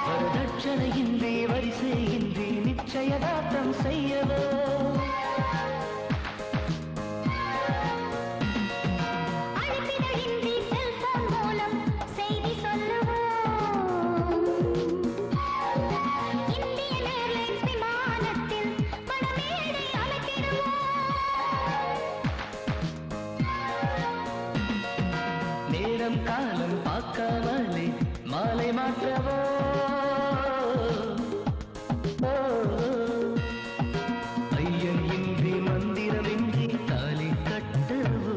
வரதட்சணையின்றி வரிசையின்றி நிச்சயதார்த்தம் செய்யவோ அழைப்பிதழின்றி செல்போன் மூலம் செய்தி சொல்லவோ இந்தியன் ஏர்லைன்ஸ் விமானத்தில் பணமேடை அழைத்திடுவோ நேரம் காலம் பார்க்காமலே மாலை மாற்றவோ ஐயன் இன்றி மந்திரமின்றி தாலி கட்டவோ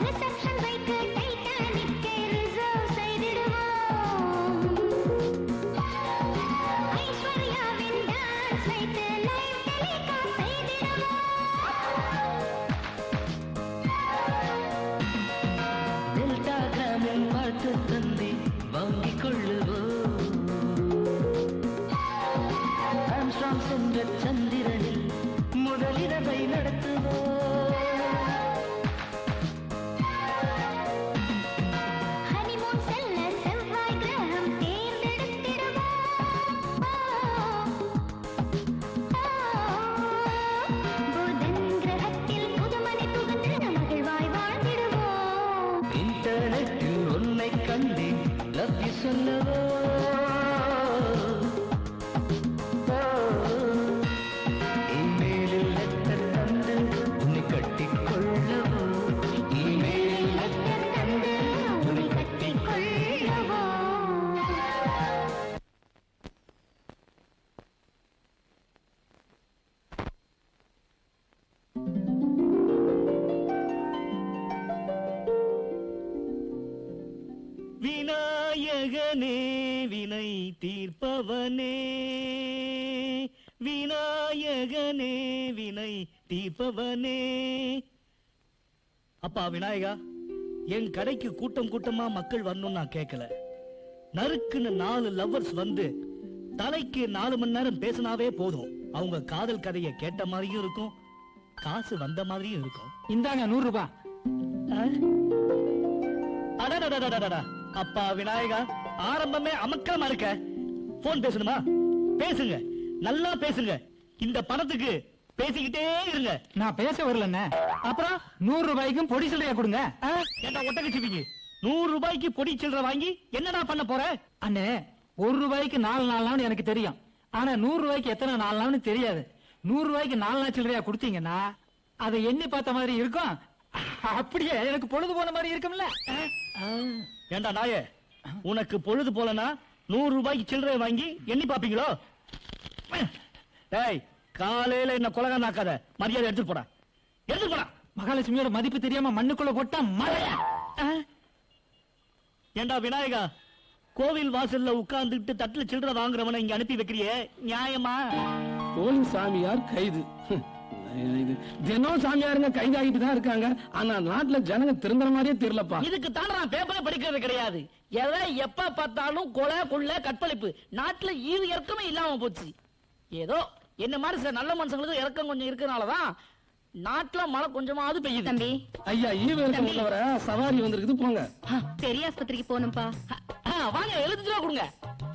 ரிசப்ஷன் வைத்து டைட்டானிக்கை ரிசர்வ் செய்திடுவோம் ஐஸ்வர்யாவின் டான்ஸ் வைத்து லைவ் டெலிகாஸ்ட் செய்திடுவோம் டெல்டா கிராமில் பார்த்து தந்தி வாங்கிக் கொள்ளுவோ ஆம்ஸ்ட்ராங் சென்ற சந்திரனில் முதலிரவை நடத்துவோ ஹனிமூன் செல்ல செவ்வாய் கிரகம் தேர்ந்தெடுத்திடுவோம் புதன் கிரகத்தில் புதுமனை புகுந்து மகிழ்வாய் வாழ்ந்திடுவோம் இன்டர்நெட்டில் உன்னை கண்டேன் லவ் யூ சொல்லவோ இமெயிலில் லெட்டர் தந்து உன்னை கட்டிக்கொள்ளவோ இமெயிலில் லெட்டர் தந்து உன்னை கட்டிக்கொள்ளவோ விநாயகனே வினை தீர்ப்பவனே விநாயகனே வினை தீர்ப்பவனே. அப்பா விநாயகா, என் கடைக்கு கூட்டம் கூட்டமா மக்கள் வரணும் நான் கேட்கல. நறுக்குன்னு 4 லவ்வர்ஸ் வந்து தலைக்கு 4 மணி நேரம் பேசினாவே போதும். அவங்க காதல் கதையை கேட்ட மாதிரியும் இருக்கும், காசு வந்த மாதிரியும் இருக்கும். இந்தாங்க 100 ரூபாய். அடடடடடடடா. அப்பா விநாயகா, ஆரம்பமே அமக்கமா இருக்க. போன் பேசணுமா? பேசுங்க, நல்லா பேசுங்க. இந்த பணத்துக்கு பேசிக்கிட்டே இருங்க. நான் பேச வரலண்ணே. அப்புறம் 100 ரூபாய்க்கும் பொடி சில்லறையா கொடுங்க. ஏண்டா ஒட்டகச்சிவிங்க, 100 ரூபாய்க்கு பொடி சில்லறை வாங்கி என்னடா பண்ண போற? அண்ணே, 1 ரூபாய்க்கு 4 நாள்னு எனக்கு தெரியும். ஆனா 100 ரூபாய்க்கு எத்தனை 4 நாள்னு தெரியாது. 100 ரூபாய்க்கு 4 நாள் சில்லறையா கொடுத்தீங்கன்னா அதை எண்ணி பார்த்த மாதிரி இருக்கும். அப்படியே எனக்கு பொழுது போன மாதிரி இருக்கும்ல. ஏண்டா நாயே, உனக்கு பொழுது போலனா 100 ரூபாய்க்கு சில்லறை வாங்கி எண்ணி பாப்பீங்களோ? டேய், காலையில என்ன கொலகா நாக்காத, மரியாதை எடுத்துட்டு போடா, எடுத்துட்டு போடா. மகாலட்சுமியோட மதிப்பு தெரியாம மண்ணுக்குள்ள போட்டா மழையா? ஏண்டா விநாயகா, கோவில் வாசல்ல உட்கார்ந்துட்டு தட்டுல சில்லறை வாங்குறவனை இங்க அனுப்பி வைக்கிறியே, நியாயமா? கோவில் சாமியார் கைது. தினம் சாமியாருங்க கைதாகிட்டு தான் இருக்காங்க. ஆனா நாட்டுல ஜனங்க திரும்புற மாதிரியே தெரியலப்பா. இதுக்கு தானே நான் பேப்பரை படிக்கிறது கிடையாது. எதை எப்ப பார்த்தாலும் கொலை கொள்ள கற்பழிப்பு. நாட்டுல ஈவு இறக்கமே இல்லாம போச்சு. ஏதோ என்ன மாதிரி சில நல்ல மனுஷங்களுக்கு இறக்கம் கொஞ்சம் இருக்கிறனாலதான் நாட்டுல மழை கொஞ்சமாவது பெய்யுது. தம்பி, ஐயா ஈவு இறக்கம் உள்ளவர சவாரி வந்திருக்குது, போங்க. பெரிய ஆஸ்பத்திரிக்கு போகணும்பா. வாங்க, 75 ரூபா கொடுங்க.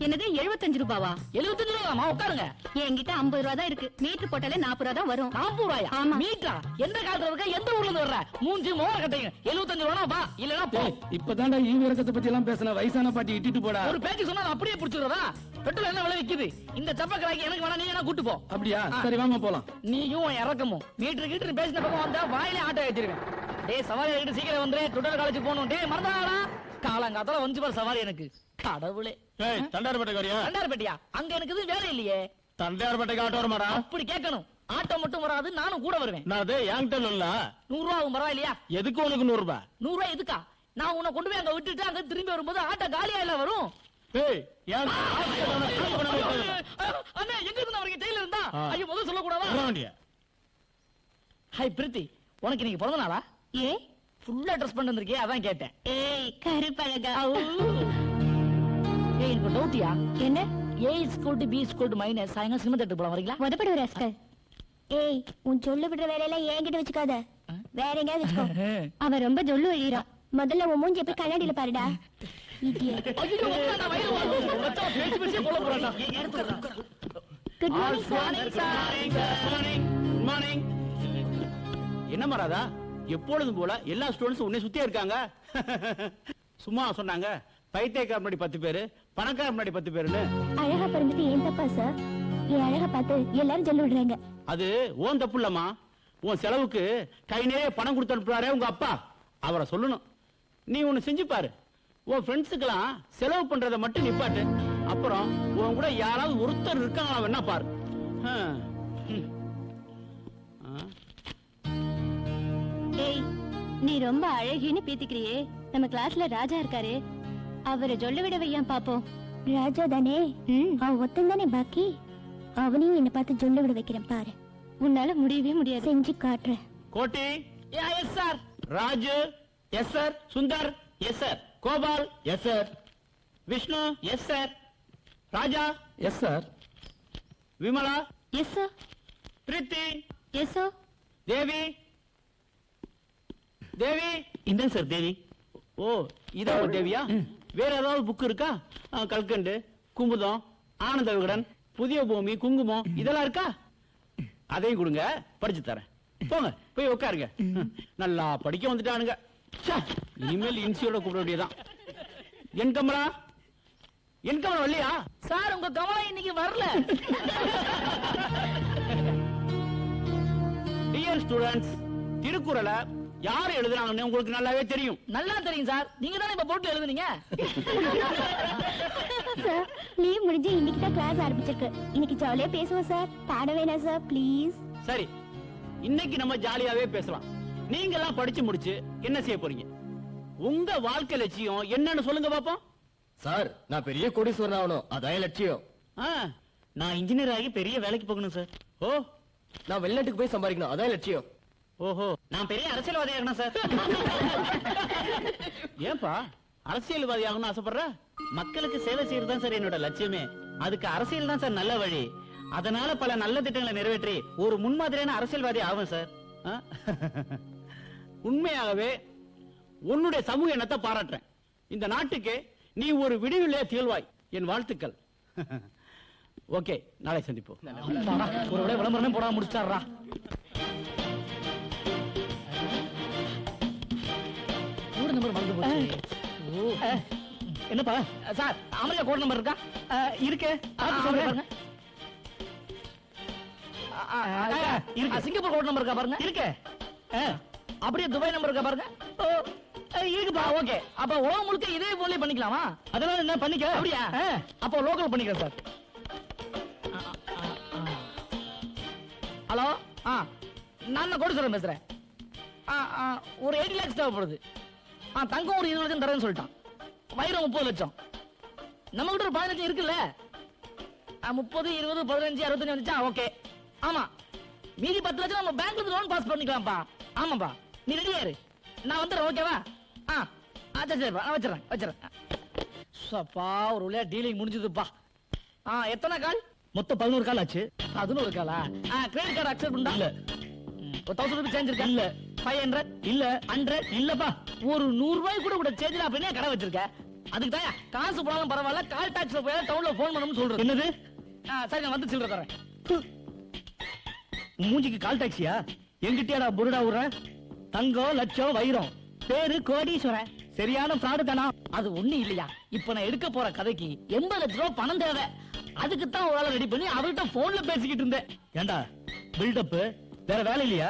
என்னது 75 ரூபாவா? 75 ரூபாமா? உட்காருங்க. என்கிட்ட 50 ரூபா தான் இருக்கு. மீட்டர் போட்டாலே 40 ரூபா தான் வரும். 40 ரூபாயா? ஆமா. மீட்டரா? எந்த காலத்துல இருக்க, எந்த ஊர்ல இருந்து வர்ற? மூஞ்சி மோர கட்டைங்க. 75 ரூபா வா, இல்லனா போ. இப்பதான்டா ஈவு இறக்கத்தை பத்தி எல்லாம் பேசின. வயசான பாட்டி இட்டிட்டு போடா. ஒரு பேச்சு சொன்னா நான் அப்படியே புடிச்சுறதா? பெட்ரோல் என்ன விலை விக்குது? இந்த சப்பக்கராக்கி எனக்கு வேணா, நீ என்ன கூட்டு போ. அப்படியா? சரி வாமா போலாம். நீயும் இறக்கமும் மீட்டர் கீட்டர் பேசின பக்கம் வந்தா வாயிலே ஆட்டோ ஏத்திருவேன். டேய் சவாரி ஆகிட்டு சீக்கிரம் வந்துரு, டுடல் காலேஜ் போகணும். டேய் மறந்துடாடா, காலங்காத்தால வந்து பாரு சவாரி எனக்கு. கடவுளே. தண்டார்பேட்டைக்காரியா? தண்டார்பேட்டையா? அங்க எனக்கு எதுவும் வேலை இல்லையே. தண்டார்பேட்டைக்கு ஆட்டோ வரமாடா? அப்படி கேட்கணும். ஆட்டோ மட்டும் வராது, நானும் கூட வருவேன். நான் அது என்கிட்ட இல்ல. 100 ரூபா ஆகும், பரவாயில்லையா? எதுக்கு உனக்கு 100 ரூபாய்? 100 ரூபாய் எதுக்கா? நான் உன்னை கொண்டு போய் அங்க விட்டுட்டு அங்க திரும்பி வரும்போது ஆட்டோ காலியா இல்ல வரும். ஏய், ஏன் அண்ணா எங்க இருந்து வரீங்க? ஜெயில இருந்தா? ஆ. ஐயோ முதல்ல சொல்லக்கூடாதா? வர வேண்டிய? ஹாய் பிரீத்தி, உனக்கு இன்னைக்கு பிறந்த நாளா? ஏ ஃபுல்லா ட்ரெஸ் பண்ணி வந்திருக்கே, அதான் கேட்டேன். ஏய் கருப்பழகா. ஏய் எனக்கு டவுட்டியா? என்ன A is equal to B is equal to minus. சாயங்காலம் சினிமா தேட்டர் போலாம், வரீங்களா? உதப்படு ராஸ்கல். ஏய் உன் சொல்லு விடுற வேலையெல்லாம் என்கிட்ட வச்சுக்காத, வேற எங்கேயாவது வச்சுக்கோ. அவன் ரொம்ப சொல்லு எழுறான். முதல்ல உன் மூஞ்சி போய் கண்ணாடியில பாருடா. Idiot. ஐயோ, நான் வயிறு வலிக்குது. மச்சான், பேசி பேசியே கொல்ல போறான்டா. Good morning sir. Good morning. என்ன மராதா, எப்பொழுதும் போல எல்லா ஸ்டூடண்ட்ஸும் உன்னை சுத்தியே இருக்காங்க. சும்மா சொன்னாங்க, பைத்தியக்கார முன்னாடி 10 பேரு, பணக்கார முன்னாடி 10 பேருன்னு. அழகா பிறந்துட்டு ஏன் தப்பா சார்? என் அழகா பார்த்து எல்லாரும் சொல்லி விடுறாங்க. அது ஓன் தப்பு இல்லம்மா. உன் செலவுக்கு கை நிறைய பணம் கொடுத்து அனுப்புறாரே உங்க அப்பா, அவரை சொல்லணும். நீ ஒண்ணு செஞ்சு பாரு, உன் ஃப்ரெண்ட்ஸுக்கெல்லாம் செலவு பண்றதை மட்டும் நிப்பாட்டு. அப்புறம் உன் கூட யாராவது ஒருத்தர் இருக்காங்களா வேணா பாரு. ஏய் நீ ரொம்ப அழகின்னு பீத்திக்கிறியே. நம்ம கிளாஸ்ல ராஜா இருக்காரு, அவரை சொல்ல விட வையான் பாப்போம். ராஜா தானே? அவன் ஒத்தன் தானே பாக்கி. அவனையும் என்ன பார்த்து சொல்ல விட வைக்கிறேன் பாரு. உன்னால முடியவே முடியாது, செஞ்சு காட்டுறேன். Koti, yes sir. Raju, yes sir. Sundar, yes sir. Gopal, yes sir. Vishnu, yes sir. Raja, yes sir. Vimala, yes sir. Preethi, yes sir. Devi. Devi, இந்த சார் தேவி. ஓ இதான் ஒரு தேவியா? வேற ஏதாவது புக் இருக்கா? கல்கண்டு, குமுதம், ஆனந்த விகடன், புதிய பூமி, குங்குமம் இதெல்லாம் இருக்கா? அதையும் கொடுங்க, படிச்சு தரேன். போங்க போய் உட்காருங்க. நல்லா படிக்க வந்துட்டானுங்க. ச்சே, இனிமேல் இன்சியோட கூப்பிட வேண்டியதான். என் கமலா, என் கமலா வரலையா? சார் உங்க கவனம் இன்னைக்கு வரல. டியர் ஸ்டூடண்ட்ஸ், திருக்குறளை யார் எழுதுறாங்கன்னு உங்களுக்கு நல்லாவே தெரியும். நல்லா தெரியும் சார், நீங்க தானே இப்ப போட்டு எழுதுனீங்க. சார் லீவ் முடிஞ்சு இன்னைக்கு தான் கிளாஸ் ஆரம்பிச்சிருக்கு. இன்னைக்கு ஜாலியா பேசுவோம் சார். பாட வேணாம் சார் ப்ளீஸ். சரி, இன்னைக்கு நம்ம ஜாலியாவே பேசலாம். நீங்க எல்லாம் படிச்சு முடிச்சு என்ன செய்ய போறீங்க? உங்க வாழ்க்கை லட்சியம் என்னன்னு சொல்லுங்க பாப்போம். சார், நான் பெரிய கோடீஸ்வரன் ஆகணும், அதான் என் லட்சியம். நான் இன்ஜினியர் ஆகி பெரிய வேலைக்கு போகணும் சார். ஓ, நான் வெளிநாட்டுக்கு போய் சம்பாதிக்கணும், அதான் என் லட்சியம். ஓஹோ, நான் பெரிய அரசியல்வாதி ஆகணும் சார். ஏன்பா அரசியல்வாதி ஆகணும்னு ஆசைப்படுற? மக்களுக்கு சேவை செய்யறது தான் சார் என்னோட லட்சியமே. அதுக்கு அரசியல் தான் சார் நல்ல வழி. அதனால பல நல்ல திட்டங்களை நிறைவேற்றி ஒரு முன்மாதிரியான அரசியல்வாதி ஆகும் சார். ஆ? உண்மையாகவே உன்னுடைய சமூக எண்ணத்தை பாராட்டுறேன். இந்த நாட்டுக்கு நீ ஒரு விடிவிலே திகழ்வாய். என் வாழ்த்துக்கள். ஓகே, நாளை சந்திப்போம். ஒரு விட விளம்பரமே போடாம முடிச்சாரா? நம்பர் மறந்து போச்சு. என்னப்பா சார், அமெரிக்கா கோட் நம்பர் இருக்கா? இருக்கு. சொல்றேன். சிங்கப்பூர் கோட் நம்பர் இருக்கா பாருங்க. இருக்கு. அப்படியே துபாய் நம்பர் இருக்கா பாருங்க. இருக்குப்பா. ஓகே, அப்ப உலகம் முழுக்க இதே போல பண்ணிக்கலாமா? அதனால என்ன பண்ணிக்க. அப்படியா? அப்போ லோக்கல் பண்ணிக்கிறேன் சார். ஹலோ, நான் தான் கோடீஸ்வரன் பேசுறேன். ஒரு 80 lakhs தேவைப்படுது. தங்கம் ஒரு 20 லட்சம் தரேன்னு சொல்லிட்டான். வைரம் 30 லட்சம். நம்ம கிட்ட ஒரு 15 இருக்குல்ல. 30, 20, 15, 65 வந்துச்சா? ஓகே. ஆமா, மீதி 10 லட்சம் நம்ம பேங்க்ல இருந்து லோன் பாஸ் பண்ணிக்கலாம்ப்பா. ஆமாப்பா, நீ ரெடியா இரு, நான் வந்துடுறேன். ஓகேவா? சரிப்பா, நான் வச்சிடறேன். சப்பா, ஒரு வழியா டீலிங் முடிஞ்சதுப்பா. எத்தனை கால்? மொத்தம் 11 கால் ஆச்சு. 11 காலா? கிரெடிட் கார்டு அக்செப்ட் பண்ணா? இல்ல. ஒரு 1000 ரூபாய் சேஞ்ச் இருக்கா? இல்ல. 500? இல்ல. 100? இல்லப்பா. ஒரு 100 ரூபாய் கூட சேஞ்ச் அப்படியே கடை வச்சிருக்க. அதுக்கு தான் காசு போனாலும் பரவாயில்ல, கால் டாக்ஸ்ல போய் டவுன்ல போன் பண்ணணும்னு சொல்றது. என்னது? சரி, நான் வந்து சில்லற தரேன். மூஞ்சிக்கு கால் டாக்ஸியா? எங்கிட்டயாடா புருடா விடுற? தங்கம், லட்சம், வைரம், பேரு கோடீஸ்வரன். சரியான ஃப்ராடு தானா? அது ஒண்ணு இல்லையா. இப்ப நான் எடுக்க போற கதைக்கு 80 லட்சம் ரூபாய் பணம் தேவை. அதுக்கு தான் ஒரு ஆளை ரெடி பண்ணி அவர்கிட்ட போன்ல பேசிக்கிட்டு இருந்தேன். ஏண்டா பில்டப்? வேற வேலை இல்லையா?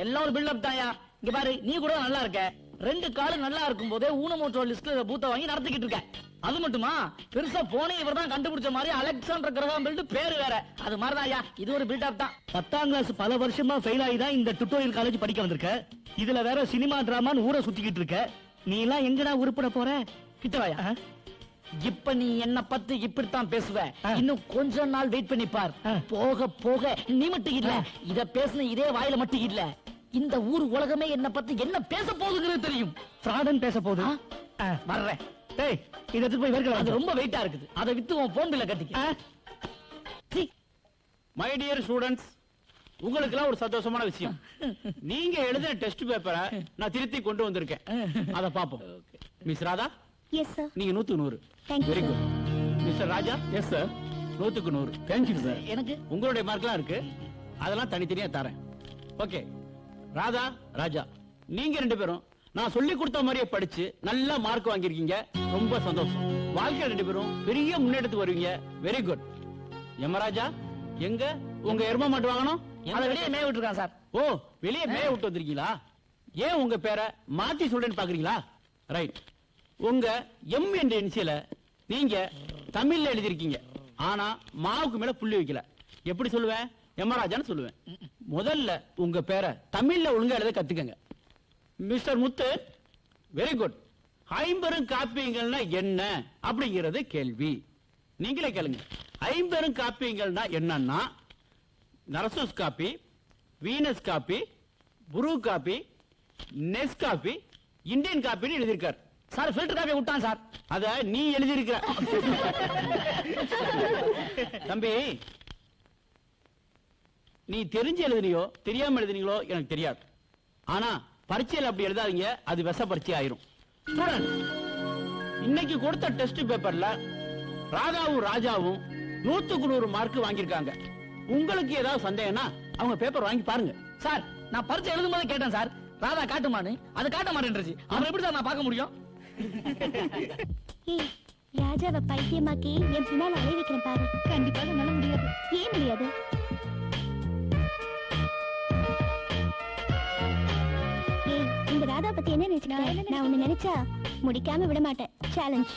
எல்லாம் ஒரு பில்டப் தாயா. இங்க பாரு, நீ கூட நல்லா இருக்க. 2 கால் நல்லா இருக்கும் போதே ஊனமுற்றோர் லிஸ்ட்ல பூத்த வாங்கி நடத்திக்கிட்டு இருக்க. அது மட்டுமா பெருசா போனே இவர்தான் கண்டுபிடிச்ச மாதிரி அலெக்சாண்டர் கிரகாம் பெல்ட் பேரு வேற அது மாதிரிதான்யா இது ஒரு பில்டப் தான் 10ஆம் கிளாஸ் பல வருஷமா ஃபெயில் ஆகி தான் இந்த டுட்டோரியல் காலேஜ் படிக்க வந்திருக்க இதுல வேற சினிமா டிராமான்னு ஊரை சுத்திக்கிட்டு இருக்க நீ எல்லாம் எங்கடா உருப்பட போற கிட்டவாயா இப்ப நீ என்ன பத்தி இப்படித்தான் பேசுவ இன்னும் கொஞ்ச நாள் வெயிட் பண்ணி பார் போக போக நீ மட்டும் இல்ல இத பேசுன இதே வாயில மட்டும் இல்ல இந்த ஊர் உலகமே என்ன பத்தி என்ன பேச போகுதுங்கிறது தெரியும் ஃப்ராடன் பேச போகுது வர்றேன் டேய் இத எடுத்து போய் வேர்க்கல அது ரொம்ப வெயிட்டா இருக்குது அதை வித்து உன் போன் பில்ல கட்டிக்க மை டியர் ஸ்டூடெண்ட்ஸ் உங்களுக்கு எல்லாம் ஒரு சந்தோஷமான விஷயம் நீங்க எழுதின டெஸ்ட் பேப்பரை நான் திருத்தி கொண்டு வந்திருக்கேன் அத பாப்போம் மிஸ் ராதா எஸ் சார் நீங்க 100 Thank you, very sir. Good mister Raja yes sir 100 thank you sir. எனக்கு உங்களுடைய மார்க்லாம் இருக்கு அதெல்லாம் தனித்தனியா தரேன் ஓகே ராதா ராஜா நீங்க 2 பேரும் நான் சொல்லி கொடுத்த மாதிரியே படிச்சு நல்ல மார்க் வாங்கியிருக்கீங்க ரொம்ப சந்தோஷம் வாழ்க்கை 2 பேரும் பெரிய முன்னேற்றத்துக்கு வருவீங்க வெரி குட் யமராஜா எங்க உங்க எரும மாட்டு வாங்கணும் அதை வெளியே மேய விட்டுருக்கான் சார் ஓ வெளியே மேய விட்டு வந்திருக்கீங்களா ஏன் உங்க பேரை மாத்தி சொல்றேன்னு பாக்குறீங்களா ரைட் உங்க எம் என்ற இனிஷியல நீங்க தமிழ்ல எழுதிருக்கீங்க ஆனா மாவுக்கு மேல புள்ளி வைக்கல எப்படி சொல்லுவேன் யமராஜான்னு சொல்லுவேன் முதல்ல உங்க பேரை தமிழ்ல ஒழுங்கா எழுத கத்துக்கங்க மிஸ்டர் முத்து வெரி குட் 50 காப்பியங்கள்னா என்ன அப்படிங்கிறது கேள்வி நீங்களே கேளுங்க 50 காப்பியங்கள்னா என்னன்னா நரசூஸ் காப்பி வீனஸ் காப்பி புரு காப்பி நெஸ் காப்பி இந்தியன் காப்பின்னு எழுதியிருக்கார் சார் ஃபில்டர் காப்பி விட்டான் சார் அத நீ எழுதியிருக்கிற தம்பி நீ தெரிஞ்சு எழுதினியோ தெரியாம எழுதினீங்களோ எனக்கு தெரியாது ஆனா பரீட்சையில் அப்படி எழுதாதீங்க அது விஷ பரீட்சை ஆயிரும் ஸ்டூடெண்ட் இன்னைக்கு கொடுத்த டெஸ்ட் பேப்பர்ல ராதாவும் ராஜாவும் 100 மார்க் வாங்கியிருக்காங்க உங்களுக்கு ஏதாவது சந்தேகம்னா அவங்க பேப்பர் வாங்கி பாருங்க சார் நான் பரிச்சை எழுதும் போது கேட்டேன் சார் ராதா காட்டுமான்னு அது காட்ட மாட்டேன்றது அவரை எப்படி சார் நான் பார்க்க முடியும் ஏய் ராஜாவை பைத்தியமாக்கி என் பின்னால் அலைய வைக்கிறேன் பாரு கண்டிப்பா என்னால முடியாது ஏன் முடியாது ஏய் இந்த ராதா பத்தி என்ன நினைச்சுக்க நான் உன்னை நினைச்சா முடிக்காம விட மாட்டேன் சேலஞ்ச்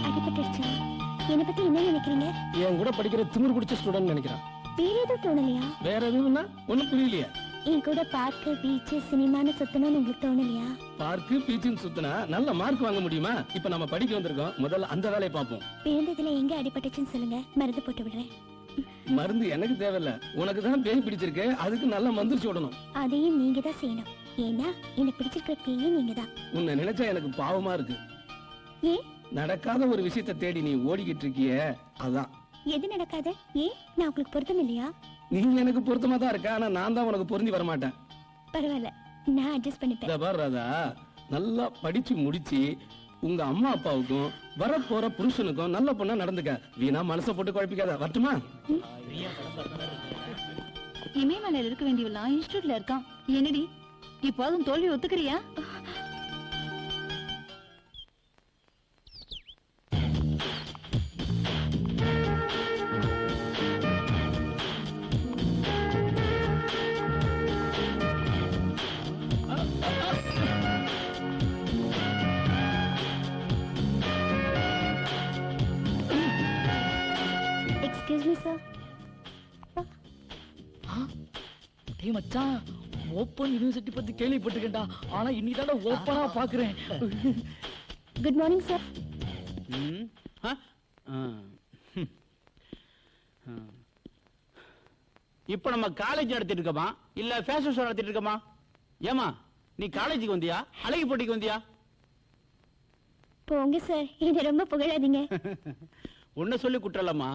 அடிபட்டுருச்சு என்னை பத்தி என்ன நினைக்கிறீங்க என் கூட படிக்கிற திமிர் பிடிச்ச ஸ்டூடெண்ட் நினைக்கிறேன். வேற எதுவும் தோணலையா வேற எதுவும்னா ஒண்ணும் புரியலையே. என் கூட பார்க்கு பீச் சினிமான்னு சுத்தணும்னு உங்களுக்கு தோணலையா பார்க்கு பீச்சுன்னு சுத்தினா நல்ல மார்க் வாங்க முடியுமா? இப்ப நம்ம படிக்க வந்திருக்கோம், முதல்ல அந்த வேலையை பார்ப்போம். விழுந்ததுல எங்க அடிபட்டுச்சுன்னு சொல்லுங்க மருந்து போட்டு விடுறேன் மருந்து எனக்கு தேவையில்ல, உனக்கு தான் பேய் பிடிச்சிருக்கு, அதுக்கு நல்ல மந்திரிச்சு விடணும். அதையும் நீங்க தான் செய்யணும் ஏன்னா எனக்கு பிடிச்சிருக்கிற பேயே நீங்க தான் உன்னை நினைச்சா எனக்கு பாவமா இருக்கு. ஏன் நடக்காத ஒரு விஷயத்தை தேடி நீ ஓடிக்கிட்டு இருக்கியே, அதான். எது நடக்காது ஏன் நான் உங்களுக்கு பொருத்தம் இல்லையா நீ எனக்கு பொருத்தமா தான் இருக்க, ஆனா நான் தான் உனக்கு பொருந்தி வர மாட்டேன். பரவாயில்ல நான் அட்ஜஸ்ட் பண்ணிப்பேன் இத பாரு ராதா, நல்லா படிச்சு முடிச்சு உங்க அம்மா அப்பாவுக்கும் வரப்போற புருஷனுக்கும் நல்ல பொண்ணா நடந்துக்க. வீணா மனசை போட்டு குழப்பிக்காத. வரட்டுமா? இமயமலையில இருக்க வேண்டியவெல்லாம் இன்ஸ்டியூட்ல இருக்கான் என்னடி இப்போதும் தோல்வி ஒத்துக்கிறியா எக்ஸ்கியூஸ் மீ சார் டேய் மச்சான் ஓப்பன் யூனிவர்சிட்டி பத்தி கேள்விப்பட்டிருக்கேன்டா ஆனா இன்னைக்கு தான் ஓப்பனா பாக்குறேன் குட் மார்னிங் சார் ம், ஆ, ஆ, ம். ஆ. இப்ப நம்ம காலேஜ் நடத்திட்டு இருக்கோமா இல்ல ஃபேஷன் ஷோ நடத்திட்டு இருக்கோமா? ஏமா நீ காலேஜுக்கு வந்தியா அழகி போட்டிக்கு வந்தியா? போங்க சார் என்ன ரொம்ப புகழாதீங்க ஒன்ன சொல்லி குற்றலம்மா,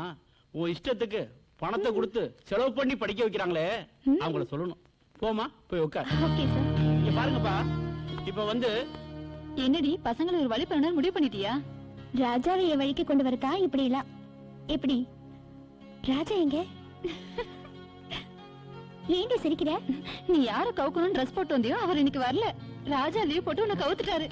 உன் இஷ்டத்துக்கு பணத்தை கொடுத்து செலவு பண்ணி படிக்க வைக்கிறாங்களே அவங்கள சொல்லணும். போமா போய் உட்கார். ஓகே சார் இங்க பாருங்கப்பா, இப்ப வந்து என்னடி பசங்களை ஒரு வழி பண்ண முடிவு பண்ணிட்டியா ராஜாவை என் வழிக்கு கொண்டு வரதா இப்படி எல்லாம் எப்படி ராஜா எங்க ஏண்டி சிரிக்கிற நீ யார கவுக்கணும் ட்ரெஸ் போட்டு வந்தியோ அவர் இன்னைக்கு வரல ராஜா லீவ் போட்டு உன்னை கவுத்துட்டாரு.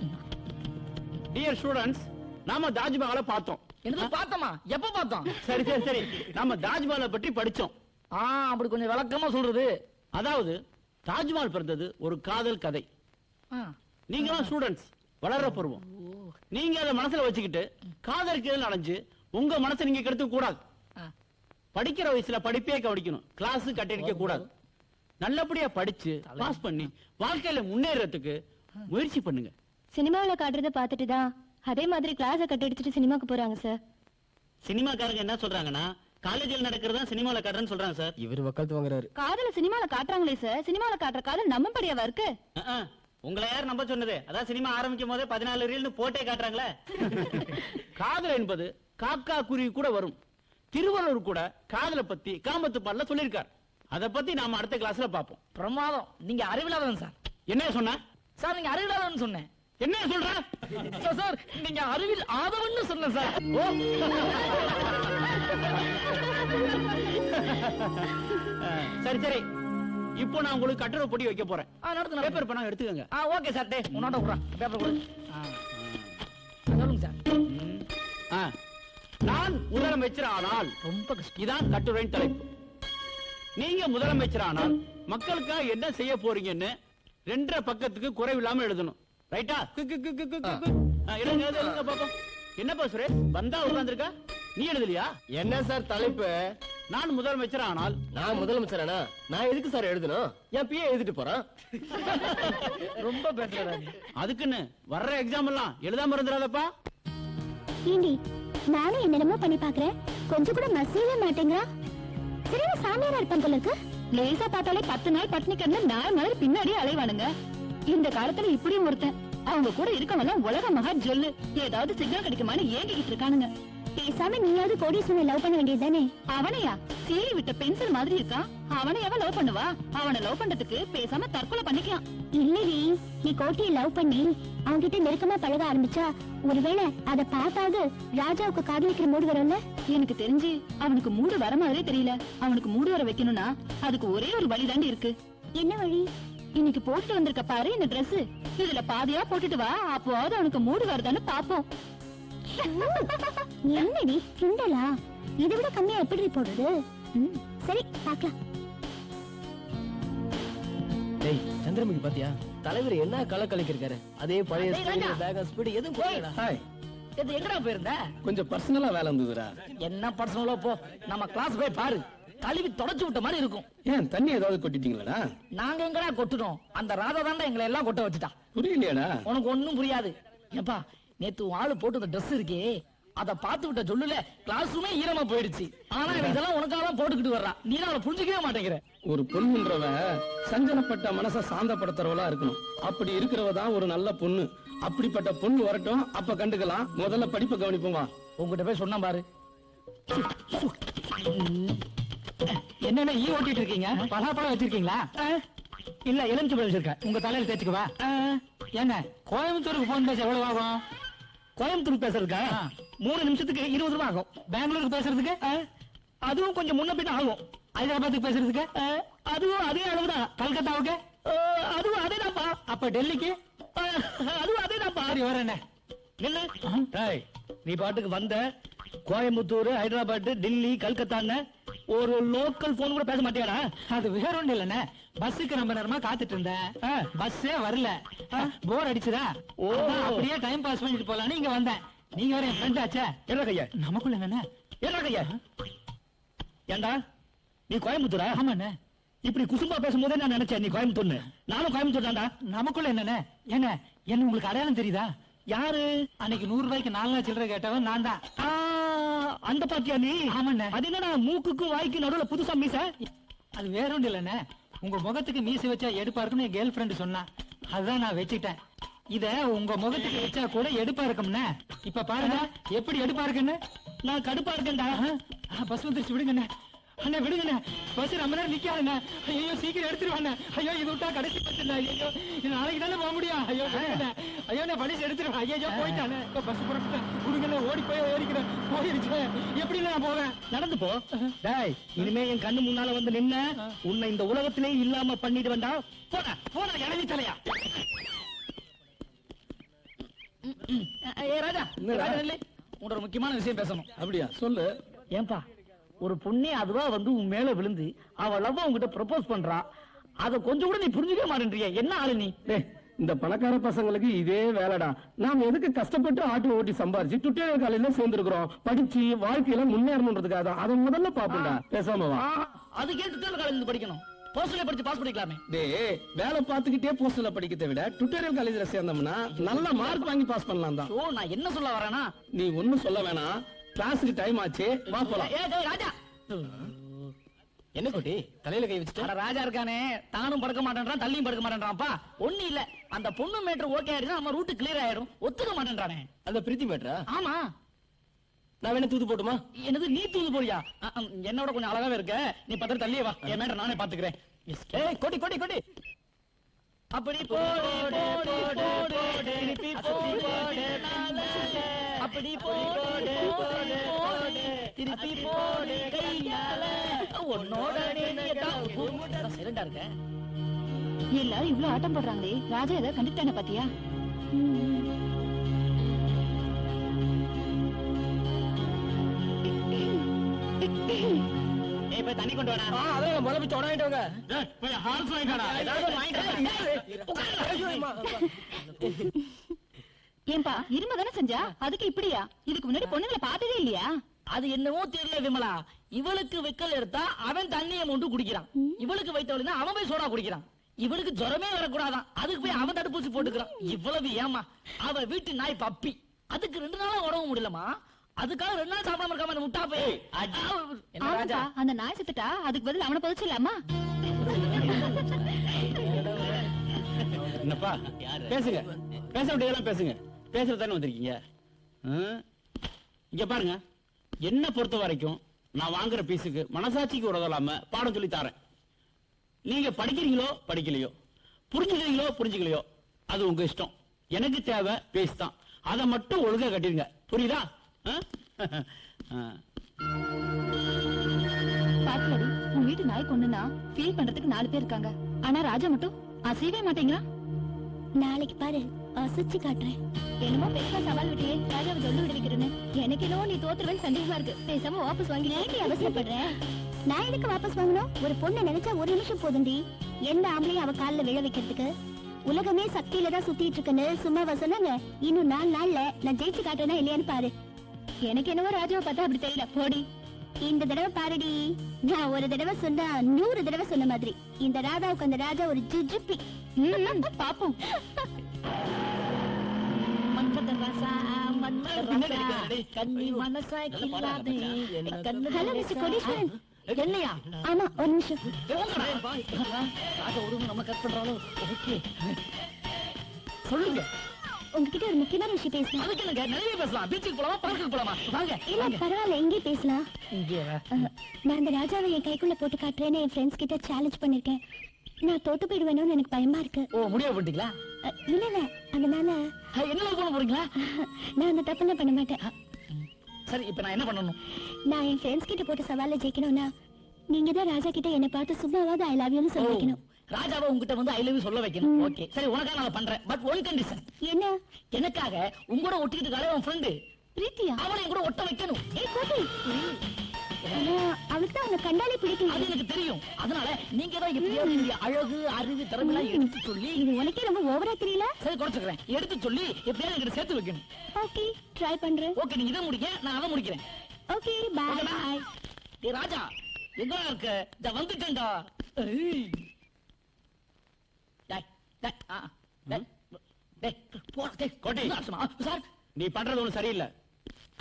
டியர் ஸ்டூடண்ட்ஸ், நாம தாஜ்மஹாலை பார்த்தோம். என்னது பார்த்தோமா? எப்ப பார்த்தோம்? சரி சரி சரி, நாம தாஜ்மஹாலை பற்றி படிச்சோம். அப்படி கொஞ்சம் விளக்கமா சொல்றது. அதாவது தாஜ்மஹால் பிறந்தது ஒரு காதல் கதை. நீங்களாம் ஸ்டூடண்ட்ஸ், வளர்ற பருவம். நீங்க அதை மனசுல வச்சுக்கிட்டு காதலுக்கு அடைஞ்சு உங்க மனசை நீங்க கெடுத்துக்க கூடாது. படிக்கிற வயசுல படிப்பே கவனிக்கணும், கிளாஸ் கட்டடிக்க கூடாது. நல்லபடியா படிச்சு பாஸ் பண்ணி வாழ்க்கையில முன்னேறதுக்கு முயற்சி பண்ணுங்க. சினிமாவில் காட்டுறத பார்த்துட்டு தான் அதே மாதிரி கிளாஸை கட்டடிச்சிட்டு சினிமாக்கு போறாங்க சார். சினிமாக்காரங்க என்ன சொல்றாங்கன்னா, காலேஜில் நடக்கிறதா சினிமால காட்டுறேன்னு சொல்றாங்க சார். இவர் வக்காலத்து வாங்குறாரு. காதல சினிமால காட்டுறாங்களே சார், சினிமால காட்டுற காதல் நம்பப்படியாவா இருக்கு? உங்களை யார் நம்ப சொன்னது? அதான் சினிமா ஆரம்பிக்கும் போதே 14 ரீல்னு போட்டே காட்டுறாங்களே. காதல் என்பது காக்கா குருவி கூட வரும். திருவள்ளுவர் கூட காதலை பத்தி காமத்து பாடல சொல்லியிருக்கார். அதை பத்தி நாம அடுத்த கிளாஸ்ல பாப்போம். பிரமாதம். நீங்க அறிவில்லாதவன் சார். என்ன சொன்ன சார் நீங்க அறிவில்லாதவன் சொன்னேன். என்ன சொல்ற சார் நீங்க அறிவில் ஆதவன்னு சொன்ன சார். சரி சரி, இப்போ நான் உங்களுக்கு கட்டுரை போட்டி வைக்க போறேன். நடத்து. பேப்பர் பணம் எடுத்துக்கங்க. Okay sir. டே உன்னோட விடுறேன் பேப்பர் கொடு. சொல்லுங்க சார். நான் முதலமைச்சர் ஆனால் ரொம்ப கஷ்டம். இதான் கட்டுரையின் தலைப்பு. நீங்க முதலமைச்சர் ஆனால் மக்களுக்காக என்ன செய்ய போறீங்கன்னு 2 பக்கத்துக்கு குறைவில்லாம எழுதணும். ரைட்டா? எழுதுங்க பாப்போம். என்னப்பா சுரேஷ், வந்தா உட்கார்ந்திருக்கா, நீ எழுதலையா? என்ன சார் தலைப்பு? நான் முதலமைச்சர் ஆனால். நான் முதலமைச்சரானா? நான் எதுக்கு சார் எழுதணும்? என் பிஏ எழுதிட்டு போறான். ரொம்ப பேசுறா. அதுக்குன்னு வர்ற எக்ஸாம் எல்லாம் எழுதாம இருந்துடாதப்பா. ஏண்டி நானும் என்னென்னமோ பண்ணி பாக்குறேன், கொஞ்சம் கூட மசியவே மாட்டேங்க. சரி சாமியாரா இருப்பேன் போல இருக்கு. லேசா பார்த்தாலே 10 நாள் பட்டினி கிடந்து நாய் மாதிரி பின்னாடியே அலைவானுங்க. இந்த காலத்துல இப்படியும் ஒருத்தன். அவங்க கூட இருக்கவங்க உலக மகா ஜொல்லு. ஏதாவது சிக்னல் கிடைக்குமான்னு ஏங்கிக்கிட்டு இருக்கானுங்க. பேசாம நீயாவது கோடீஸ்வரனை லவ் பண்ண வேண்டியது தானே? அவனையா? சீறி விட்ட பென்சில் மாதிரி இருக்கான். அவனையாவ லவ் பண்ணுவா? அவனை லவ் பண்றதுக்கு பேசாம தற்கொலை பண்ணிக்கலாம். இல்லடி, நீ கோட்டியை லவ் பண்ணி அவன்கிட்ட நெருக்கமா பழக ஆரம்பிச்சா ஒருவேளை அதை பார்த்தாவது ராஜாவுக்கு காதலிக்கிற மூடு வரும்ல. எனக்கு தெரிஞ்சு அவனுக்கு மூடு வர மாதிரியே தெரியல. அவனுக்கு மூடு வர வைக்கணும்னா அதுக்கு ஒரே ஒரு வழி தாண்டி இருக்கு. என்ன வழி? இன்னைக்கு போட்டுட்டு வந்திருக்க பாரு இந்த Dress. இதுல பாதியா போட்டுட்டு வா, அப்போவாவது அவனுக்கு மூடு வருதான்னு பாப்போம். என்னடி கிண்டலா? இதை விட கம்மியா எப்படி போடுறது? சரி பாக்கலாம். டேய் சந்திரமுகி பாத்தியா? தலைவர் என்ன கலக்கலிக்கிருக்காரு. அதே பழைய டேய், ராஜா. பேக் ஸ்பீடு எதுவும் போகலடா. ஹாய், இது எங்கடா போயிருந்த? கொஞ்சம் பர்சனலா வேலை இருந்ததுடா. என்ன பர்சனலோ போ. நம்ம கிளாஸ் போய் பாரு. கழுவி தொடச்சு விட்ட மாதிரி இருக்கும். ஏன் தண்ணி ஏதாவது கொட்டிட்டீங்களா? நாங்க எங்கடா கொட்டுறோம்? அந்த ராதா தாண்டா எங்களை எல்லாம் கொட்ட வச்சுட்டா. புரியலையாடா? உனக்கு ஒண்ணும் புரியாது. ஏப்பா நேத்து உன் ஆளு போட்டு இந்த Dress இருக்கே, அத பாத்து விட்ட சொல்லுல கிளாஸ் ரூமே ஈரமா போயிடுச்சு. ஆனா இவன் இதெல்லாம் உனக்காக தான் போட்டுக்கிட்டு வர்றா. நீ தான் அவளை புரிஞ்சுக்கவே மாட்டேங்கிற. ஒரு பொண்ணுன்றவ சஞ்சனப்பட்ட மனசை சாந்தப்படுத்துறவளா இருக்கணும். அப்படி இருக்கிறவ தான் ஒரு நல்ல பொண்ணு. அப்படிப்பட்ட பொண்ணு வரட்டும், அப்ப கண்டுக்கலாம். முதல்ல படிப்பை கவனிப்போம் வா. உங்ககிட்ட போய் சொன்ன பாரு. என்னென்ன ஈ ஓட்டிட்டு இருக்கீங்க? பலாப்பழம் வச்சிருக்கீங்களா? இல்ல எலுமிச்சை பழம் வச்சிருக்கேன். உங்க தலையில தேய்ச்சுக்குவா. ஏங்க கோயம்புத்தூருக்கு போன் பேச எவ்வளவு ஆகும்? கோயம்புத்தூர் பேசுறதுக்கா 3 நிமிஷத்துக்கு 20 ரூபாய் ஆகும். பெங்களூருக்கு பேசுறதுக்கு அதுவும் கொஞ்சம் முன்ன பின்ன ஆகும். ஹைதராபாத்துக்கு பேசுறதுக்கு அதுவும் அதே அளவுதான். கல்கத்தாவுக்கு அதுவும் அதேதான்ப்பா. அப்ப டெல்லிக்கு அதுவும் அதேதான்ப்பா. சரி வரேன். நில்லு. டேய், நீ பாட்டுக்கு வந்த கோயம்புத்தூர், ஹைதராபாத், டெல்லி, கல்கத்தான்னு ஒரு லோக்கல் போன் கூட பேச மாட்டியாடா? அது வேற ஒண்ணு இல்லண்ணே, பஸ்ஸுக்கு ரொம்ப நேரமா காத்துட்டு இருந்தேன். பஸ்ஸே வரல, போர் அடிச்சுதா. அதான் அப்படியே டைம் பாஸ் பண்ணிட்டு போலான்னு இங்க வந்தேன். நீங்க வேற என் ஃப்ரெண்ட் ஆச்சே. என்ன கையா? நமக்குள்ள என்னண்ணே? என்ன கையா? ஏண்டா நீ கோயம்புத்தூரா? ஆமாண்ணே. இப்படி குசும்பா பேசும்போதே நான் நினைச்சேன் நீ கோயம்புத்தூர்னு. நானும் கோயம்புத்தூர் தான்டா. நமக்குள்ள என்னண்ணே? ஏங்க என்ன உங்களுக்கு அடையாளம் தெரியுதா? யாரு? அன்னைக்கு 100 ரூபாய்க்கு 4 நாள் சில்லறை கேட்டவன் நான் தான். அந்த பாத்தியா நீ? ஆமாண்ணே. அது என்னடா மூக்குக்கும் வாய்க்கு நடுவுல புதுசா மீச? அது வேற ஒண்ணு இல்லண்ணே, உங்க முகத்துக்கு மீசை வச்சா எடுப்பா இருக்குன்னு என் கேர்ள் ஃப்ரெண்ட் சொன்னா, அதுதான் நான் வச்சுக்கிட்டேன். இத உங்க முகத்துக்கு வச்சா கூட எடுப்பா இருக்கும்னே. இப்ப பாருங்க எப்படி எடுப்பா இருக்குன்னு. நான் கடுப்பா இருக்கேன்டா. பஸ் வந்துருச்சு, விடுங்கண்ணே. அண்ணா விடுங்கண்ணே, பஸ் ரொம்ப நேரம் நிக்காதுண்ணே. ஐயோ சீக்கிரம் எடுத்துருவாண்ணே. ஐயோ இது விட்டா கடைசி பஸ்ஸுண்ணே. ஐயோ இது நாளைக்கு தானே போக முடியும். ஐயோ விடுங்கண்ணே. ஐயோ நான் படிச்சு எடுத்துருவேன். ஐயோ போயிட்டானே. இப்ப பஸ் புறப்பட்டேன். விடுங்கண்ணே, ஓடி போய் ஏறிக்கிறேன். போயிருச்சு, எப்படி நான் போவேன்? நடந்து போ. டேய், இனிமே என் கண்ணு முன்னால வந்து நின்ன உன்னை இந்த உலகத்திலே இல்லாம பண்ணிட்டு வந்தா போடா போன இளவி தலையா. ஏ ராஜா ராஜா நில்லு. உன்னோட ஒரு முக்கியமான விஷயம் பேசணும். அப்படியா சொல்லு. ஏன்பா ஒரு பொண்ணே அதுவா வந்து உன் மேல விழுந்து அவ லவ் உன்கிட்ட ப்ரொபோஸ் பண்றா, அத கொஞ்சம் கூட நீ புரிஞ்சுக்க மாட்டேன்றிய. என்ன ஆளு நீ? டேய், இந்த பணக்கார பசங்களுக்கு இதே வேலைடா. நாம எதுக்கு கஷ்டப்பட்டு ஆட்டி ஓட்டி சம்பாரிச்சு டுட்டோரியல் காலேஜ்ல சேர்ந்திருக்கிறோம், படிச்சு வாழ்க்கையில முன்னேறணுன்றதுக்காக தான். அதை முதல்ல பாப்போம்டா. பேசாம வா. அது கேட்டு காலேஜ் படிக்கணும். போஸ்டர்ல படிச்சு பாஸ் பண்ணிக்கலாமே. டேய், வேலை பார்த்துக்கிட்டே போஸ்டர்ல படிக்கிறதை விட டுட்டோரியல் காலேஜ்ல சேர்ந்தோம்னா நல்ல மார்க் வாங்கி பாஸ் பண்ணலாம் தான். ஓ, நான் என்ன சொல்ல வரேனா, நீ ஒண்ணும் சொல்ல வேணாம். கிளாஸுக்கு டைம் ஆச்சு, வா போலாம். ஏ டேய் ராஜா. என்ன குட்டி தலையில கை வச்சுட்டு? அட ராஜா இருக்கானே, தானும் படுக்க மாட்டேன்றான், தள்ளியும் படுக்க மாட்டேன்றான்ப்பா. ஒண்ணு இல்ல, அந்த பொண்ணு மேட்டர் ஓகே ஆயிடுச்சு, நம்ம ரூட் கிளியர் ஆயிடும். ஒத்துக்க மாட்டேன்றானே. அந்த பிரீத்தி மேட்ரா? ஆமா. நான் வேணா தூது போட்டுமா? என்னது நீ தூது போறியா? என்னோட கொஞ்சம் அழகாவே இருக்க, நீ பத்திரம் தள்ளியே வா. என் மேட்டர் நானே பாத்துக்கிறேன். ஏய் கொடி கொடி கொடி. அப்படி போடு போடு போடு திருப்பி போடு அப்படி போடு போடு போடு திருப்பி போடு கையால உன்னோட சிறண்டா இருக்க. எல்லாரும் இவ்ளோ ஆட்டம் போடுறாங்களே, ராஜா ஏதாவது கண்டுட்டானே பாத்தியா? ஏய் போய் தண்ணி கொண்டு வாடா. அதான் முதல்ல போய் சொட வாங்கிட்டு வாங்க. டேய், போய் ஹால்ஸ் வாங்கிட்டாடா. ஏதாவது ஒண்ணு வாங்கிட்டு வா. ஏன்பா இரும தானே செஞ்சா, அதுக்கு இப்படியா? இதுக்கு முன்னாடி பொண்ணுங்களை பார்த்ததே இல்லையா? அது என்னவோ தெரியல விமலா, இவளுக்கு வெக்கல் எடுத்தா அவன் தண்ணியை மொண்டு குடிக்கிறான், இவளுக்கு வைத்தவளுன்னா அவன் போய் சோடா குடிக்கிறான். இவளுக்கு ஜுரமே வரக்கூடாதான், அதுக்கு போய் அவன் தடுப்பூசி போட்டுக்கிறான். இவ்வளவு ஏமா? அவ வீட்டு நாய் பப்பி, அதுக்கு 2 நாளா உடம்பு முடியலமா, அதுக்காக 2 நாள் சாப்பிடாம இருக்காம அந்த முட்டா போய். ஆமாப்பா, அந்த நாய் செத்துட்டா அதுக்கு பதில் அவனை புதைச்சிடலாமா? என்னப்பா பேசுங்க, பேச வேண்டியதெல்லாம் பேசுங்க. பேசுறதானே வந்திருக்கீங்க. இங்க பாருங்க, என்ன பொறுத்த வரைக்கும் நான் வாங்குற பீஸுக்கு மனசாட்சிக்கு உதவலாம பாடம் சொல்லி தரேன். நீங்க படிக்கிறீங்களோ படிக்கலையோ, புரிஞ்சுக்கிறீங்களோ புரிஞ்சுக்கலையோ, அது உங்க இஷ்டம். எனக்கு தேவை பேஸ் தான், அதை மட்டும் ஒழுங்கா கட்டிருங்க. புரியுதா? பாத்துலடி, உன் வீட்டு நாய் கொண்டுனா ஃபீல் பண்றதுக்கு 4 பேர் இருக்காங்க, ஆனா ராஜா மட்டும் அசையவே மாட்டேங்கிறான். நாளைக்கு பாரு, அசைச்சு காட்டுறேன். என்னமோ பெருசா சவால் விட்டியே, ராஜாவை சொல்லி விடுவிக்கிறேன்னு. எனக்கு என்னவோ நீ தோத்துருவேன் சந்தேகமா இருக்கு. பேசாம வாபஸ் வாங்கினே அவசரப்படுறேன். நான் எதுக்கு வாபஸ் வாங்கணும்? ஒரு பொண்ணை நினைச்சா 1 நிமிஷம் போதும்டி. எந்த ஆம்பளையும் அவ காலில் விழ வைக்கிறதுக்கு. உலகமே சக்தியில தான் சுத்திட்டு இருக்குன்னு சும்மாவா சொன்னாங்க? இன்னும் 4 நாள்ல நான் ஜெயிச்சு காட்டுறேன்னா இல்லையான்னு பாரு. எனக்கு என்னவோ ராஜாவை பார்த்தா அப்படி தெரியல. போடி. இந்த தடவை பாருடி, நான் ஒரு தடவை சொன்னா 100 தடவை சொன்ன மாதிரி. இந்த ராதாவுக்கு அந்த ராஜா ஒரு ஜிஜிப்பி. பாப்போம். ஹலோ மிஸ்டர் கோடீஸ்வரன். என்னையா? ஆமா, ஒரு நிமிஷம். ராஜா ஒருவங்க நம்ம கட் பண்றாலும் ஓகே. சொல்லுங்க. உங்ககிட்ட ஒரு முக்கியமான விஷயம் பேசலாம். அதுக்கு இல்லங்க, நிறைய பேசலாம். பீச்சுக்கு போலாமா, பார்க்குக்கு போலாமா? வாங்க. இல்ல பரவாயில்ல, எங்கே பேசலாம். இங்கே வா. நான் அந்த ராஜாவை என் கைக்குள்ள போட்டு காட்டுறேன்னு என் ஃப்ரெண்ட்ஸ் கிட்ட சேலஞ்ச் பண்ணிருக்கேன். நான் தோத்து போயிடுவேணும்னு எனக்கு பயமா இருக்கு. ஓ, முடிவு பண்ணிட்டீங்களா? இல்ல இல்ல, அதனால என்ன பண்ண போறீங்களா? நான் அந்த தப்பெல்லாம் பண்ண மாட்டேன். சரி, இப்ப நான் என்ன பண்ணணும்? நான் என் ஃப்ரெண்ட்ஸ் கிட்ட போட்டு சவால ஜெயிக்கணும்னா நீங்க தான் ராஜா கிட்ட என்ன பார்த்து சும்மாவாவது ஐ லவ் யூன்னு சொல்ல வைக்கணும். ராஜாவை உங்ககிட்ட வந்து ஐ லவ் யூ சொல்ல வைக்கணும். ஓகே, சரி, உனக்காக நான் பண்றேன். But one condition. என்ன? எனக்காக உங்களோட ஒட்டிக்கிட்டு இருக்காளே உன் ஃப்ரெண்டு பிரீத்தியா? அவளை என் கூட ஒட்ட வைக்கணும். ஏய் கோபி, அவளுக்கு தான் உன்னை கண்டாலே பிடிக்கும். அது எனக்கு தெரியும். அதனால நீங்க தான் எப்படியாவது இந்த அழகு அறிவு திறமைலாம் எடுத்து சொல்லி, இது உனக்கே ரொம்ப ஓவரா தெரியல. சரி குறைச்சுக்கிறேன், எடுத்து சொல்லி எப்படியாவது என்கிட்ட சேர்த்து வைக்கணும். ஓகே, ட்ரை பண்றேன். ஓகே, நீங்க இதை முடிக்க, நான் அதை முடிக்கிறேன். Okay, bye. டேய் ராஜா, எங்க இருக்க? இத வந்துட்டேன்டா. டேய் டேய் டேய் போடா டேய். கோட்டை. சார், நீ பண்றது ஒண்ணு சரியில்லை.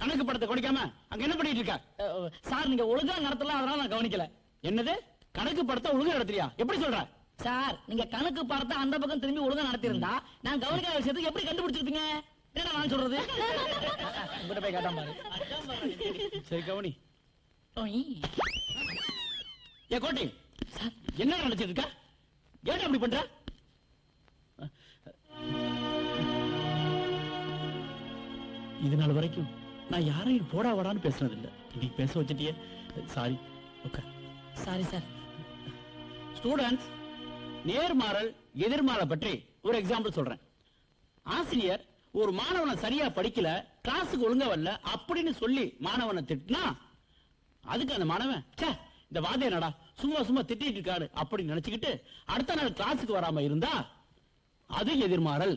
கணக்கு படத்தை குடிக்காம அங்க என்ன பண்ணிட்டு இருக்க? சார் நீங்க ஒழுங்கா நடத்தல, அதனால நான் கவனிக்கல. என்னது கணக்கு படத்தை ஒழுங்கா நடத்துறியா? எப்படி சொல்ற? சார், நீங்க கணக்கு பார்த்து அந்த பக்கம் திரும்பி ஒழுங்கா நடத்திருந்தா நான் கவனிக்காத விஷயத்துக்கு எப்படி கண்டுபிடிச்சிருப்பீங்க? என்ன நான் சொல்றது? உங்ககிட்ட போய் கேட்டாம பாரு. சரி கவனி. ஓய். ஏ கோட்டை, என்ன நினைச்சிட்டு இருக்க? ஏன் அப்படி பண்ற? இது நாள் வரைக்கும் நான் யாரையும் போடா வாடான்னு பேசுனது இல்ல. இன்னைக்கு பேச வச்சிட்டியே, sorry. Okay, sorry sir. Students, நேர்மாறல் எதிர்மாறல் பற்றி ஒரு எக்ஸாம்பிள் சொல்றேன். ஆசிரியர் ஒரு மாணவனை சரியா படிக்கல, கிளாஸுக்கு ஒழுங்கா வரல அப்படின்னு சொல்லி மாணவனை திட்டினா அதுக்கு அந்த மாணவன் ச்சே இந்த வாத்தியாரடா சும்மா சும்மா திட்டிட்டு இருக்காரு அப்படின்னு நினைச்சுக்கிட்டு அடுத்த நாள் கிளாஸுக்கு வராம இருந்தா அது எதிர்மாறல்.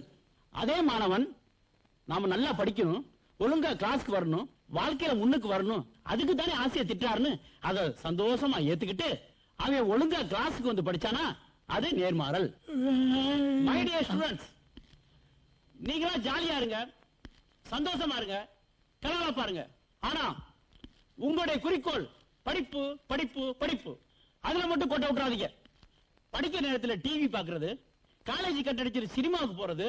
அதே மாணவன் நாம நல்லா படிக்கணும், ஒழுங்கா கிளாஸ்க்கு வரணும், வாழ்க்கையில முன்னுக்கு வரணும், அதுக்கு தானே ஆசையை திட்டாருன்னு அதை சந்தோஷமா ஏத்துக்கிட்டு அவன் ஒழுங்கா கிளாஸுக்கு வந்து படிச்சானா அது நேர்மாறல். மை டியர் ஸ்டூடெண்ட்ஸ், நீங்களா ஜாலியா இருங்க, சந்தோஷமா இருங்க, கலகலப்பா பாருங்க. ஆனா உங்களுடைய குறிக்கோள் படிப்பு படிப்பு படிப்பு, அதுல மட்டும் கொட்ட விட்டுறாதீங்க. படிக்கிற நேரத்துல டிவி பாக்குறது, காலேஜ் கட்டடிச்சு சினிமாவுக்கு போறது,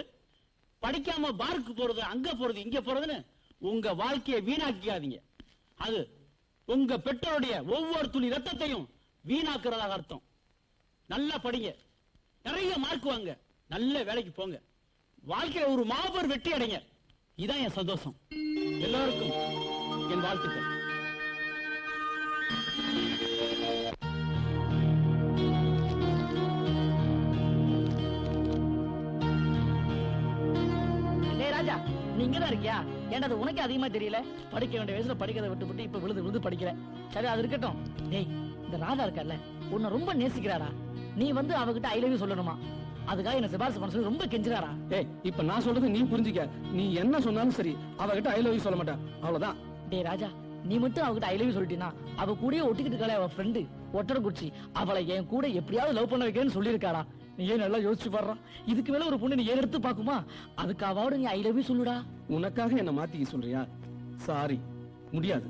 படிக்காம பார்க்கு போறது, அங்க போறது இங்க போறதுன்னு உங்க வாழ்க்கையை வீணாக்காதீங்க. அது உங்க பெற்றோருடைய ஒவ்வொரு துளி ரத்தத்தையும் வீணாக்குறதாக அர்த்தம். நல்லா படிங்க, நிறைய மார்க் வாங்க, நல்ல வேலைக்கு போங்க, வாழ்க்கையில ஒரு மாபெரும் வெற்றி அடைங்க. இதான் என் சந்தோஷம். எல்லாருக்கும் என் வாழ்த்துக்கள். டேய் ராஜா, நீ இங்கதான் இருக்கியா? ஏன்டா அது உனக்கு அதிகமா தெரியல? படிக்க வேண்டிய வயசுல படிக்கிறத விட்டு இப்ப விழுது விழுது படிக்கிற. சரி அது இருக்கட்டும். டேய் இந்த ராதா இருக்கல்ல, உன்னை ரொம்ப நேசிக்கிறாரா. நீ வந்து அவகிட்ட ஐ லவ் யூ சொல்லணுமா, அதுக்காக என்ன சிபாரிசு பண்ண சொல்லி ரொம்ப கெஞ்சுறாரா. ஏய் இப்ப நான் சொல்றது நீ புரிஞ்சுக்க. நீ என்ன சொன்னாலும் சரி, அவகிட்ட ஐ லவ் யூ சொல்ல மாட்டேன், அவ்வளவுதான். டேய் ராஜா, நீ மட்டும் அவகிட்ட ஐ லவ் யூ சொல்லிட்டீனா அவ கூடயே ஒட்டிக்கிட்டு இருக்காளே அவ ஃப்ரெண்டு ஒட்டரை குச்சி, அவளை என் கூட எப்படியாவது லவ் பண்ண வைக்கிறேன்னு சொல்லியிருக்காடா. நீ ஏன் நல்லா யோசிச்சு பாடுறா. இதுக்கு மேல ஒரு பொண்ணு நீ ஏன் எடுத்து பாக்குமா? அதுக்கு அவாவோட நீ ஐ லவ் யூ சொல்லுடா. உனக்காக என்ன மாத்திக்க சொல்றியா? சாரி, முடியாது.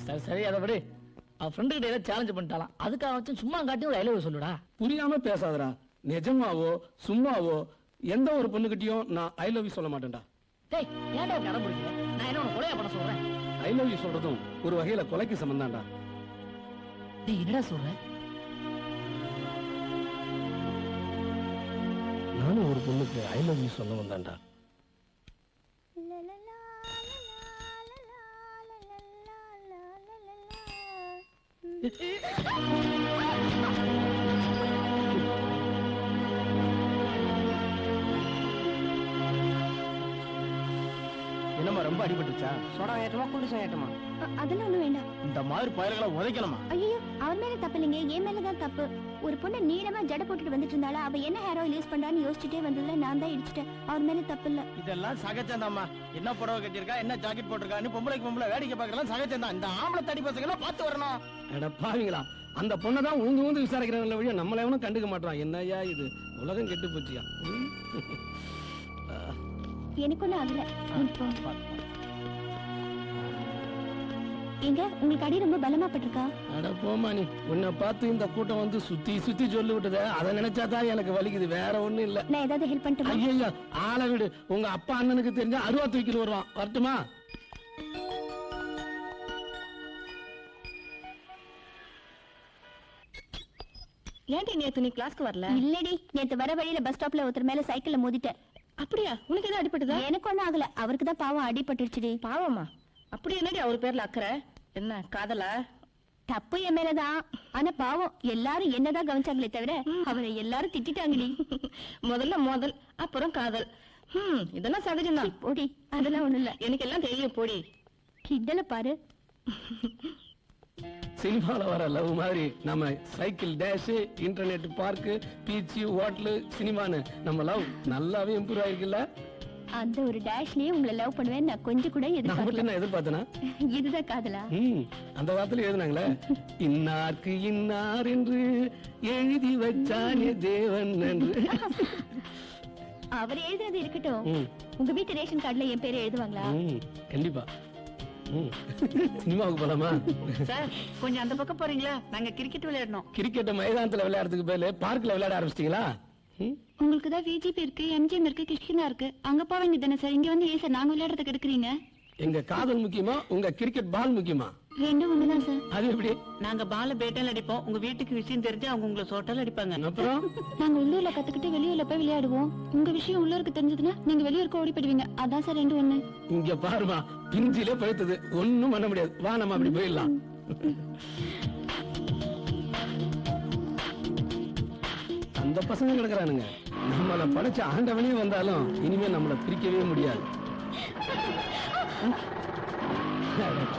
சரி சரி அதை விடு. அவ ஃப்ரெண்டு கிட்ட ஏதாவது சேலஞ்ச் பண்ணிட்டாலாம், அதுக்கு அவன் சும்மா காட்டி ஒரு ஐ லவ் யூ சொல்லுடா. புரியாம பேசாதடா. நிஜமாவோ சும்மாவோ எந்த ஒரு பொண்ணுகிட்டயும் நான் ஐ லவ் யூ சொல்ல மாட்டேன்டா. டேய் ஏன்டா இப்படி அடம் பிடிக்கிற? நான் என்ன உனக்கு கொலையா பண்ண சொல்றேன்? ஐ லவ் யூ சொல்றதும் ஒரு வகையில கொலைக்கு சம்பந்தான்டா. டேய் என்னடா சொல்ற? நானும் ஒரு பொண்ணுக்கு ஐ லவ் யூ சொல்ல வந்தான்டா. என்னம்மா ரொம்ப அடிபட்டுச்சா? சோடா ஏற்றமா குளிசம் ஏற்றமா? அதெல்லாம் ஒண்ணும் வேண்டாம். இந்த மாதிரி பயல்களை உதைக்கணுமா? ஐயோ அவர் மேல தப்பு இல்லைங்க, என் மேலதான் தப்பு. ஒரு பொண்ணு நீளமா ஜட போட்டுட்டு வந்துட்டு இருந்தால, அவ என்ன ஹேர் ஆயில் யூஸ் பண்றான்னு யோசிச்சுட்டே வந்ததுல நான் தான் இடிச்சிட்டேன். அவர் மேல தப்பு இல்ல. இதெல்லாம் சகஜம்தாம்மா. என்ன புடவை கட்டியிருக்கா, என்ன ஜாக்கெட் போட்டிருக்கான்னு பொம்பளைக்கு பொம்பளை வேடிக்கை பார்க்கலாம் சகஜம்தான். இந்த ஆம்பளை தடி பசங்க பார்த்து வரணும். அட பாவீங்களா, அந்த பொண்ணதான் ஊந்து ஊந்து விசாரிக்கிறாங்களே வழியா நம்மள எவனும் கண்டுக்க மாட்டான். என்னய்யா இது, உலகம் கெட்டு போச்சியா? எனக்கு ஒண்ணும் ஆகல. எங்க உங்களுக்கு அடி ரொம்ப பலமா பட்டிருக்கா? அட போமா நீ, உன்னை பார்த்து இந்த கூட்டம் வந்து சுத்தி சுத்தி சொல்லி விட்டத, அதை நினைச்சாதான் எனக்கு வலிக்குது, வேற ஒண்ணும் இல்ல. நான் ஏதாவது ஹெல்ப் பண்ணட்டுமா? ஐயோ ஆளை விடு, உங்க அப்பா அண்ணனுக்கு தெரிஞ்சா அருவா தூக்கிட்டு வருவான். வரட்டுமா? ஏன்டி நேத்து நீ கிளாஸ்க்கு வரல? இல்லடி, நேத்து வர வழியில பஸ் ஸ்டாப்ல ஒருத்தர் மேல சைக்கிள்ல மோதிட்டேன். அப்படியா? உனக்கு எதாவது அடிபட்டுதா? எனக்கு ஒண்ணும் ஆகல, அவருக்கு தான் பாவம் அடிபட்டுருச்சுடி. பாவமா? அப்படி என்னடி அவர் பேர்ல அக்கறை? என்ன காதலா? தப்பு என் மேலதான், ஆனா பாவம் எல்லாரும் என்னதான் கவனிச்சாங்களே தவிர அவரை எல்லாரும் திட்டாங்கடி. முதல்ல மோதல், அப்புறம் காதல். இதெல்லாம் சகஜம்தான். போடி, அதெல்லாம் ஒண்ணும் இல்ல. எனக்கு எல்லாம் தெரியும் போடி. கிண்டல பாரு. சினிமால வர லவ் மாதிரி நம்ம cycle dash, internet park, beach, hotel, சினிமான்னு நம்ம லவ் நல்லாவே இம்ப்ரூவ் ஆயிருக்குல்ல. அந்த ஒரு டேஷ்லயே உங்களை லவ் பண்ணுவேன் நான் கொஞ்சம் கூட நான் எதிர்பார்க்கல. மட்டும் என்ன எதிர்பார்த்தனா? இதுதான் காதலா? அந்த வார்த்தையில எழுதுனாங்களே, இன்னார்க்கு இன்னார் என்று எழுதி வச்சானே தேவன் என்று. அவர் எழுதுறது இருக்கட்டும், உங்க வீட்டு ரேஷன் கார்டுல என் பேரை எழுதுவாங்களா? கண்டிப்பா. சினிமாவுக்கு போலாமா? சார் கொஞ்சம் அந்த பக்கம் போறீங்களா? நாங்க கிரிக்கெட் விளையாடணும். கிரிக்கெட் மைதானத்துல விளையாடுறதுக்கு பதிலா பார்க்ல விளையாட ஆரம்பிச்சிட்டீங்களா? உங்களுக்கு தான் விஜிபி இருக்கு, எம்ஜிஎம் இருக்கு, கிருஷ்ணா இருக்கு, அங்க போக வேண்டியதானே சார். இங்க வந்து ஏன் சார் நாங்க விளையாடுறதுக்கு எடுக்கிறீங்க? எங்க காதல் முக்கியமா, உங்க கிரிக்கெட் பால் முக்கியமா? ரெண்டும் ஒண்ணுதான் சார். அது எப்படி? நாங்க பால பேட்டால் அடிப்போம், உங்க வீட்டுக்கு விஷயம் தெரிஞ்சு அவங்க உங்களை சோட்டால் அடிப்பாங்க. அப்புறம் நாங்க உள்ளூர்ல கத்துக்கிட்டு வெளியூர்ல போய் விளையாடுவோம். உங்க விஷயம் உள்ளூருக்கு தெரிஞ்சதுன்னா நீங்க வெளியூருக்கு ஓடி போயிடுவீங்க. அதான் சார் ரெண்டு ஒண்ணு. இங்க பாருமா, பிஞ்சிலே பழுத்தது, ஒண்ணும் பண்ண முடியாது. வா நம்ம அப்படி போயிடலாம். அந்த பசங்க கிடக்குறானுங்க. நம்மள படைச்ச ஆண்டவனே வந்தாலும் இனிமே நம்மள பிரிக்கவே முடியாது.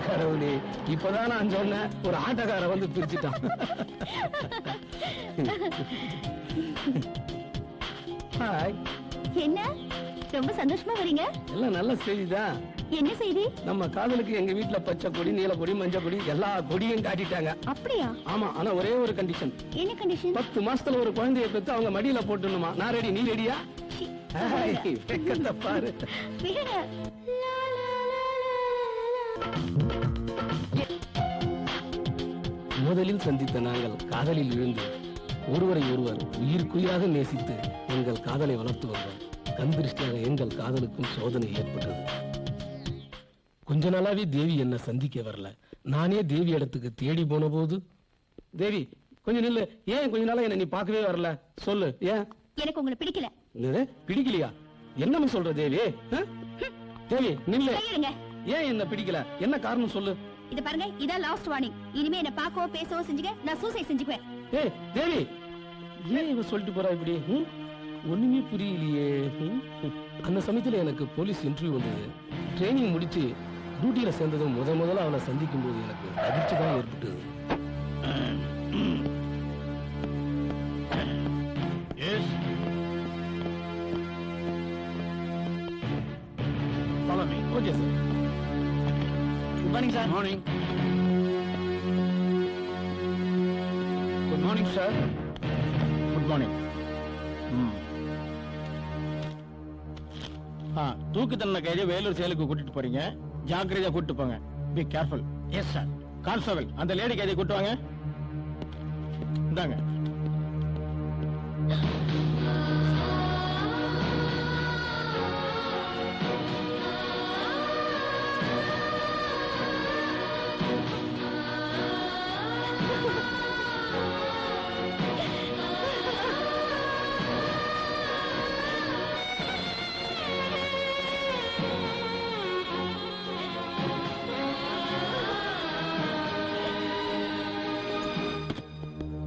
கடவுளே, இப்பதான் நான் சொன்னேன், ஒரு ஆட்டக்கார வந்து பிரிச்சுட்டான். ஹாய். என்ன ரொம்ப சந்தோஷமா வரீங்க? எல்லாம் நல்ல செய்திதான். என்ன செய்தி? நம்ம காதலுக்கு எங்க வீட்டுல பச்சை கொடி, நீல கொடி, மஞ்சள் கொடி எல்லா கொடியும் காட்டிட்டாங்க. அப்படியா? ஆமா, ஆனா ஒரே ஒரு கண்டிஷன். என்ன கண்டிஷன்? 10 மாசத்துல ஒரு குழந்தையை பெத்து அவங்க மடியில போட்டுணுமா. நான் ரெடி, நீ ரெடியா? வெக்கத்தை பாரு. விடுங்க. முதலில் சந்தித்த நாங்கள் காதலில் விழுந்து ஒருவரை ஒருவர் உயிர்க்குயிராக நேசித்து எங்கள் காதலை வளர்த்து வந்தோம். கண் திருஷ்டியாக எங்கள் காதலுக்கும் சோதனை ஏற்பட்டது. கொஞ்ச நாளாவே தேவி என்ன சந்திக்க வரல. நானே தேவி இடத்துக்கு தேடி போன போது, தேவி கொஞ்சம் நில்லு, ஏன் கொஞ்ச நாளா என்ன நீ பார்க்கவே வரல, சொல்லு ஏன்? எனக்கு உங்களை பிடிக்கல. என்னது, பிடிக்கலையா? என்னன்னு சொல்ற தேவி? தேவி நில்லு. கையெடுங்க. ஏன் என்ன பிடிக்கல, என்ன காரணம் சொல்லு. இத பாருங்க, இதான் லாஸ்ட் வார்னிங். இனிமே என்ன பார்க்கவோ பேசவோ செஞ்சுக்க, நான் சூசைட் செஞ்சுக்குவேன். ஏய் தேவி, ஏன் இவ சொல்லிட்டு போறா இப்படி? ஒண்ணுமே புரியலையே. அந்த சமயத்துல எனக்கு போலீஸ் இன்டர்வியூ வந்தது. ட்ரைனிங் முடிச்சு டியூட்டியில சேர்ந்ததும் முதல்ல அவளை சந்திக்கும் போது எனக்கு அதிர்ச்சி தான் ஏற்பட்டது. Follow me. Okay sir. Good morning, sir. Morning. Good morning, sir. Good morning. தூக்கு தண்டனை கைதி வேலூர் செயலுக்கு கூட்டிட்டு போறீங்க. ஜாக்கிரதையா கூட்டிட்டு போங்க. Be careful. Yes sir. Constable, அந்த லேடி கைதி கூட்டு வாங்க. இந்தாங்க.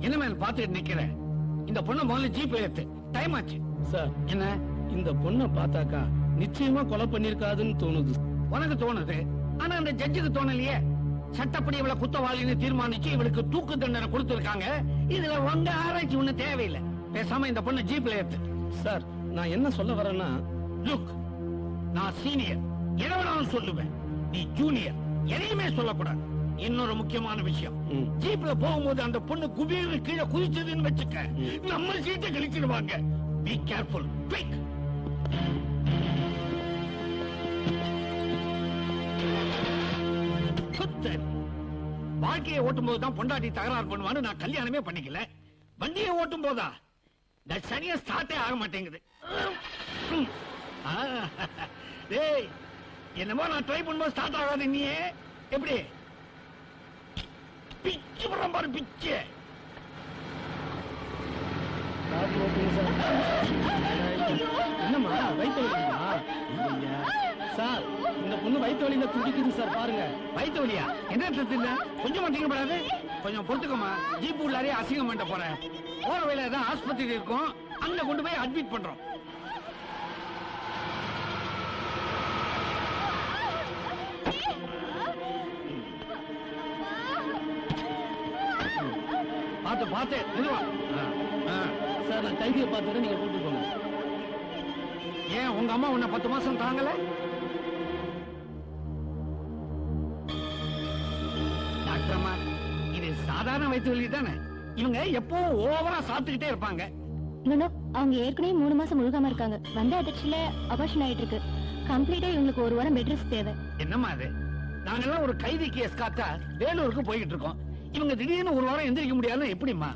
என்ன மேல் பாத்துட்டு நிக்கிறேன்? இந்த பொண்ணை முதல்ல ஜீப் ஏத்து. டைம் ஆச்சு. சார், என்ன? இந்த பொண்ணை பார்த்தாக்கா நிச்சயமா கொலை பண்ணிருக்காதுன்னு தோணுது. உனக்கு தோணுது, ஆனா அந்த ஜட்ஜுக்கு தோணலையே. சட்டப்படி இவளை குத்தவாளின்னு தீர்மானிச்சு இவளுக்கு தூக்கு தண்டனை கொடுத்திருக்காங்க. இதுல உங்க ஆராய்ச்சி ஒண்ணு தேவையில்லை. பேசாம இந்த பொண்ணை ஜீப்ல ஏத்து. சார், நான் என்ன சொல்ல வரேன்னா, லுக், நான் சீனியர், எதை வேணாலும் சொல்லுவேன். நீ ஜூனியர், எதையுமே சொல்லக்கூடாது. இன்னொரு முக்கியமான விஷயம், ஜீப்ல போகும்போது அந்த பொண்ணு குபீர் கீழே குதிச்சதுன்னு வச்சுக்க, நம்ம சீட்டை கழிச்சிடுவாங்க. Be careful. குயிக். வாழ்க்கையை ஓட்டும் போதுதான் பொண்டாட்டி தகராறு பண்ணுவான்னு நான் கல்யாணமே பண்ணிக்கல. வண்டியை ஓட்டும் போதா சரியா ஸ்டார்ட்டே ஆக மாட்டேங்குது. டேய், என்னமோ நான் ட்ரை பண்ணும்போது ஸ்டார்ட் ஆகாது. நீ எப்படி பிச்சு பண்ற பாரு, பிச்சு. என்னம்மா வயிற்று வலிக்குதா? சார், இந்த பொண்ணு வயிற்று வலியில துடிக்குது சார், பாருங்க. வயிற்று வலியா? என்ன இல்ல, கொஞ்சம் மாட்டீங்க படாது. கொஞ்சம் பொறுத்துக்கோமா. ஜீப் உள்ளாரே அசிங்கம் பண்ண போறேன். போற வேலை தான் ஆஸ்பத்திரி இருக்கும், அங்க கொண்டு போய் அட்மிட் பண்றோம். பார்த்து பார்த்து மெதுவா. சார், நான் கைதியை பார்த்துட்டு நீங்க கூட்டு போங்க. ஏன் உங்க அம்மா உன்னை 10 மாசம் தாங்கல? டாக்டர் அம்மா, இது சாதாரண வயிற்று வலி தானே. இவங்க எப்பவும் ஓவரா சாப்பிட்டுக்கிட்டே இருப்பாங்க. அவங்க ஏற்கனவே 3 மாசம் முழுகாம இருக்காங்க. வந்த அதிர்ச்சியில அபார்ஷன் ஆயிட்டு இருக்கு. கம்ப்ளீட்டா இவங்களுக்கு 1 வாரம் பெட் ரெஸ்ட் தேவை. என்னம்மா அது? நாங்கெல்லாம் ஒரு கைதி கேஸ் காத்தா வேலூருக்கு போய்கிட்டு இருக்கோம். இவங்க திடீர்னு 1 வாரம் எந்திரிக்க முடியாதுன்னு எப்படிமா?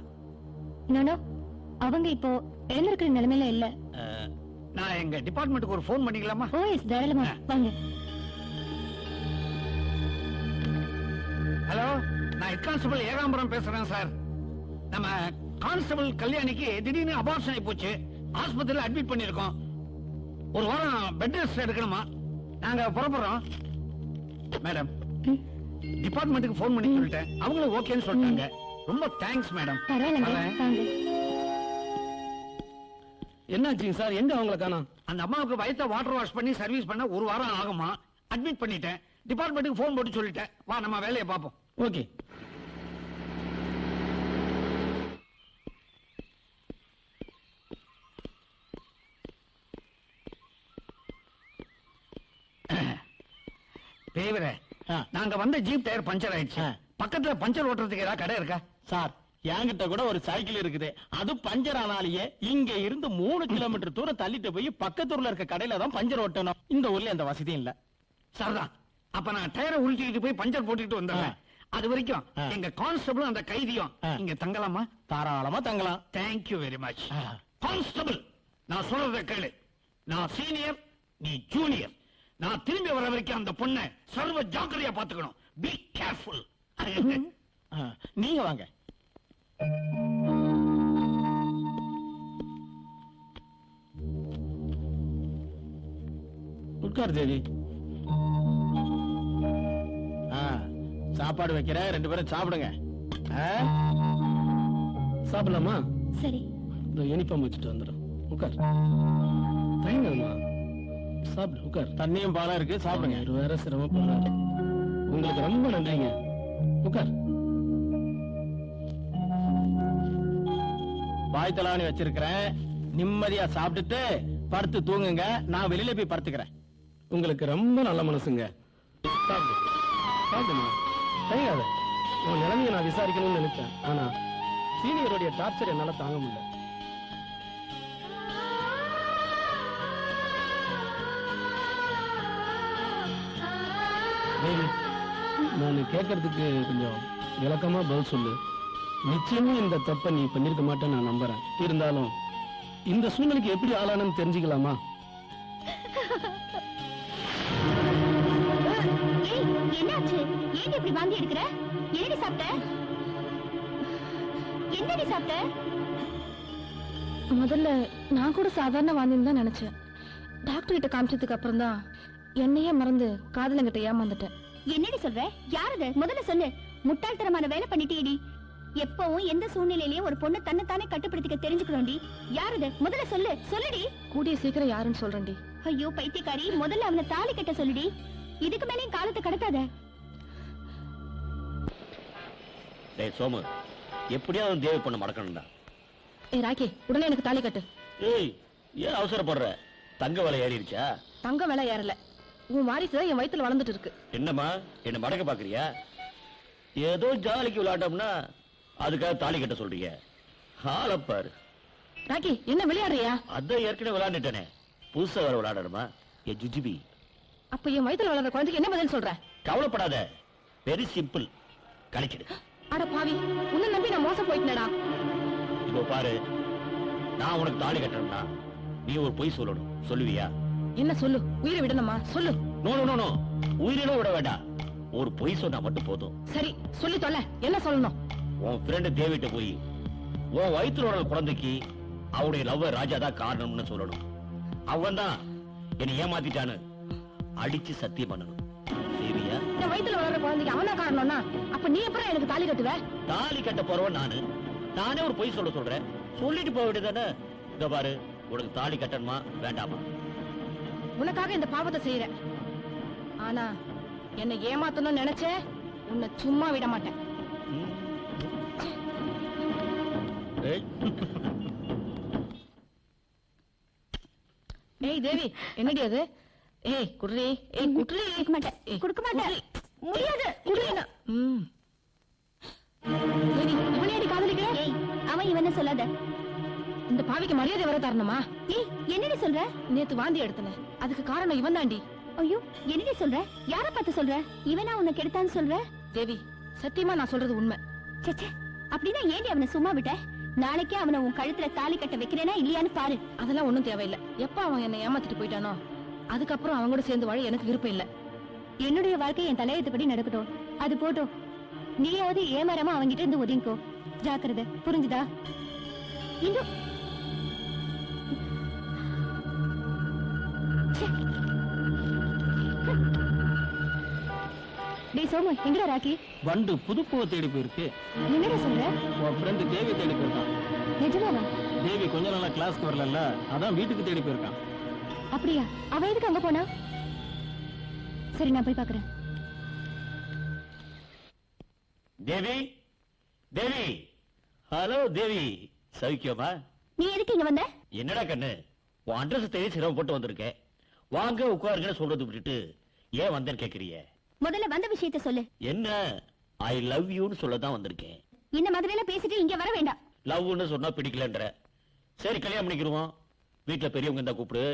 அவங்க இப்போ எழுந்திருக்கிற நிலைமையில இல்ல. நான் எங்க டிபார்ட்மெண்ட்டுக்கு ஒரு போன் பண்ணிக்கலாமா? ஓ எஸ், தாராளமா வாங்க. ஹலோ, நான் ஹெட் கான்ஸ்டபிள் ஏகாம்பரம் பேசுறேன் சார். நம்ம கான்ஸ்டபிள் கல்யாணிக்கு திடீர்னு அபார்ஷன் ஆகி போச்சு. ஆஸ்பத்திரியில அட்மிட் பண்ணிருக்கோம். 1 வாரம் பெட் ரெஸ்ட் எடுக்கணுமா? நாங்க புறப்படுறோம். மேடம், டிபார்ட்மெண்ட்டுக்கு போன் பண்ணி சொல்லிட்டேன். அவங்களும் ஓகேன்னு சொல்லிட்டாங்க. ரொம்ப தேங்க்ஸ் மேடம். பரவாயில்லைங்க, வாங்க. என்னாச்சுங்க சார்? எங்க அவங்கள காணோம்? அந்த அம்மாவுக்கு வயித்தை வாட்டர் வாஷ் பண்ணி சர்வீஸ் பண்ண 1 வாரம் ஆகுமா. அட்மிட் பண்ணிட்டேன். டிபார்ட்மெண்ட்டுக்கு ஃபோன் போட்டு சொல்லிட்டேன். வா நம்ம வேலையை பார்ப்போம். ஓகே. டிரைவரே, நாங்க வந்த ஜீப் டயர் பஞ்சர் ஆயிடுச்சு. பக்கத்துல பஞ்சர் ஓட்டுறதுக்கு ஏதாவது கடை இருக்கா? சார் என்கிட்ட கூட ஒரு சைக்கிள் இருக்குது. அது பஞ்சர் ஆனாலேயே இங்க இருந்து 3 கிலோமீட்டர் தூரம் தள்ளிட்டு போய் பக்கத்தூர்ல இருக்க கடையில தான் பஞ்சர் ஓட்டணும். இந்த ஊர்ல எந்த வசதியும் இல்ல. சரிதான். அப்ப நான் டயரை உருட்டிட்டு போய் பஞ்சர் போட்டுட்டு வந்துடுறேன். அது வரைக்கும் எங்க கான்ஸ்டபிளும் அந்த கைதியும் இங்க தங்கலாமா? தாராளமா தங்கலாம். Thank you very much. கான்ஸ்டபிள், நான் சொல்றத கேளு. நான் சீனியர், நீ ஜூனியர். நான் திரும்பி வர வரைக்கும் அந்த பொண்ணை சர்வ ஜாக்கிரதையா பாத்துக்கணும். Be careful. நீங்க வாங்க. உட்கார் தேவி. சாப்பாடு வைக்கிற, 2 பேரும் சாப்பிடுங்க. சாப்பிடலாமா? சரி. இந்த யூனிஃபார்ம் வச்சுட்டு வந்துடும். உட்கார். தயங்கம்மா, சாப்பிடு. உட்கார். தண்ணியும் பாலா இருக்கு, சாப்பிடுங்க. இவர் வேற சிரமப்படுறாரு. உங்களுக்கு ரொம்ப நன்றிங்க. உட்கார். வாய் தலாணி வச்சிருக்கிறேன். நிம்மதியா சாப்பிட்டுட்டு படுத்து தூங்குங்க. நான் வெளியில போய் படுத்துக்கிறேன். உங்களுக்கு ரொம்ப நல்ல மனசுங்க. சாப்பிடு. சாப்பிடுமா. தயங்காத. உன் நிலைமையை நான் விசாரிக்கணும்னு நினைச்சேன். ஆனா சீனியருடைய டார்ச்சர் என்னால தாங்க முடியல. தேவி, நான் கேட்கறதுக்கு கொஞ்சம் விளக்கமா பதில் சொல்லு. நிச்சயமா இந்த தப்பை நீ பண்ணிருக்க மாட்டேன்னு நான் நம்புறேன். இருந்தாலும் இந்த சூழ்நிலைக்கு எப்படி ஆளானு தெரிஞ்சுக்கலாமா? ஏய், என்னாச்சு? ஏன் இப்படி வாந்தி எடுக்கிற? என்னடி சாப்பிட்ட? என்னடி சாப்பிட்ட? முதல்ல நான் கூட சாதாரண வாந்தின்னு தான் நினைச்சேன். டாக்டர் கிட்ட காமிச்சதுக்கு அப்புறம் தான் என்னையே மறந்து காதலங்கிட்ட ஏமாந்துட்டேன். என்னடி சொல்ற? யாரது? முதல்ல சொல்லு. முட்டாள்தனமான வேலை பண்ணிட்டீடி. எப்பவும் எந்த சூழ்நிலையிலயும் ஒரு பொண்ணு தன்னைத்தானே கட்டுப்படுத்திக்க தெரிஞ்சுக்கணும்டி. யாரது? முதல்ல சொல்லு. சொல்லுடி. கூடிய சீக்கிரம் யாருன்னு சொல்றேன்டி. ஐயோ பைத்தியக்காரி, முதல்ல அவனை தாலி கட்ட சொல்லுடி. இதுக்கு மேலேயும் காலத்தை கடத்தாத. டேய் சோமு, எப்படியாவது தேவி பொண்ணு மடக்கணும்டா. ஏய் ராக்கி, உடனே எனக்கு தாலி கட்டு. ஏய், ஏன் அவசரப்படுற? தங்க விலை ஏறிடுச்சா? தங்க விலை ஏறல. உன் வாரிசு என் வயித்துல வளர்ந்துட்டு இருக்கு. என்னம்மா, என்ன மடக்க பாக்குறியா? ஏதோ ஜாலிக்கு விளையாட்டோம்னா அதுக்காக தாலி கட்ட சொல்றீங்க. ஆளப்பாரு. ராக்கி, என்ன விளையாடுறியா? அதான் ஏற்கனவே விளையாண்டுட்டேனே, புதுசா வர விளையாடணுமா? ஏ ஜுஜிபி, அப்ப என் வயித்துல வளர்ற குழந்தைக்கு என்ன பதில் சொல்ற? கவலைப்படாத, வெரி சிம்பிள், கழிச்சிடு. அட பாவி, உன்னை நம்பி நான் மோசம் போயிட்டேனடா. இப்போ பாரு, நான் உனக்கு தாலி கட்டணும்னா நீ ஒரு பொய் சொல்லணும். சொல்லுவியா? என்ன சொல்லு? உயிரை விடணுமா? சொல்லு. நோ நோ நோ நோ, உயிரினும் விட வேண்டாம். ஒரு பொய் சொன்னா மட்டும் போதும். சரி, சொல்லி தொலை. என்ன சொல்லணும்? உன் ஃப்ரெண்டு தேவிட்ட போய் உன் வயிற்றுல வளர்ற குழந்தைக்கு அவனுடைய லவ்வர் ராஜா தான் காரணம்னு சொல்லணும். அவன் தான் என்னை ஏமாத்திட்டான்னு அடிச்சு சத்தியம் பண்ணணும். தேவியா? என் வயித்துல வளர்ற குழந்தைக்கு அவனா காரணம்னா அப்ப நீ எப்பறம் எனக்கு தாலி கட்டுவ? தாலி கட்ட போறவன் நானே ஒரு பொய் சொல்றேன். சொல்லிட்டு போக வேண்டியதானே? இந்த பாரு, உனக்கு தாலி கட்டணுமா வேண்டாமா? உனக்காக இந்த பாவத்தை செய்யறேன். ஆனா என்னை ஏமாத்தணும்னு நினைச்ச உன்னை சும்மா விட மாட்டேன். ஏய் தேவி, என்னடி அது? ஏய் குடுறி. ஏய் குடுறி. கொடுக்க மாட்டேன். கொடுக்க மாட்டேன். முடியாது. குடுறி. தேவி, இவனேடி காதலிக்கிற? ஏய், அவன் இவனை சொல்லாத. இந்த பாவிக்கு மரியாதை வர தரணுமா? ஏய், என்னடி சொல்ற? நேத்து வாந்தி எடுத்தன, அதுக்கு காரணம் இவன் தாண்டி. ஐயோ, என்னடி சொல்ற? யார பார்த்து சொல்ற? இவனா உனக்கு எடுத்தான்னு சொல்ற? தேவி, சத்தியமா நான் சொல்றது உண்மை. சச்சே, அப்படின்னா ஏண்டி அவனை சும்மா விட்ட? நாளைக்கே அவனை உன் கழுத்துல தாலி கட்ட வைக்கிறேனா இல்லையான்னு பாரு. அதெல்லாம் ஒண்ணும் தேவையில்லை. எப்ப அவன் என்னை ஏமாத்திட்டு போயிட்டானோ அதுக்கப்புறம் அவங்க கூட சேர்ந்து வாழ எனக்கு விருப்பம் இல்ல. என்னுடைய வாழ்க்கை என் தலையெழுத்துப்படி நடக்கட்டும். அது போட்டும். நீயாவது ஏமாறாம அவங்கிட்ட இருந்து ஒதுங்கிக்கோ. ஜாக்கிரதை, புரிஞ்சுதா? இன்னும் டேய் சோமு, எங்கடா ராக்கி? வண்டு புதுப்புவ தேடி போயிருக்கு. என்னடா சொல்ற? உன் ஃப்ரெண்டு தேவி தேடி போயிருக்கான். நிஜமாவா? தேவி கொஞ்ச நாளா கிளாஸ்க்கு வரல, அதான் வீட்டுக்கு தேடி போயிருக்கான். அப்படியா? அவ எதுக்கு அங்க போனா? சரி, நான் போய் பாக்குறேன். தேவி, தேவி, ஹலோ தேவி, சௌக்கியமா? நீ எதுக்கு இங்க வந்த? என்னடா கண்ணு, உன் அட்ரஸ் தேடி சிரமப்பட்டு வந்திருக்கேன். வாங்க உட்காருங்கன்னு சொல்றது விட்டுட்டு ஏன் வந்தேன்னு கேக்குறீங்க? முதல்ல வந்த விஷயத்த சொல்லு. என்ன, ஐ லவ் யூன்னு சொல்லதான் வந்திருக்கேன். இந்த மாதிரி எல்லாம் பேசிட்டு இங்க வர வேண்டாம். லவ்னு சொன்னா பிடிக்கலன்ற. சரி, கல்யாணம் பண்ணிக்கிருவோம். வீட்டுல பெரியவங்க இருந்தா கூப்பிடு,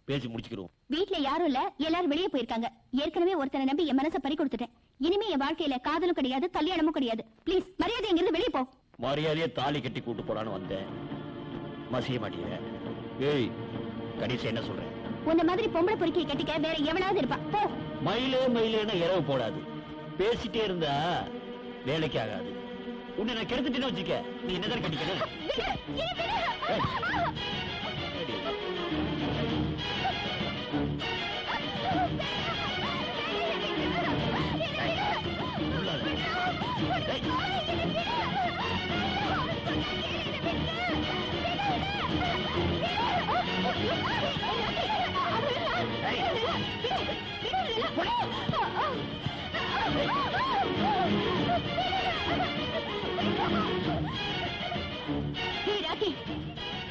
பேசி முடிச்சுக்கிருவோம். வீட்ல யாரும் இல்ல, எல்லாரும் வெளியே போயிருக்காங்க. ஏற்கனவே ஒருத்தனை நம்பி என் மனசை பறி கொடுத்துட்டேன். இனிமே என் வாழ்க்கையில காதலும் கிடையாது, கல்யாணமும் கிடையாது. ப்ளீஸ் மரியாதை இங்கிருந்து வெளியே போ. மரியாதையை தாலி கட்டி கூட்டு போலான்னு வந்தேன். மசிய மாட்டீங்க. ஏய், கடைசி என்ன சொல்றேன்? உன்ன மாதிரி பொம்பளை பொறுக்கியை கட்டிக்க வேற எவனாவது இருப்பா. போ. மயிலே மயிலேன்னா இரவு போடாது. பேசிட்டே இருந்தா வேலைக்கு ஆகாது. உன்னை நான் கெடுத்துட்டேன்னு வச்சுக்க, நீ என்னதான் கட்டிக்கணும்? ஏய்.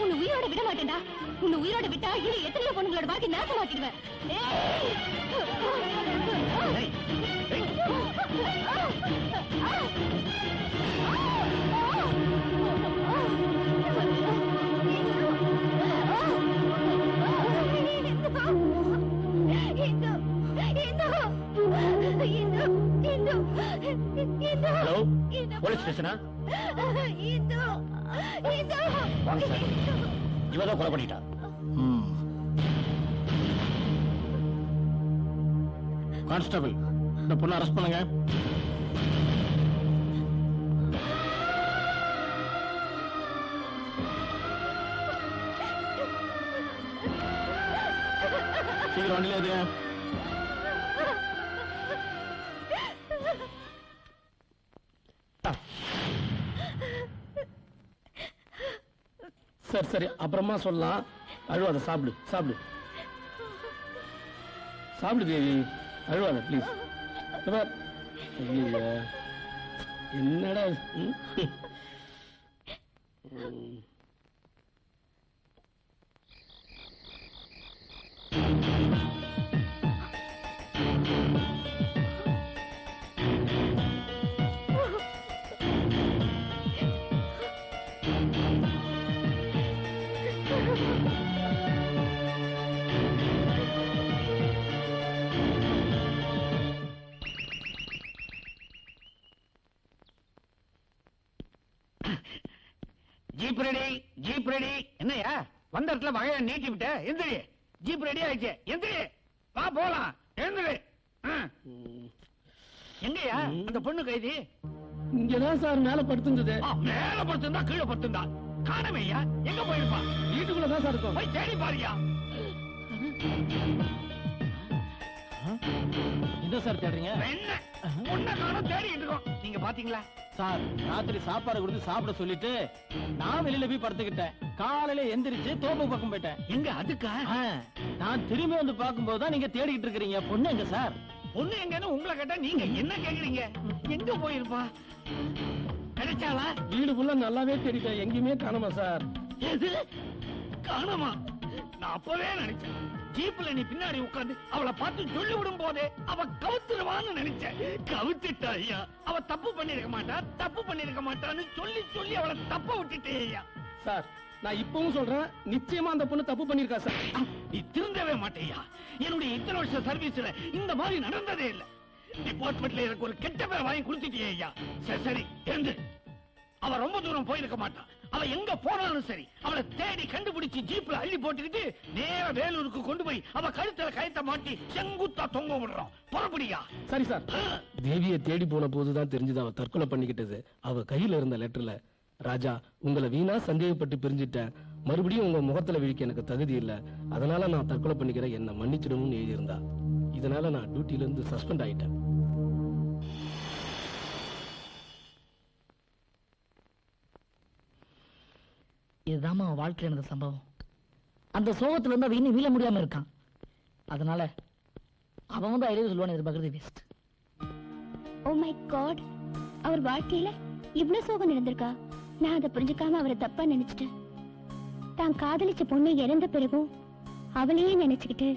உன்னை உயிரோட விட மாட்டேன்டா. உன்னை உயிரோட விட்டா இன்னும் எத்தனையோ பொண்ணுங்களோட வாழ்க்கை நாசமாக்கிடுவேன். Hello, police ஸ்டேஷனா? வாங்க சார், இவதான் கொலை பண்ணிட்டா. கான்ஸ்டபிள், இந்த பொண்ணை அரெஸ்ட் பண்ணுங்க. சீக்கிரம் வண்டியில ஏறுங்க. சரி சரி, அப்புறமா சொல்லலாம். அழுவாத, சாப்பிடு சாப்பிடு சாப்பிடு தேவி, அழுவாத ப்ளீஸ். என்னடா இது? Jeep ready, jeep ready. என்னையா வந்த இடத்துல வகையா நீட்டி விட்ட? எந்திரி, ஜீப் ரெடி ஆயிடுச்சு. எந்திரி, வா போலாம். எழுந்திரு. எங்கயா அந்த பொண்ணு கைதி? இங்கதான் சார் மேல படுத்துருந்தது. மேல படுத்திருந்தா கீழே படுத்திருந்தா காணமையா? எங்க போயிருப்பா? வீட்டுக்குள்ளதான் சார் இருக்கும். போய் தேடி பாருயா. என்ன சார் தேடுறீங்க? என்ன பொண்ணை காணோம், தேடிட்டு இருக்கோம். நீங்க பாத்தீங்களா சார்? ராத்திரி சாப்பாடு கொடுத்து சாப்பிட சொல்லிட்டு நான் வெளியில போய் படுத்துக்கிட்டேன். காலையில எந்திரிச்சு தோப்பு பக்கம் போயிட்டேன். எங்க அதுக்கா? நான் திரும்பி வந்து பார்க்கும்போது தான் நீங்க தேடிக்கிட்டு இருக்கிறீங்க. பொண்ணு எங்க சார்? பொண்ணு எங்கன்னு உங்களை கேட்டா நீங்க என்ன கேக்குறீங்க? எங்க போயிருப்பா? கிடைச்சாளா? வீடு ஃபுல்லா நல்லாவே தேடிட்டேன், எங்கேயுமே காணோமா சார். எது காணோமா? நான் அப்பவே நினைச்சேன், ஜீப்ல நீ பின்னாடி உட்கார்ந்து அவளை பார்த்து சொல்லி விடும் போதே அவ கவுத்துருவான்னு நினைச்சேன். கவுத்துட்டா ஐயா. அவ தப்பு பண்ணிருக்க மாட்டா, தப்பு பண்ணிருக்க மாட்டான்னு சொல்லி சொல்லி அவளை தப்ப விட்டுட்டே ஐயா. சார், நான் இப்பவும் சொல்றேன், நிச்சயமா அந்த பொண்ணு தப்பு பண்ணிருக்கா சார். நீ திருந்தவே மாட்டேயா. என்னுடைய இத்தனை வருஷ சர்வீஸ்ல இந்த மாதிரி நடந்ததே இல்ல. டிபார்ட்மெண்ட்ல எனக்கு ஒரு கெட்ட பேர் வாங்கி கொடுத்துட்டே ஐயா. சரி சரி, எழுந்து. அவ ரொம்ப தூரம் போயிருக்க மாட்டான். அவ எங்க போனாலும் சரி, அவளை தேடி கண்டுபிடிச்சு ஜீப்ல அள்ளி போட்டுக்கிட்டு நேர வேலூருக்கு கொண்டு போய் அவ கழுத்துல கயத்தை மாட்டி செங்குத்தா தொங்க விடுறோம். புறப்படியா? சரி சார். தேவியை தேடி போன போதுதான் தெரிஞ்சது அவ தற்கொலை பண்ணிக்கிட்டது. அவ கையில இருந்த லெட்டர்ல, ராஜா, உங்களை வீணா சந்தேகப்பட்டு பிரிஞ்சுட்டேன், மறுபடியும் உங்க முகத்துல விழிக்க எனக்கு தகுதி இல்ல, அதனால நான் தற்கொலை பண்ணிக்கிறேன், என்ன மன்னிச்சிடணும்னு எழுதியிருந்தா. இதனால நான் டியூட்டில இருந்து சஸ்பெண்ட் ஆயிட்டேன். இதுதான் அவன் வாழ்க்கையில் நடந்த சம்பவம். அந்த சோகத்துல இருந்து அவன் இன்னும் மீள முடியாம இருக்கான். அதனால அவன் வந்து ஐடியா சொல்லுவான்னு எதிர்பார்க்கறது வேஸ்ட். ஓ மை காட், அவர் வாழ்க்கையில இவ்ளோ சோகம் நடந்திருக்கா? நான் அதை புரிஞ்சுக்காம அவரை தப்பா நினைச்சிட்டேன். தான் காதலிச்ச பொண்ணு இறந்த பிறகும் அவளையே நினைச்சுக்கிட்டு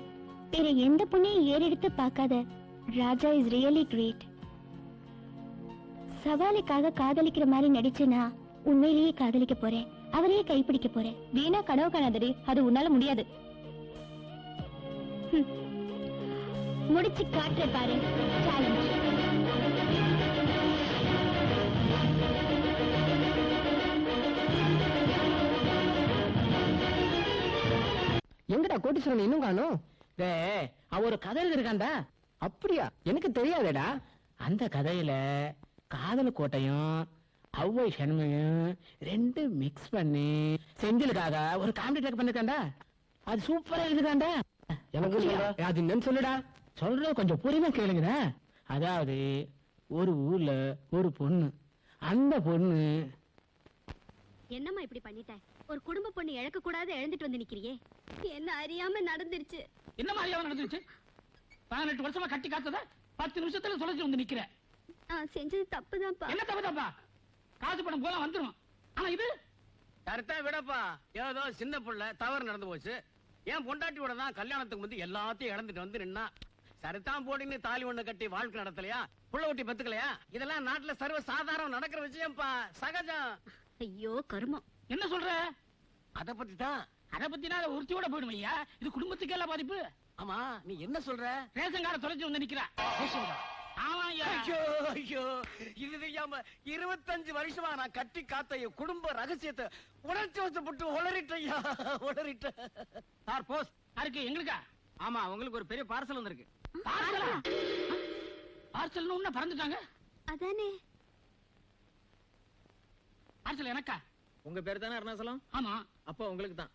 வேற எந்த பொண்ணையும் ஏறெடுத்து பார்க்காத ராஜா இஸ் ரியலி கிரேட். சவாலுக்காக காதலிக்கிற மாதிரி நடிச்சேனா உண்மையிலேயே காதலிக்க போறேன், அவரையே கைப்பிடிக்க போறேன். வீணா கனவு காணாதடி, அது உன்னால முடியாது. முடிச்சு காட்டுற பாரு, சேலஞ்ச். எங்கடா கோட்டீஸ்வரன் இன்னும் காணோம்? அவ ஒரு கதை எழுதிருக்காண்டா. அப்படியா? எனக்கு தெரியாதேடா. அந்த கதையில காதல் கோட்டையும் அவ்வை சண்மையும் ரெண்டு மிக்ஸ் பண்ணி செந்திலுக்காக ஒரு காமெடி ட்ராக் பண்ணிருக்காண்டா. அது சூப்பரா எழுதிருக்காண்டா. எனக்கு சொல்றா, அது என்னன்னு சொல்லுடா. சொல்ற கொஞ்சம் புரியுமா கேளுங்கடா. அதாவது ஒரு ஊர்ல ஒரு பொண்ணு, அந்த பொண்ணு என்னம்மா இப்படி பண்ணிட்டேன்? ஒரு குடும்ப பொண்ணு இழக்க கூடாது இழந்துட்டு வந்து நிக்கிறியே. என்ன அறியாம நடந்துருச்சு. என்ன மாதிரியாவது நடந்துருச்சு? 18 வருஷமா கட்டி காத்தத 10 நிமிஷத்துல தொலைச்சு வந்து நிக்கிற. செஞ்சது தப்புதான்ப்பா. என்ன தப்புதாப்பா? காசு பணம் போல வந்துரும். ஆனா இது கருத்தா விடப்பா. ஏதோ சின்ன புள்ள தவறு நடந்து போச்சு. ஏன் பொண்டாட்டியோட தான் கல்யாணத்துக்கு வந்து எல்லாத்தையும் இழந்துட்டு வந்து நின்னா. சரிதான் போடின்னு தாலி ஒண்ணு கட்டி வாழ்க்கை நடத்தலையா, புள்ள ஒட்டி பெத்துக்கலையா? இதெல்லாம் நாட்டுல சர்வ சாதாரணம் நடக்கிற விஷயம்ப்பா, சகஜம். ஐயோ கருமம். என்ன சொல்ற? அத பத்தி தான். அத பத்தினா உறுத்தியோட போயிடும் ஐயா. இது குடும்பத்துக்கு எல்லாம் பாதிப்பு. ஆமா, நீ என்ன சொல்ற? ரேஷன் கார்டை தொலைச்சு வந்து நிக்கிற. ஆமா ஐயா. ஐயோ ஐயோ, இது தெரியாம 25 வருஷமா நான் கட்டி காத்த என் குடும்ப ரகசியத்தை உணர்ச்சி வசப்பட்டு உளறிட்டையா, உளறிட்ட. சார் போஸ்ட் யாருக்கு? எங்களுக்கா? ஆமா, உங்களுக்கு ஒரு பெரிய பார்சல் வந்திருக்கு. பார்சலா? பார்சல்னு உன்ன பறந்துட்டாங்க. அதானே. பார்சல் எனக்கா? உங்க பேரு தானே அருணாசலம்? ஆமா. அப்போ உங்களுக்கு தான்.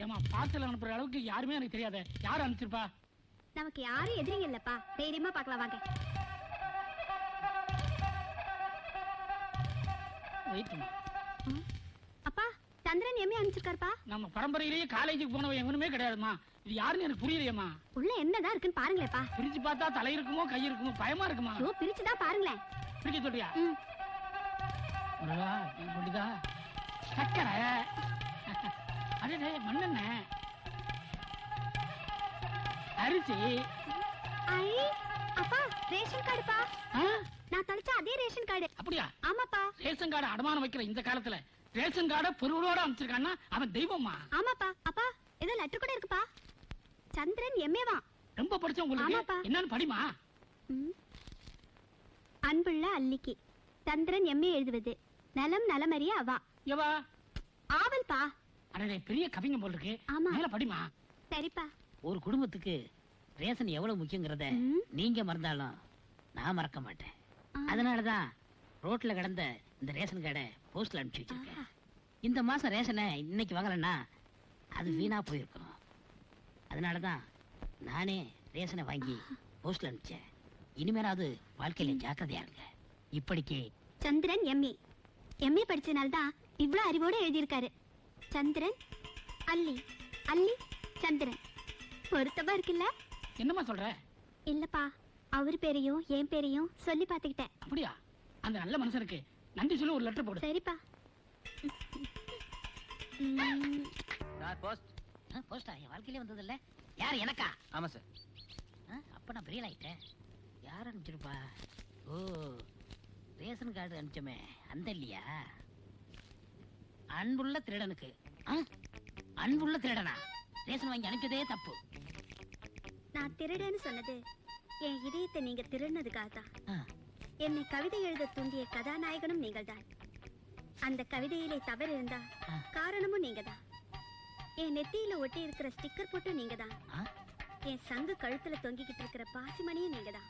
ஏமா பார்சல் அனுப்புற அளவுக்கு யாருமே எனக்கு தெரியாத. யாரு அனுப்பிச்சிருப்பா? நமக்கு யாரும் எதிரிங்க இல்லப்பா, தைரியமா பார்க்கலாம் வாங்க. அப்பா, சந்திரன் எம்ஏ அனுப்பிச்சிருக்காருப்பா. நம்ம பரம்பரையிலேயே காலேஜுக்கு போனவன் எவனுமே கிடையாதுமா. இது யாருன்னு எனக்கு புரியலையேம்மா. உள்ள என்னதான் இருக்குன்னு பாருங்களேப்பா. பிரிச்சு பார்த்தா தலை இருக்குமோ கை இருக்குமோ பயமா இருக்குமா. ஐயோ, பிரிச்சுதான் பாருங்களேன். பிரிக்க சொல்றியா? முடிதா சக்கரை, அடே மண்ணெண்ணெய், அரிசி. அப்பா, ரேஷன் கார்டுப்பா. நான் தொலைச்ச அதே ரேஷன் கார்டு. அப்படியா? ஆமாப்பா. ரேஷன் கார்டு அடமானம் வைக்கிற இந்த காலத்துல ரேஷன் கார்டை பொருளோட அமைச்சிருக்கான்னா அவன் தெய்வமா? ஆமாப்பா. அப்பா, ஏதோ லெட்டர் கூட இருக்குப்பா. சந்திரன் எம்ஏவா. ரொம்ப படிச்ச உங்களுக்கு என்னன்னு படிமா. அன்புள்ள அல்லிக்கு சந்திரன் எம்ஏ எழுதுவது நலம் நலமறிய அவா. எவா? ஆவல்பா. அடே பெரிய கவிங்க போல் இருக்கு. மேல படிமா. சரிப்பா. ஒரு குடும்பத்துக்கு ரேஷன் எவ்வளவு முக்கியங்கிறத நீங்க மறந்தாலும் நான் மறக்க மாட்டேன். அதனாலதான் ரோட்ல கிடந்த இந்த ரேஷன் கார்டை போஸ்ட்ல அனுப்பிச்சு வச்சிருக்கேன். இந்த மாசம் ரேஷனை இன்னைக்கு வாங்கலன்னா அது வீணா போயிருக்கும். அதனாலதான் நானே ரேஷனை வாங்கி போஸ்ட்ல அனுப்பிச்சேன். இனிமேலாவது வாழ்க்கையில ஜாக்கிரதையா இருங்க. இப்படிக்கு சந்திரன் எம்ஏ எம்ஏ படிச்சனால்தான் இவ்வளவு அறிவோட எழுதியிருக்காரு. சந்திரன் அல்லி, அல்லி சந்திரன். பொருத்தமா இருக்குல்ல? என்னமா சொல்ற? இல்லப்பா, அவர் பேரையும் என் பேரையும் சொல்லி பாத்துக்கிட்டேன். அப்படியா? அந்த நல்ல மனுஷனுக்கு நன்றி சொல்லி ஒரு லெட்டர் போடு. சரிப்பா. போஸ்டா என் வாழ்க்கையிலே வந்தது இல்ல. யாரு? எனக்கா? ஆமா சார். அப்ப நான் பெரிய ஆயிட்டேன். யார் அனுப்பிச்சிருப்பா? ஓ, ரேஷன் கார்டு அனுப்பிச்சோமே அந்த இல்லையா? அன்புள்ள திருடனுக்கு. அன்புள்ள திருடனா? ரேஷன் வாங்கி அனுப்பிச்சதே தப்பு. நான் திருடன்னு சொன்னது என் இதயத்தை நீங்க திருடினதுக்காக தான். என்னை கவிதை எழுத தூண்டிய கதாநாயகனும் நீங்கள்தான். அந்த கவிதையிலே தவறு இருந்தா காரணமும் நீங்க தான். என் நெத்தியில ஒட்டி இருக்கிற ஸ்டிக்கர் போட்டும் நீங்க தான். என் சங்கு கழுத்துல தொங்கிக்கிட்டு இருக்கிற பாசிமணியும் நீங்க தான்.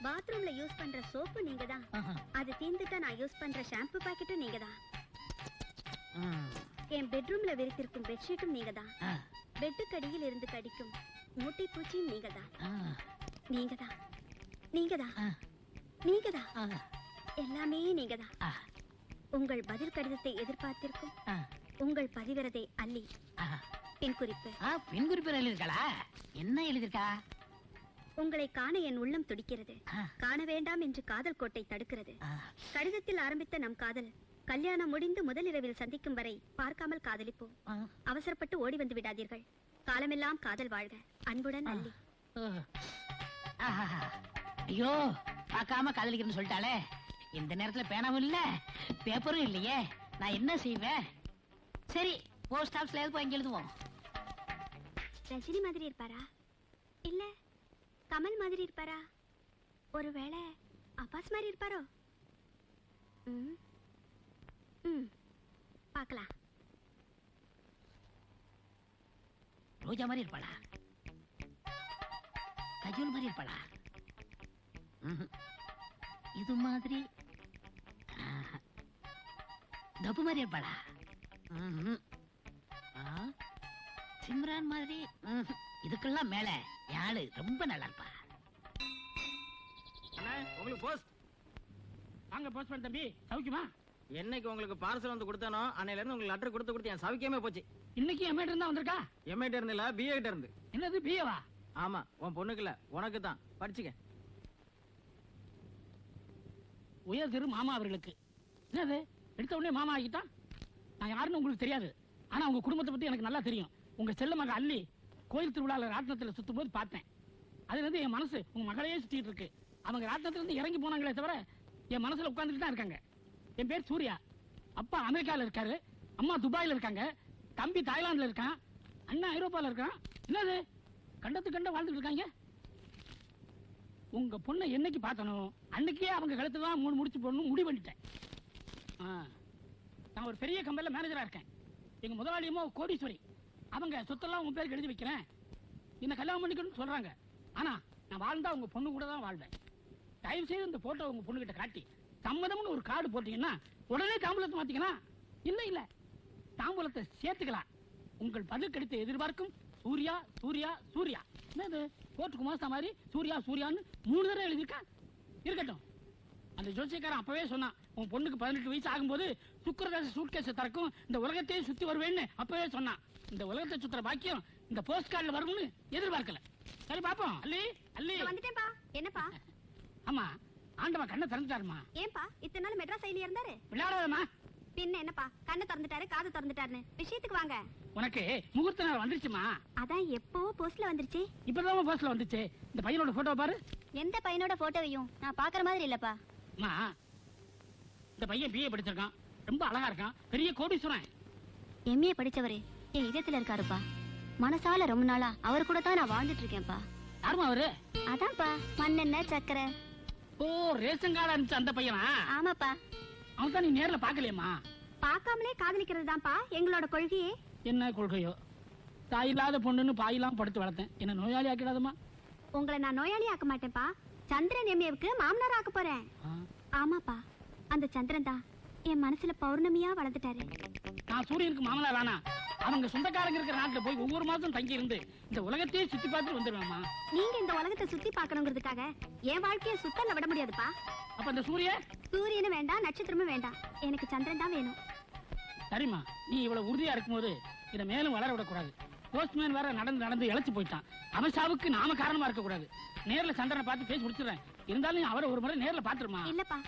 பாத்ரூம்ல யூஸ் பண்ற சோப்பு நீங்க தான். அது தீந்துட்டா நான் யூஸ் பண்ற ஷாம்பு பாக்கெட்டும் நீங்க தான். என் பெட்ரூம்ல விரித்திருக்கும் பெட்ஷீட்டும் நீங்க தான். பெட்டுக்கு அடியில் இருந்து கடிக்கும் மூட்டை பூச்சியும் நீங்க தான். நீங்க தான், நீங்க தான், நீங்க தான், எல்லாமே நீங்க தான். உங்கள் பதில் கடிதத்தை எதிர்பார்த்திருக்கும் ஆ. உங்கள் பதிவிரதை அல்லி. ஆஹா. பின் குறிப்பு. பெண் குறிப்பு எழுதிருக்காளா? என்ன எழுதிருக்கா? உங்களை காண என் உள்ளம் துடிக்கிறது. ஆ. காண வேண்டாம் என்று காதல் கோட்டை தடுக்கிறது. ஆ. கடிதத்தில் ஆரம்பித்த நம் காதல் கல்யாணம் முடிந்து முதலிரவில் சந்திக்கும் வரை பார்க்காமல் காதலிப்போம். ஆ. அவசரப்பட்டு ஓடி வந்து விடாதீர்கள். காலமெல்லாம் காதல் வாழ்க. அன்புடன் அல்லி. ஆஹா. ஐயோ, பார்க்காம காதலிக்கிறேன்னு சொல்லிட்டாளே. இந்த நேரத்துல பேனாவும் இல்ல, பேப்பரும் இல்லையே. நான் என்ன செய்வேன்? சரி, போஸ்ட் ஆபீஸ்ல எது போய் எழுதுவோம். ரஜினி மாதிரி இருப்பாரா, இல்ல கமல் மாதிரி இருப்பாரா, ஒருவேளை அப்பாஸ் மாதிரி இருப்பாரோ? ம், ம், பார்க்கலாம். ரோஜா மாதிரி இருப்பாளா? கஜோல் மாதிரி இருப்பாளா? இது மாதிரி தப்பு மாதிரி இருப்பாளா? சிம்ரான் மாதிரி? இதுக்கெல்லாம் மேல யாழு ரொம்ப நல்லா இருப்பா. உங்களுக்கு போஸ்ட். வாங்க போஸ்ட்மேன் தம்பி, சௌக்கியமா? என்னைக்கு உங்களுக்கு பார்சல் வந்து கொடுத்தானோ அன்னையில இருந்து உங்களுக்கு லெட்டர் கொடுத்து என் சவிக்கமே போச்சு. இன்னைக்கு எம்ஏ இருந்தா வந்திருக்கா? எம்ஏ இருந்தில்ல, பிஏ கிட்ட இருந்து. என்னது பிஏவா? ஆமா, உன் பொண்ணுக்கு இல்ல, உனக்கு தான். படிச்சுக்க. உயர் திரு மாமா அவர்களுக்கு. என்னது எடுத்த உடனே மாமா ஆகிட்டான்? நான் யாருன்னு உங்களுக்கு தெரியாது, ஆனா உங்க குடும்பத்தை பத்தி எனக்கு நல்லா தெரியும். உங்க செல்ல மக அல்லி கோயில் திருவிழால ராட்டினத்துல சுத்தும் போது பார்த்தேன். அதுல இருந்து என் மனசு உங்க மகளையே சுத்திட்டு இருக்கு. அவங்க ராட்டினத்துல இருந்து இறங்கி போனாங்களே தவிர என் மனசுல உட்கார்ந்துட்டு தான் இருக்காங்க. என் பேர் சூர்யா. அப்பா அமெரிக்கால இருக்காரு, அம்மா துபாயில இருக்காங்க, தம்பி தாய்லாந்துல இருக்கான், அண்ணா ஐரோப்பால இருக்கான். என்னது கண்டத்து கண்ட வாழ்ந்துட்டு இருக்காங்க. உங்க பொண்ணை என்னைக்கு பார்த்தனோ அன்னைக்கே அவங்க கழுத்துல தான் 3 முடிச்சு போடணும் முடிவு பண்ணிட்டேன். நான் ஒரு பெரிய கம்பெனில மேனேஜரா இருக்கேன். எங்க முதலாளியமோ கோடீஸ்வரி. அவங்க சொத்தெல்லாம் உங்க பேருக்கு எழுதி வைக்கிறேன், என்ன கல்யாணம் பண்ணிக்கணும்னு சொல்றாங்க. ஆனா நான் வாழ்ந்தா உங்க பொண்ணு கூட தான் வாழ்வேன். தயவு செய்து இந்த போட்டோ உங்க பொண்ணு கிட்ட காட்டி சம்மதம்னு ஒரு கார்டு போட்டீங்கன்னா உடனே தாம்பூலத்தை மாத்திக்கலாம். இல்ல தாம்பூலத்தை சேர்த்துக்கலாம். உங்கள் பதில் கிடைத்த எதிர்பார்க்கும் சூர்யா சூர்யா சூர்யா. என்னது கோர்ட்டு குமாஸ்தா மாதிரி சூர்யா சூர்யான்னு 3 தடவை எழுதியிருக்கா? இருக்கட்டும். அந்த ஜோசியக்காரன் அப்பவே சொன்னான், உன் பொண்ணுக்கு 18 வயசு ஆகும்போது சுக்கிரதாச சூட்கேஸை திறக்கும், இந்த உலகத்தையே சுத்தி வருவேன்னு அப்பவே சொன்னான். இந்த உலகத்தை சுத்துற பாக்கியம் இந்த போஸ்ட் கார்டுல வரும்னு எதிர்பார்க்கல. சரி பாப்போம். அல்லி அல்லி வந்துட்டேன்பா. என்னப்பா? ஆமா, ஆண்டவன் கண்ணை திறந்துட்டாருமா. ஏன்பா இத்தனை நாள் மெட்ராஸ் ஐலியா இருந்தாரு? விளையாடாதமா. பின்ன என்னப்பா, கண்ணை திறந்துட்டாரு காது திறந்துட்டாருன்னு விஷயத்துக்கு வாங்க. உனக்கு முகூர்த்த நாள் வந்துருச்சுமா. அதான் எப்போ போஸ்ட்ல வந்துருச்சு. இப்பதான் போஸ்ட்ல வந்துச்சு. இந்த பையனோட போட்டோ பாரு. எந்த பையனோட போட்டோவையும் நான் பாக்குற மாதிரி இல்லப்பா. அம்மா, இந்த பையன் பிஏ படிச்சிருக்கான், ரொம்ப அழகா இருக்கான், பெரிய கோடீஸ்வரன். எம்ஏ படிச்சவரு என் இதயத்துல இருக்காருப்பா. மனசால ரொம்ப நாளா அவர் கூட தான் நான் வாழ்ந்துட்டு இருக்கேன்ப்பா. யாருமா அவரு? அதான்ப்பா மண்ணெண்ணெய் சக்கரை. ஓ, ரேஷன் கார்டு அனுப்பிச்ச அந்த பையனா? ஆமாப்பா. அவன் தான் நீ நேர்ல பாக்கலையம்மா. பார்க்காமலே காதலிக்கிறது தான்ப்பா எங்களோட கொள்கையே. என்ன கொள்கையோ? தாய் இல்லாத பொண்ணுன்னு பாயெல்லாம் படுத்து வளர்த்தேன், என்ன நோயாளி ஆக்கிடாதமா. உங்களை நான் நோயாளி ஆக்க மாட்டேன்ப்பா. சந்திரன் எம்ஏவுக்கு மாமனார் ஆக்க போறேன். ஆமாப்பா, அந்த சந்திரன் தான் என் மனசுல பௌர்ணமியா வளர்ந்துட்டாரு. நான் சூரியனுக்கு மாமனார் ஆனா அவங்க சொந்தக்காரங்க இருக்கிற நாட்டுல போய் ஒவ்வொரு மாசம் தங்கி இருந்து இந்த உலகத்தையே சுத்தி பார்த்து வந்துடுவேம்மா. நீங்க இந்த உலகத்தை சுத்தி பார்க்கணுங்கிறதுக்காக என் வாழ்க்கையை சுத்தல விட முடியாதுப்பா. அப்ப இந்த சூரியனும் வேண்டாம், நட்சத்திரமும் வேண்டாம், எனக்கு சந்திரன் தான் வேணும். சரிம்மா, நீ இவ்வளவு உறுதியா இருக்கும்போது இதை மேலும் வளர விடக்கூடாது. போஸ்ட்மேன் வேற நடந்து நடந்து இழைச்சு போயிட்டான். அவன் சாவுக்கு நாம காரணமா இருக்க கூடாது. நேர்ல சந்திரனை பார்த்து பேசி முடிச்சிடுறேன். இருந்தாலும் அவரை ஒரு முறை நேர்ல பாத்துருமா. இல்லப்பா,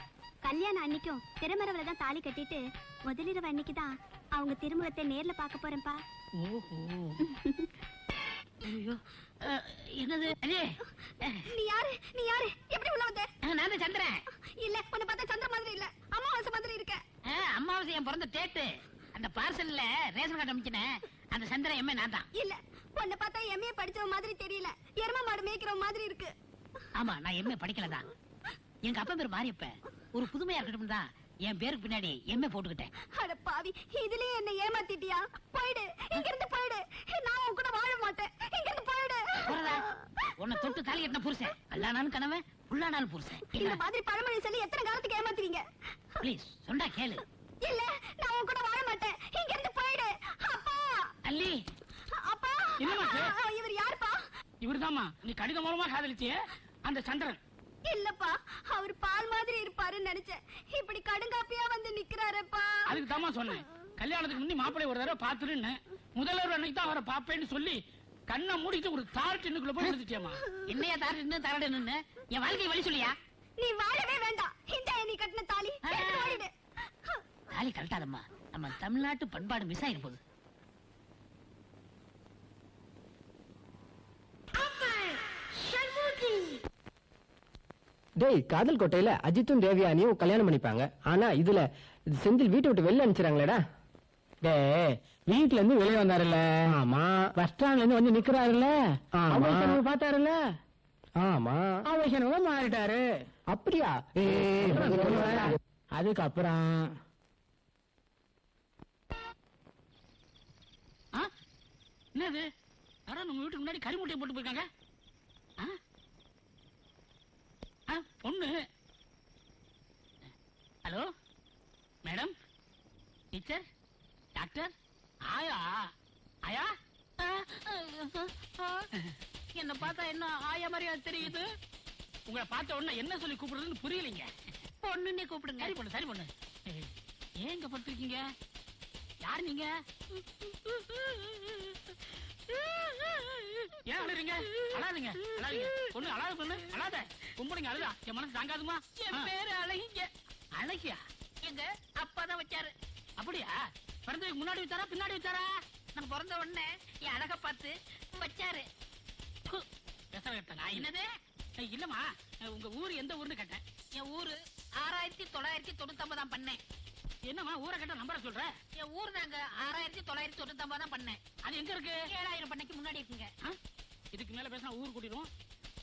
கல்யாணம் அன்னைக்கும் திருமரவரை தான் தாலி கட்டிட்டு முதலிரவு அன்னைக்கு தான் அவங்க திருமுகத்தை நேர்ல பார்க்க போறேன்ப்பா. ஓஹோ. என்னது? நீ யாரு எப்படி உள்ள வந்த? நான் சந்திரன். இல்ல, உன்னை பார்த்தா சந்திர மாதிரி இல்ல, அமாவாசை மாதிரி இருக்க. அம்மாவாசை என் பிறந்த டேட்டு. அந்த பார்சல்ல ரேஷன் கார்டு அனுப்பிச்சேன், அந்த சந்திரன் எம்ஏ நான் தான். இல்ல, உன்னை பார்த்தா எம்ஏ படிச்சவ மாதிரி தெரியல, எரும மாடு மேய்க்கிற மாதிரி இருக்கு. ஆமா, நான் எம்ஏ படிக்கலதான். எங்க அப்பா பேர் மாரியப்ப. ஒரு புதுமையா இருக்கட்டும் தான் என் பேருக்கு பின்னாடி எம்ஏ போட்டுக்கிட்டேன். அட பாவி, இதுலயே என்ன ஏமாத்திட்டியா? போயிடு, இங்க இருந்து போயிடு. நான் உன் கூட வாழ மாட்டேன். இங்க இருந்து போயிடு. உன்னை தொட்டு தாலி கட்டின புருஷன், கல்லானாலும் கணவன், புல்லானாலும் புருஷன். இந்த மாதிரி பழமொழி சொல்லி எத்தனை காலத்துக்கு ஏமாத்துவீங்க? ப்ளீஸ் சொன்னா கேளு. இல்ல, நான் உன் கூட வாழ மாட்டேன். இங்க இருந்து போயிடு. அப்பா. அல்லி. அப்பா. என்னமா இவர் யாருப்பா? இவர்தாம்மா நீ கடிதம் மூலமா காதலிச்சியே அந்த சந்திரன். இல்லப்பா அவர் பால் மாதிரி இருப்பாருன்னு நினைச்சேன். இப்படி கடுங்காப்பியா வந்து நிக்கிறாரப்பா. அதுக்கு தாமா சொன்னேன், கல்யாணத்துக்கு முந்தி மாப்பிள்ளை ஒரு தடவை பாத்துருன்னு. முதல்வர் அன்னைக்கு தான் அவரை பாப்பேன்னு சொல்லி கண்ணை மூடிட்டு ஒரு தார் டின்னுக்குள்ள போய் எடுத்துட்டியம்மா. என்னையா தார் டின்னு தரடு நின்னு என் வாழ்க்கை வழி சொல்லியா? நீ வாழவே வேண்டாம். இந்த நீ கட்டின தாலி எடுத்து ஓடிடு. தாலி கழட்டாதம்மா, நம்ம தமிழ்நாட்டு பண்பாடு மிஸ் ஆயிரு போகுது. டேய், காதல் கோட்டையில அஜித்தும் தேவியானியும் கல்யாணம் பண்ணிப்பாங்க. ஆனா இதுல செந்தில் வீட்டை விட்டு வெளில அனுப்பிச்சிடாங்களேடா. டேய், வீட்ல இருந்து வெளியே வந்தாருல்ல? ஆமா. பஸ் ஸ்டாண்ட்ல இருந்து வந்து நிக்கிறாருல்ல? ஆமா. பார்த்தாருல்ல? ஆமா. அவசரமா மாறிட்டாரு. அப்படியா? அதுக்கப்புறம் என்னது யாரோ நம்ம வீட்டுக்கு முன்னாடி கறிமுட்டையை போட்டு போயிருக்காங்க. பொண்ணு. ஹலோ மேடம், டீச்சர், டாக்டர், ஆயா. ஆயா என்ன பார்த்தா என்ன ஆயா மாதிரியா தெரியுது? உங்களை பார்த்த உடனே என்ன சொல்லி கூப்பிடுறதுன்னு புரியலைங்க. பொண்ணுன்னே கூப்பிடுங்க. சரி பொண்ணு, சரி பொண்ணு. ஏங்க படுத்திருக்கீங்க? யார் நீங்க? ஏன் அழுறீங்க? அழாதீங்க, அழாதீங்க. பொண்ணு அழாத, பொண்ணு அழாத. பொம்பளைங்க அழுதா என் மனசு தாங்காதுமா. என் பேரு அழகிங்க. அழகியா? எங்க அப்பாதான் வச்சாரு. அப்படியா? பிறந்ததுக்கு முன்னாடி வச்சாரா பின்னாடி வச்சாரா? நான் பிறந்த உடனே என் அழக பார்த்து வச்சாரு. என்னது? இல்லம்மா, உங்க ஊரு எந்த ஊர்னு கேட்டேன். என் ஊரு 6999 பண்ணேன். என்னம்மா ஊரை கேட்ட நம்பரை சொல்ற? என் ஊர் தாங்க 6999 தான் பண்ணேன். அது எங்க இருக்கு? 7000 பண்ணைக்கு முன்னாடி இருக்குங்க. இதுக்கு மேல பேசினா ஊர் கூட்டிடும்.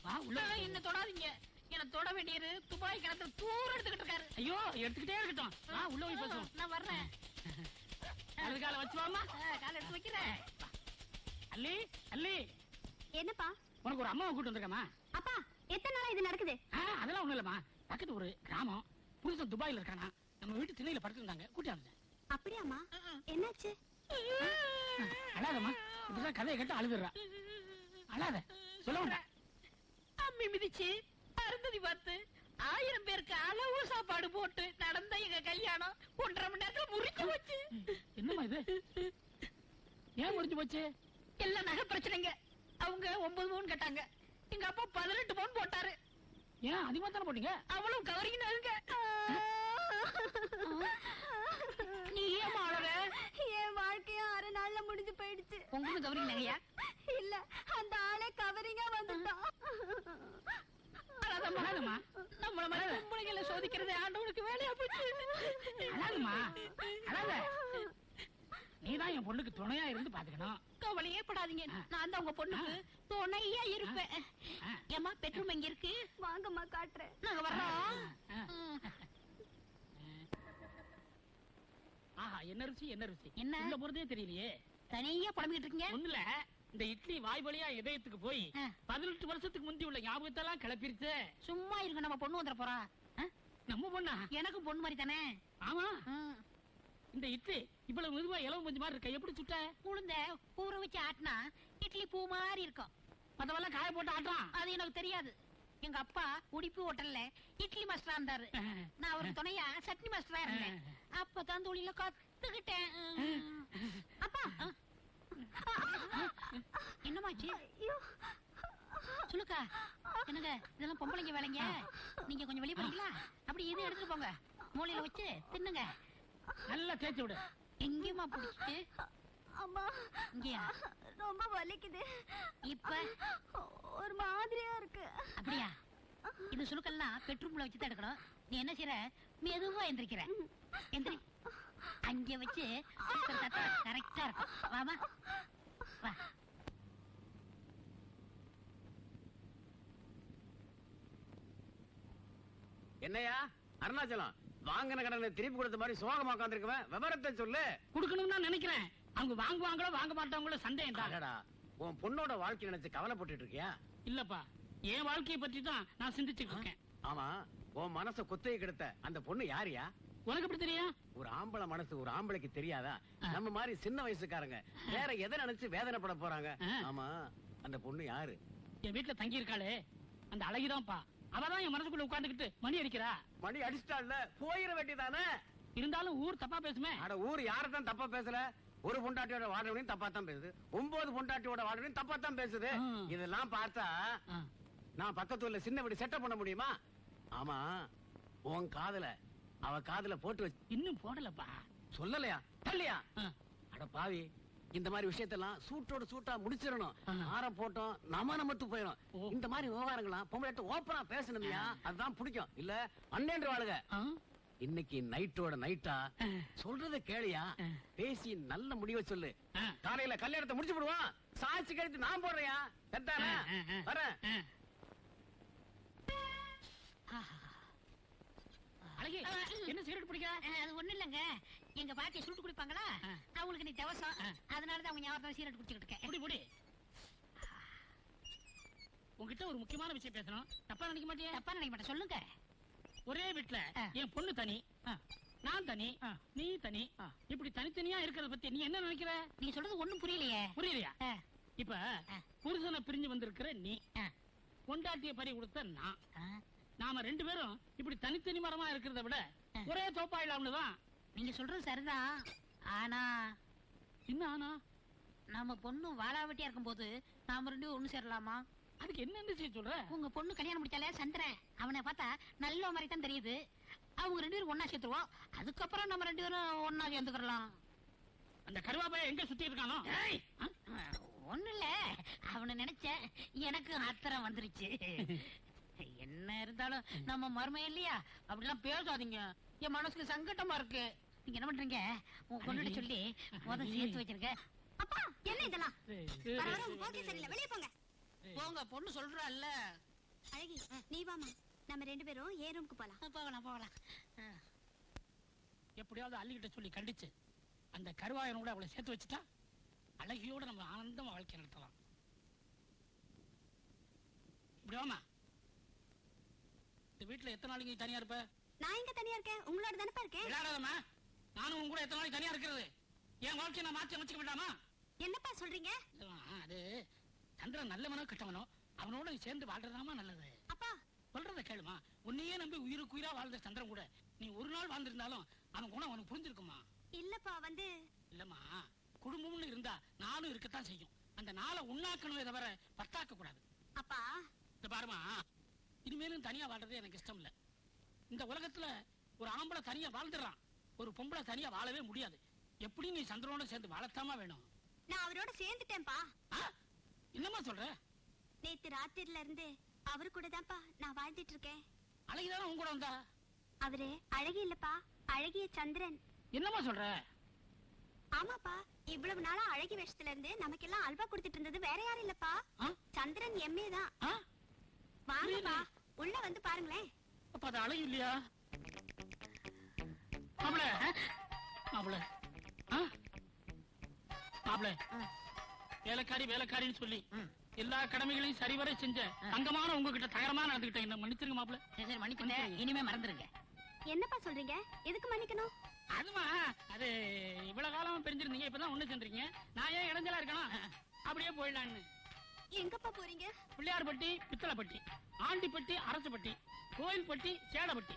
வா உள்ள. என்ன தொடாதீங்க, என்ன தொட வேண்டியது துபாய் கிணத்துல தூரம் எடுத்துக்கிட்டு இருக்காரு. ஐயோ எடுத்துக்கிட்டே இருக்கட்டும். வா உள்ள போய் பேசுவோம். நான் வர்றேன். அது காலை வச்சு வாமா. காலை எடுத்து வைக்கிறேன். அல்லி, அல்லி. என்னப்பா? உனக்கு ஒரு அம்மாவை கூட்டு வந்திருக்கமா? அப்பா, எத்தனை நாளா இது நடக்குது? அதெல்லாம் ஒண்ணும் இல்லம்மா. பக்கத்து ஒரு கிராமம், புருஷன் துபாயில இருக்கானா, நம்ம வீட்டு திணையில படுத்திருந்தாங்க, கூட்டி வந்தேன். அப்படியாமா? என்னாச்சு? அழாதம்மா, இப்பதான் கதையை கேட்டு அழுதுறா. அழாத, சொல்ல வேண்டாம். அம்மி மிதிச்சு அருந்ததி பார்த்து 1000 பேருக்கு அளவு சாப்பாடு போட்டு நடந்த எங்க கல்யாணம் 1.5 மணி நேரத்துல முறிஞ்சு போச்சு. என்னம்மா இது? ஏன் முறிஞ்சு போச்சு? எல்லாம் நகை பிரச்சனைங்க. அவங்க 9 பவுன் கேட்டாங்க, எங்க அப்பா 18 பவுன் போட்டாரு. ஏன் அதிகமா தானே போட்டீங்க? அவ்வளவு கவரிங்க. நீ ஏன் அழற? என் வாழ்க்கையும் 6 நாள்ல முடிஞ்சு போயிடுச்சு. உங்களுக்கு கவரிங் நகையா? இல்ல, அந்த ஆளே கவரிங்கா வந்துட்டான். அழாதம்மா, நம்மள மாதிரி பொம்பளைங்களை சோதிக்கிறது ஆண்டவனுக்கு வேலையா போச்சு. அழாதம்மா, அழாத. நீதான் என் பொண்ணுக்கு துணையா இருந்து பாத்துக்கணும். கவலையே படாதீங்க, நான் தான் உங்க பொண்ணுக்கு துணையா இருப்பேன். ஏமா பெட்ரூம் எங்க இருக்கு? வாங்கம்மா, காட்டுறேன். நாங்க வர்றோம். ஆஹா, என்ன ருசி, என்ன ருசி. என்ன? உள்ள போறதே தெரியலையே. தனியா புலம்பிக்கிட்டு இருக்கீங்க? ஒண்ணுல இந்த இட்லி வாய் வழியா இதயத்துக்கு போய் 18 வருஷத்துக்கு முந்தி உள்ள ஞாபகத்தெல்லாம் கிளப்பிருச்சு. சும்மா இருங்க, நம்ம பொண்ணு வந்துட போறா. நம்ம பொண்ணா? எனக்கு பொண்ணு மாதிரி தானே. ஆமா. இந்த இட்லி இவ்வளவு மெதுவா இளவு மஞ்சு மாதிரி இருக்க, எப்படி சுட்ட? உளுந்த ஊற வச்சு ஆட்டினா இட்லி பூ மாதிரி இருக்கும். மத்தவெல்லாம் காய போட்டு ஆட்டுறான். அது எனக்கு தெரியாது. எங்க அப்பா உடிப்பு ஹோட்டல்ல இட்லி மாஸ்டரா இருந்தாரு. நான் ஒரு துணையா சட்னி மாஸ்டரா இருந்தேன். அப்பதான் தொழில கத்துக்கிட்டேன். அப்பா, என்னமாச்சு? சொல்லுக்கா. என்னங்க இதெல்லாம் பொம்பளைங்க வேலைங்க. நீங்க கொஞ்சம் வெளியே போறீங்களா? அப்படி இது எடுத்துட்டு போங்க, மூலையில வச்சு தின்னுங்க. நல்லா தேய்ச்சி விடு. எங்கேயுமா பிடிச்சிட்டு? அம்மா, இங்கயா? ரொம்ப வலிக்குது. இப்ப ஒரு மாதிரியா இருக்கு. அப்படியா? இது சுளுக்கெல்லாம் பெட்ரூம்ல வச்சு தான் எடுக்கணும். நீ என்ன செய்யற? மெதுவா எந்திரிக்கிற. எந்திரி. அங்க வச்சு கரெக்டா இருக்கும். வாமா, வா. என்னையா அருணாச்சலம், வாங்கின கடனை திருப்பி கொடுத்த மாதிரி சோகமா உட்காந்துருக்குவேன். விவரத்தை சொல்லு. குடுக்கணும்னு தான் நினைக்கிறேன். அவங்க வாங்குவாங்களோ வாங்க மாட்டாங்களோ சந்தேகம் தான். உன் பொண்ணோட வாழ்க்கை நினைச்சு கவலைப்பட்டு இருக்கியா? இல்லப்பா, என் வாழ்க்கையை பற்றி தான் நான் சிந்திச்சுட்டு இருக்கேன். ஆமா, உன் மனச குத்தையை கெடுத்த அந்த பொண்ணு யாரியா? உனக்கு எப்படி தெரியும்? ஒரு ஆம்பளை மனசு ஒரு ஆம்பளைக்கு தெரியாதா? நம்ம மாதிரி சின்ன வயசுக்காரங்க வேற எதை நினைச்சு வேதனைப்பட போறாங்க. ஆமா, அந்த பொண்ணு யாரு? என் வீட்டுல தங்கி இருக்காளே அந்த அழகிதான்ப்பா. அவதான் என் மனசுக்குள்ள உட்கார்ந்துகிட்டு மணி அடிக்கிறா. மணி அடிச்சிட்டாள்ல, போயிட வேண்டியதானே. இருந்தாலும் ஊர் தப்பா பேசுமே. அட ஊர் யாரதான் தப்பா பேசல? ஒரு பொண்டாட்டியோட வாடகையும் தப்பா தான் பேசுது, 9 பொண்டாட்டியோட வாடகையும் தப்பா தான் பேசுது. இதெல்லாம் பார்த்தா நான் பக்கத்துல சின்ன வீடு செட்டப் பண்ண முடியுமா? ஆமா, உன் காதுல அவ காதுல போட்டு வச்சு இன்னும் போடலப்பா. சொல்லலையா? தள்ளியா? அட பாவி, இந்த மாதிரி விஷயத்தெல்லாம் சூட்டோட சூட்டா முடிச்சிடணும். ஆற போட்டோம் நமத்து போயிடும். இந்த மாதிரி விவகாரங்களாம் பொம்பளை ஓப்பனா பேசணும்யா, அதுதான் பிடிக்கும். இல்ல அண்ணேன்ற வாழுங்க. இன்னைக்கு நைட்டோட நைட்டா சொல்றத கேளியா, பேசி நல்ல முடிவை சொல்லு. காலையில கல்யாணத்தை முடிச்சு விடுவான். சாட்சி கழித்து நான் போடுறியா? வரேன். அழகி, என்ன சிகரெட் பிடிக்கிற? அது ஒண்ணு இல்லங்க, எங்க பாட்டி சுட்டு குடிப்பாங்களா, அவங்களுக்கு நீ தவசம், அதனாலதான் அவங்க ஞாபகம் சீரட் குடிச்சுக்கிட்டு இருக்கேன். குடி குடி. உங்ககிட்ட ஒரு முக்கியமான விஷயம் பேசணும். தப்பா நினைக்க மாட்டியா? தப்பா நினைக்க மாட்டேன், சொல்லுங்க. ஒரே வீட்டுல என் பொண்ணு தனி, நான் தனி, நீ தனி, இப்படி தனித்தனியா இருக்கிறத பத்தி நீ என்ன நினைக்கிற? நீங்க சொல்றது ஒண்ணும் புரியலையே. புரியலையா? இப்ப புருஷனை பிரிஞ்சு வந்திருக்கிற நீ, பொண்டாட்டிய பறி கொடுத்த நான், நாம 2 பேரும் இப்படி தனித்தனி மரமா இருக்கிறத விட ஒரே தோப்பாயிலாம்னு தான். நீங்க சொல்றது சரிதான். ஆனா என்ன ஆனா? நம்ம பொண்ணு வாழாவட்டியா இருக்கும் போது நாம 2 பேரும் ஒண்ணு சேரலாமா? அதுக்கு என்ன செய்ய சொல்ற? உங்க பொண்ணு கல்யாணம் முடிச்சாலே சந்திரன், அவனை பார்த்தா நல்ல மாதிரி தான் தெரியுது. அவங்க 2 பேரும் ஒன்னா சேர்த்துருவோம். அதுக்கப்புறம் நம்ம 2 பேரும் ஒன்னா சேர்ந்துக்கலாம். அந்த கருவாப்பைய எங்க சுத்தி இருக்கானோ? ஒண்ணு இல்ல, அவனை நினைச்சேன், எனக்கு ஆத்திரம் வந்துருச்சு. என்ன இருந்தாலும் நம்ம மருமை இல்லையா, அப்படிலாம் பேசாதீங்க. என் மனசுக்கு சங்கட்டமா இருக்கு. நீங்க என்ன பண்றீங்க, உங்க பொண்ணு சொல்லி முதல் சேர்த்து வச்சிருக்க. அப்பா என்ன இதெல்லாம்? சரியில்லை, வெளியே போங்க. போங்க, பொண்ணு சொல்றாள்ல. அழகி, நீ வாமா, நம்ம 2 பேரும் ஏ ரூமுக்கு போலாம். போகலாம் போகலாம். எப்படியாவது அள்ளிக்கிட்ட சொல்லி கண்டிச்சு அந்த கருவாயனோட அவளை சேர்த்து வச்சுட்டா அழகியோட நம்ம ஆனந்தமா வாழ்க்கை நடத்தலாம். இப்படி வாமா. இந்த வீட்டுல எத்தனை நாளைக்கு நீ தனியா இருப்ப? நான் எங்க தனியா இருக்கேன், உங்களோட தானப்பா இருக்கேன். விளையாடாதம்மா, நானும் உங்க கூட எத்தனை நாளைக்கு தனியா இருக்கிறது? என் வாழ்க்கையை நான் மாற்றி அமைச்சுக்க வேண்டாமா? என்னப்பா சொல்றீங்க? அது சந்திரன் நல்லவனோ கெட்டவனோ அவனோட நீ சேர்ந்து வாழ்றதாமா நல்லது. அப்பா சொல்றத கேளுமா. உன்னையே நம்பி உயிருக்கு உயிரா வாழ்ந்த சந்திரன் கூட நீ ஒரு நாள் வாழ்ந்திருந்தாலும் அவன் குணம் அவனுக்கு புரிஞ்சிருக்குமா? இல்லப்பா, இல்லம்மா, குடும்பம்னு இருந்தா நானும் இருக்கத்தான் செய்யும். அந்த நாளை உண்ணாக்கணுமே தவிர பத்தாக்க கூடாது. அப்பா இந்த பாருமா, இனிமேலும் தனியா வாழ்றது எனக்கு இஷ்டம் இல்ல. இந்த உலகத்துல ஒரு ஆம்பளை தனியா வாழ்ந்துடுறான், ஒரு பொம்பளை தனியா வாழவே முடியாது. எப்படி நீ சந்திரனோட சேர்ந்து வாழத்தாமா வேணும். நான் அவரோட சேர்ந்துட்டேன்பா. என்னம்மா சொல்ற? நேத்து ராத்திரில இருந்து அவரு கூட தான்ப்பா நான் வாழ்ந்துட்டு இருக்கேன். அழகிதானே உன் கூட வந்தா? அவரு அழகி இல்லப்பா, அழகிய சந்திரன். என்னம்மா சொல்ற? ஆமாப்பா, இவ்வளவு நாளா அழகி வேஷத்துல இருந்து நமக்கெல்லாம் அல்வா கொடுத்துட்டு இருந்தது வேற யாரும் இல்லப்பா, சந்திரன் எம்ஏ தான். வாங்கப்பா, உள்ள வந்து பாருங்களேன். அப்ப அது அழகு இல்லையா? மாப்பிள மாப்பிள மாப்பிள, வேலைக்காரி வேலைக்காரின்னு சொல்லி எல்லா கடமைகளையும் சரிவரை செஞ்ச தங்கமான உங்ககிட்ட தகரமா நடந்துகிட்டேன். என்ன மன்னிச்சிருங்க மாப்பிள. சரி மன்னிச்சுட்டேன், இனிமே மறந்துருங்க. என்னப்பா சொல்றீங்க? எதுக்கு மன்னிக்கணும்? அதுமா, அது இவ்வளவு காலமா பிரிஞ்சிருந்தீங்க, இப்பதான் ஒண்ணு சேர்ந்துருக்கீங்க. நான் ஏன் இடைஞ்சலா இருக்கணும்? அப்படியே போயிடலான்னு. எங்கப்பா போறீங்க? பிள்ளையார்பட்டி, பித்தளைப்பட்டி, ஆண்டிப்பட்டி, அரசுப்பட்டி, கோயில்பட்டி, சேடப்பட்டி,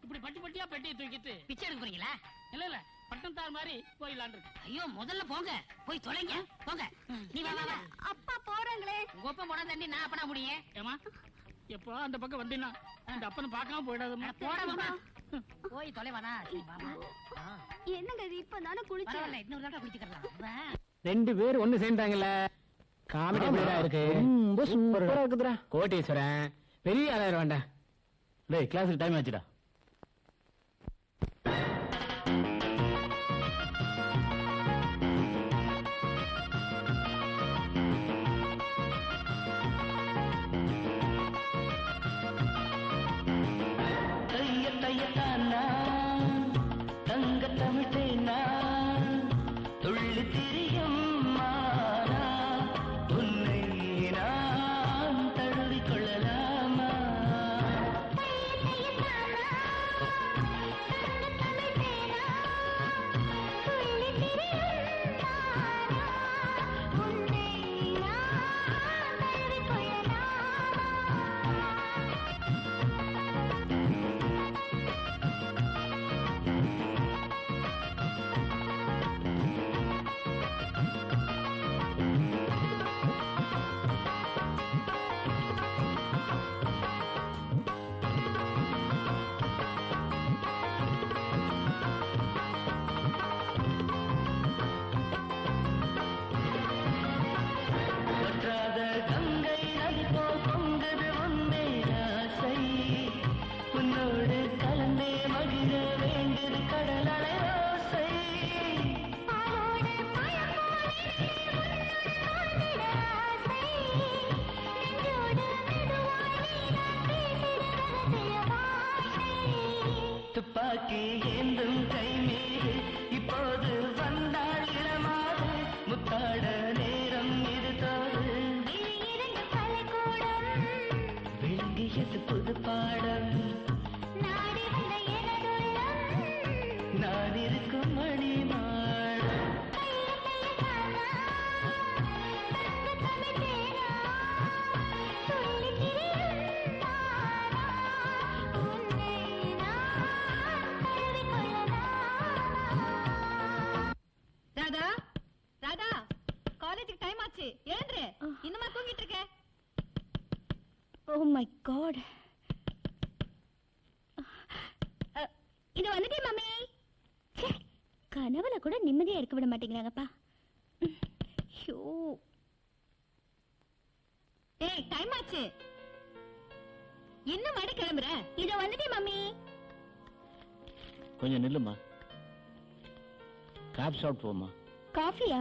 இப்படி பட்டி பட்டியா பெட்டியை தூக்கிட்டு பிச்சை எடுக்க போறீங்களா? இல்ல இல்ல, பட்டம்தார் மாதிரி போயிடலான் இருக்கு. ஐயோ, முதல்ல போங்க, போய் தொலைங்க, போங்க. நீ வா வா. அப்பா போறாங்களே. உங்க அப்பா போனா தண்ணி நான் அப்பனா முடியும். ஏமா, எப்போ அந்த பக்கம் வந்தீங்கன்னா அந்த அப்பனை பார்க்காம போயிடாதம்மா. போடாம போய் தொலைவானா? என்னங்க இது, இப்பதானே குளிச்சேன். இன்னொரு தடவை குளிச்சுக்கலாம். 2 பேர் ஒண்ணு சேர்ந்தாங்கல்ல, காமெடி எப்படிடா இருக்கு? ரொம்ப சூப்பரா இருக்குதுடா. கோட்டீஸ்வரன் பெரிய ஆளாயிரம் வேண்டாம். டேய், கிளாஸுக்கு டைம் ஆச்சுடா. தங்க தமிழ்னா துள்ளி திரியும் மாறா, உன்னை நான் தழுவிக் கொள்ளலாமா? துப்பாக்கி ஏந்தும் கை மீது இப்போது வந்தாள் இளமாறு முத்தாட நேரம் இது தோறு விளங்கியது புது பாடம் நான் இருக்கும் மணி மாடம் ராதா ராதா காலேஜுக்கு டைம் ஆச்சு எழுந்துரு இன்னுமா தூங்கிட்டு இருக்க ஓ மை காட். இது வந்துட்டே மம்மி. கனவுல கூட நிம்மதியா இருக்க விட மாட்டேங்கிறாங்கப்பா. ஐயோ. ஏய் டைம் ஆச்சு இன்னும் மடி கிளம்புற. இது வந்துட்டே மம்மி. கொஞ்சம் நில்லுமா, காபி சாப்பிட்டு போமா. காஃபியா?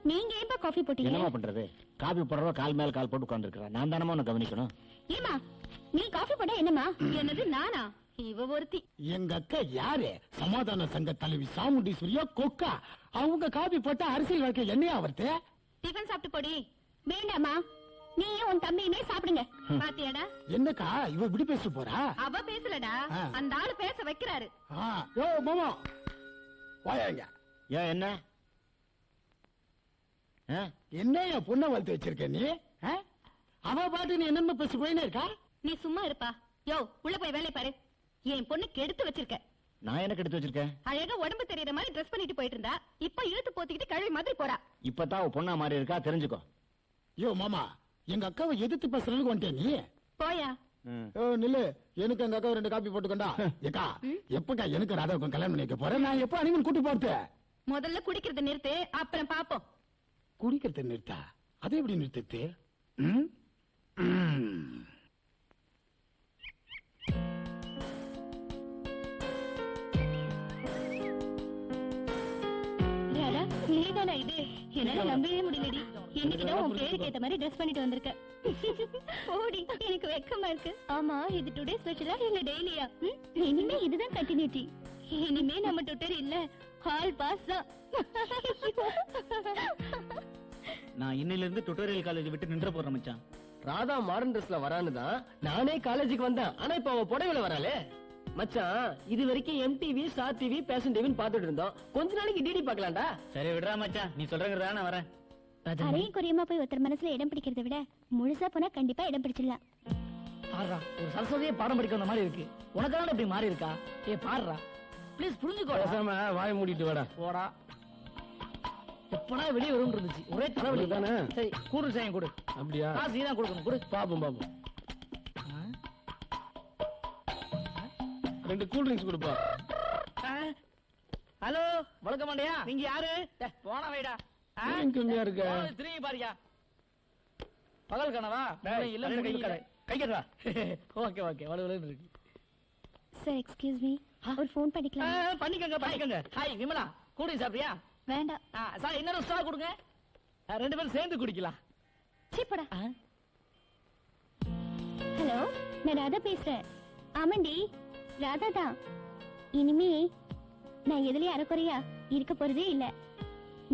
நீங்க ஏன்பா காஃபி போட்டீங்க? என்னமா பண்றது, காபி போடுறவ கால் மேல கால் போட்டு உட்கார்ந்துருக்கா, நான் தானமா உன்னை கவனிக்கணும். ஏமா நீ காஃபி போட்டா என்னமா? என்னது நானா? இவ ஒருத்தி. எங்க அக்கா யாரு? சமாதான சங்க தலைவி சாமுண்டீஸ்வரியா கொக்கா? அவங்க காபி போட்டா அரசியல் வாழ்க்கை என்னையா வருது? டிஃபன் சாப்பிட்டு போடி. வேண்டாமா, நீயும் உன் தம்பியுமே சாப்பிடுங்க. பாத்தியாடா என்னக்கா இவ இப்படி பேச போறா? அவ பேசலடா, ஆ. அந்த ஆளு பேச வைக்கிறாரு. யோ மாமா வாயாங்க. ஏன் என்ன என்னையா பொண்ணை வளர்த்து வச்சிருக்க நீ? அவ பாட்டு நீ என்னென்ன பேச போயினே இருக்கா? நீ சும்மா இருப்பா. யோ உள்ள போய் வேலைய பாரு. என் பொண்ணுக்கு எடுத்து வச்சிருக்க. நான் எனக்கு எடுத்து வச்சிருக்கேன்? அழகா உடம்பு தெரியற மாதிரி ட்ரெஸ் பண்ணிட்டு போயிட்டு இருந்தா இப்ப இழுத்து போத்திக்கிட்டு கழுவி மாதிரி போறா. இப்பதான் அவ பொண்ணா மாதிரி இருக்கா, தெரிஞ்சுக்கோ. யோ மாமா, எங்க அக்காவை எதிர்த்து பேசுறதுக்கு வந்துட்டே நீ? போயா. நில்லு, எனக்கு எங்க அக்கா 2 காப்பி போட்டுக்கண்டா. ஏக்கா எப்பக்கா எனக்கு ராதாவுக்கும் கல்யாணம் பண்ணி வைக்க போறேன்? நான் எப்ப அனிமன் கூட்டி போறது? முதல்ல குடிக்கிறத நிறுத்து, அப்புறம் பாப்போம். குடிக்கிறத நிறுத்தா? அதை எப்படி நிறுத்து? ராதா, நீதானா இது? என்னால நம்பவே முடியலடி. இன்னைக்குதான் உன் பேருக்கு ஏத்த மாதிரி ட்ரெஸ் பண்ணிட்டு வந்திருக்க. ஓடி, எனக்கு வெக்கமா இருக்கு. ஆமா, இது டுடே ஸ்பெஷலா இல்ல டெய்லியா? இனிமே இதுதான் கண்டினியூட்டி. இனிமே நம்ம டுட்டர் இல்ல, ஹால் பாஸ் தான். நான் இன்னையில இருந்து டுட்டோரியல் காலேஜ் விட்டு நின்ற போறேன் மச்சான். ராதா மாடர்ன் ட்ரெஸ்ல வரான்னு தான் நானே காலேஜுக்கு வந்தேன். ஆனா இப்ப அவ புடவையில வராளே. மச்சான், இது வரைக்கும் MTV, ஸ்டார் டிவி, பேஷன் டிவின்னு பாத்துட்டு இருந்தோம். கொஞ்ச நாளைக்கு டிடி பாக்கலாம்டா. சரி விடுறா மச்சான், நீ சொல்றேங்கிறதா நான் வரேன். அரையும் குறையுமா போய் ஒருத்தர் மனசுல இடம் பிடிக்கிறத விட முழுசா போனா கண்டிப்பா இடம் பிடிச்சிடலாம். ஆறா, ஒரு சரஸ்வதியே பாடம் படிக்கிற மாதிரி இருக்கு. உனக்கான இப்படி மாறி இருக்கா? ஏ பாடுறா, ப்ளீஸ் புரிஞ்சுக்கோ. பேசாம வாய மூடிட்டு வாடா. போடா. எப்படா வெளியே வரும் இருந்துச்சு, ஒரே தலைவலி தானே. சரி கூடு செய்யும் கொடு. அப்படியா? காசு நீ தான் கொடுக்கணும், கொடு. பாப்போம் பாப்போம். 2 கூல் ட்ரிங்க்ஸ் கொடுப்பா. ஹலோ, வணக்கம் மாண்டியா. நீங்க யாரு? போன வைடா. ஏன் கம்மியா இருக்க? திரும்பி பாருயா. பகல் கனவா? இல்ல டேய், கைக்கிறா. ஓகே ஓகே, வலுவலு இருக்கு. சார் எக்ஸ்கியூஸ் மீ, ஒரு ஃபோன் பண்ணிக்கலாம்? பண்ணிக்கங்க. ஹாய் விமலா, கூடி சாப்பிட்டியா? வேண்டாம். சார் இன்னொரு ஸ்ட்ரா கொடுங்க. 2 பேரும் சேர்ந்து குடிக்கலாம். சீப்படா. ஹலோ, நான் ராதா பேசுறேன். ஆமாண்டி, ராதா தான். இனிமே நான் எதுலயும் அறக்குறையா இருக்க போறதே இல்ல.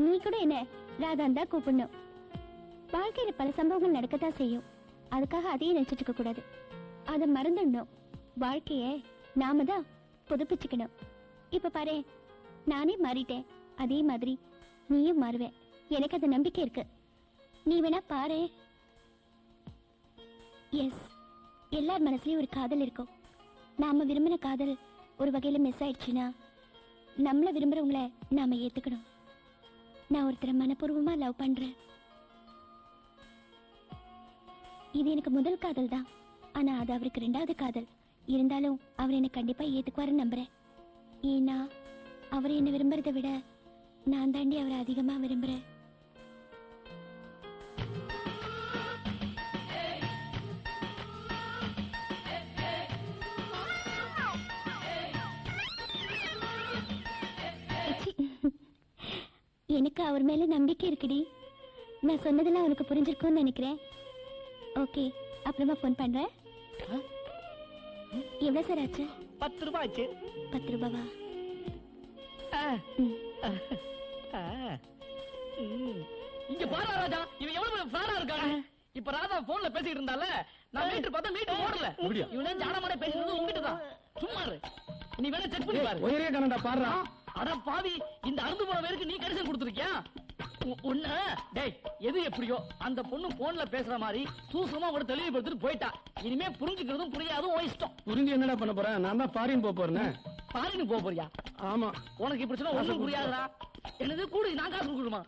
நீ கூட என்ன ராதான் தான் கூப்பிடணும். வாழ்க்கையில பல சம்பவங்கள் நடக்கத்தான் செய்யும். அதுக்காக அதையும் நினைச்சிட்டு இருக்க கூடாது. அதை மறந்துடணும். வாழ்க்கைய நாம தான் புதுப்பிச்சுக்கணும். இப்ப பாரு, நானே மாறிட்டேன். அதே மாதிரி நீயும் மாறுவேன். எனக்கு அது நம்பிக்கை இருக்கு. நீ வேணா பாரு. எஸ், எல்லார் மனசுலயும் ஒரு காதல் இருக்கும். நாம விரும்பின காதல் ஒரு வகையில மிஸ் ஆயிடுச்சுன்னா நம்மள விரும்புறவங்கள நாம ஏத்துக்கணும். நான் ஒருத்தரை மனப்பூர்வமா லவ் பண்றேன். இது எனக்கு முதல் காதல் தான். ஆனா அது அவருக்கு 2வது காதல். இருந்தாலும் அவர் என்ன கண்டிப்பா ஏத்துக்குவாருன்னு நம்புறேன். ஏன்னா அவர் என்ன விரும்புறதை விட நான் தாண்டி அவரை அதிகமா விரும்புறேன். எனக்கு அவர் மேல நம்பிக்கை இருக்குடி. நான் சொன்னதெல்லாம் அவருக்கு புரிஞ்சிருக்கும்னு நினைக்கிறேன். ஓகே, அப்புறமா ஃபோன் பண்றேன். எவ்வளவு சார் ஆச்சு? 10 ரூபாய் ஆச்சு. 10 ரூபாவா? ஆ. ம். ஆ. ம். இங்க பாரு ராஜா, இவன் எவ்வளவு ஃப்ராடா இருக்காங்க. இப்ப ராதா போன்ல பேசிட்டு இருந்தால, நான் மீட்டர் பார்த்தா மீட்டர் ஓடல. இவனே ஜானமான பேசுறது உங்ககிட்ட தான். சும்மா இரு. நீ வேணா செக் பண்ணி பாரு. ஒரே கணண்டா பாடுறா. அட பாவி, இந்த அறுந்து போன பேருக்கு நீ கடிதம் கொடுத்திருக்கியா? ஒண்ணு டேய், எது எப்படியோ அந்த பொண்ணு போன்ல பேசுற மாதிரி சூசமா கூட தெளிவுபடுத்திட்டு போயிட்டா. இனிமே புரிஞ்சுக்கிறதும் புரியாதும் உன் இஷ்டம். புரிஞ்சு என்னடா பண்ண போறேன்? நான் தான் ஃபாரின் போறேன். பாரின்னு போக போறியா? ஆமா. உனக்கு இப்படி சொன்னா ஒண்ணும் புரியாதுடா. என்னது கூடு, நான் காசு கொடுக்கணுமா?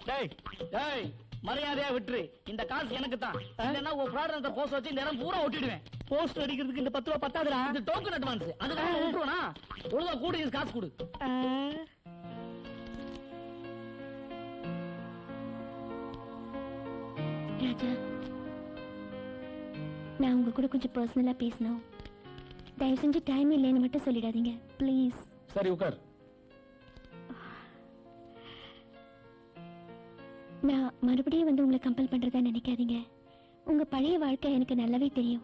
டேய் டேய், மரியாதையா விட்டுரு. இந்த காசு எனக்கு தான். இல்லன்னா உன் ப்ராடக்ட்ட போஸ்ட் வச்சு நேரம் பூரா ஒட்டிடுவேன். போஸ்ட் அடிக்கிறதுக்கு இந்த 10 ரூபாய் பத்தாதுடா. இது டோக்கன் அட்வான்ஸ். அதுக்கு விட்டுருவனா? ஒழுங்கா கூடு, காசு கொடு. ராஜா, நான் உங்க கூட கொஞ்சம் பர்சனலா பேசணும். தயவு செஞ்சு டைம் இல்லைன்னு மட்டும் சொல்லிடாதீங்க ப்ளீஸ். சரி உட்கார். நான் மறுபடியும் வந்து உங்களை கம்பல் பண்றதா நினைக்காதீங்க. உங்க பழைய வாழ்க்கை எனக்கு நல்லாவே தெரியும்.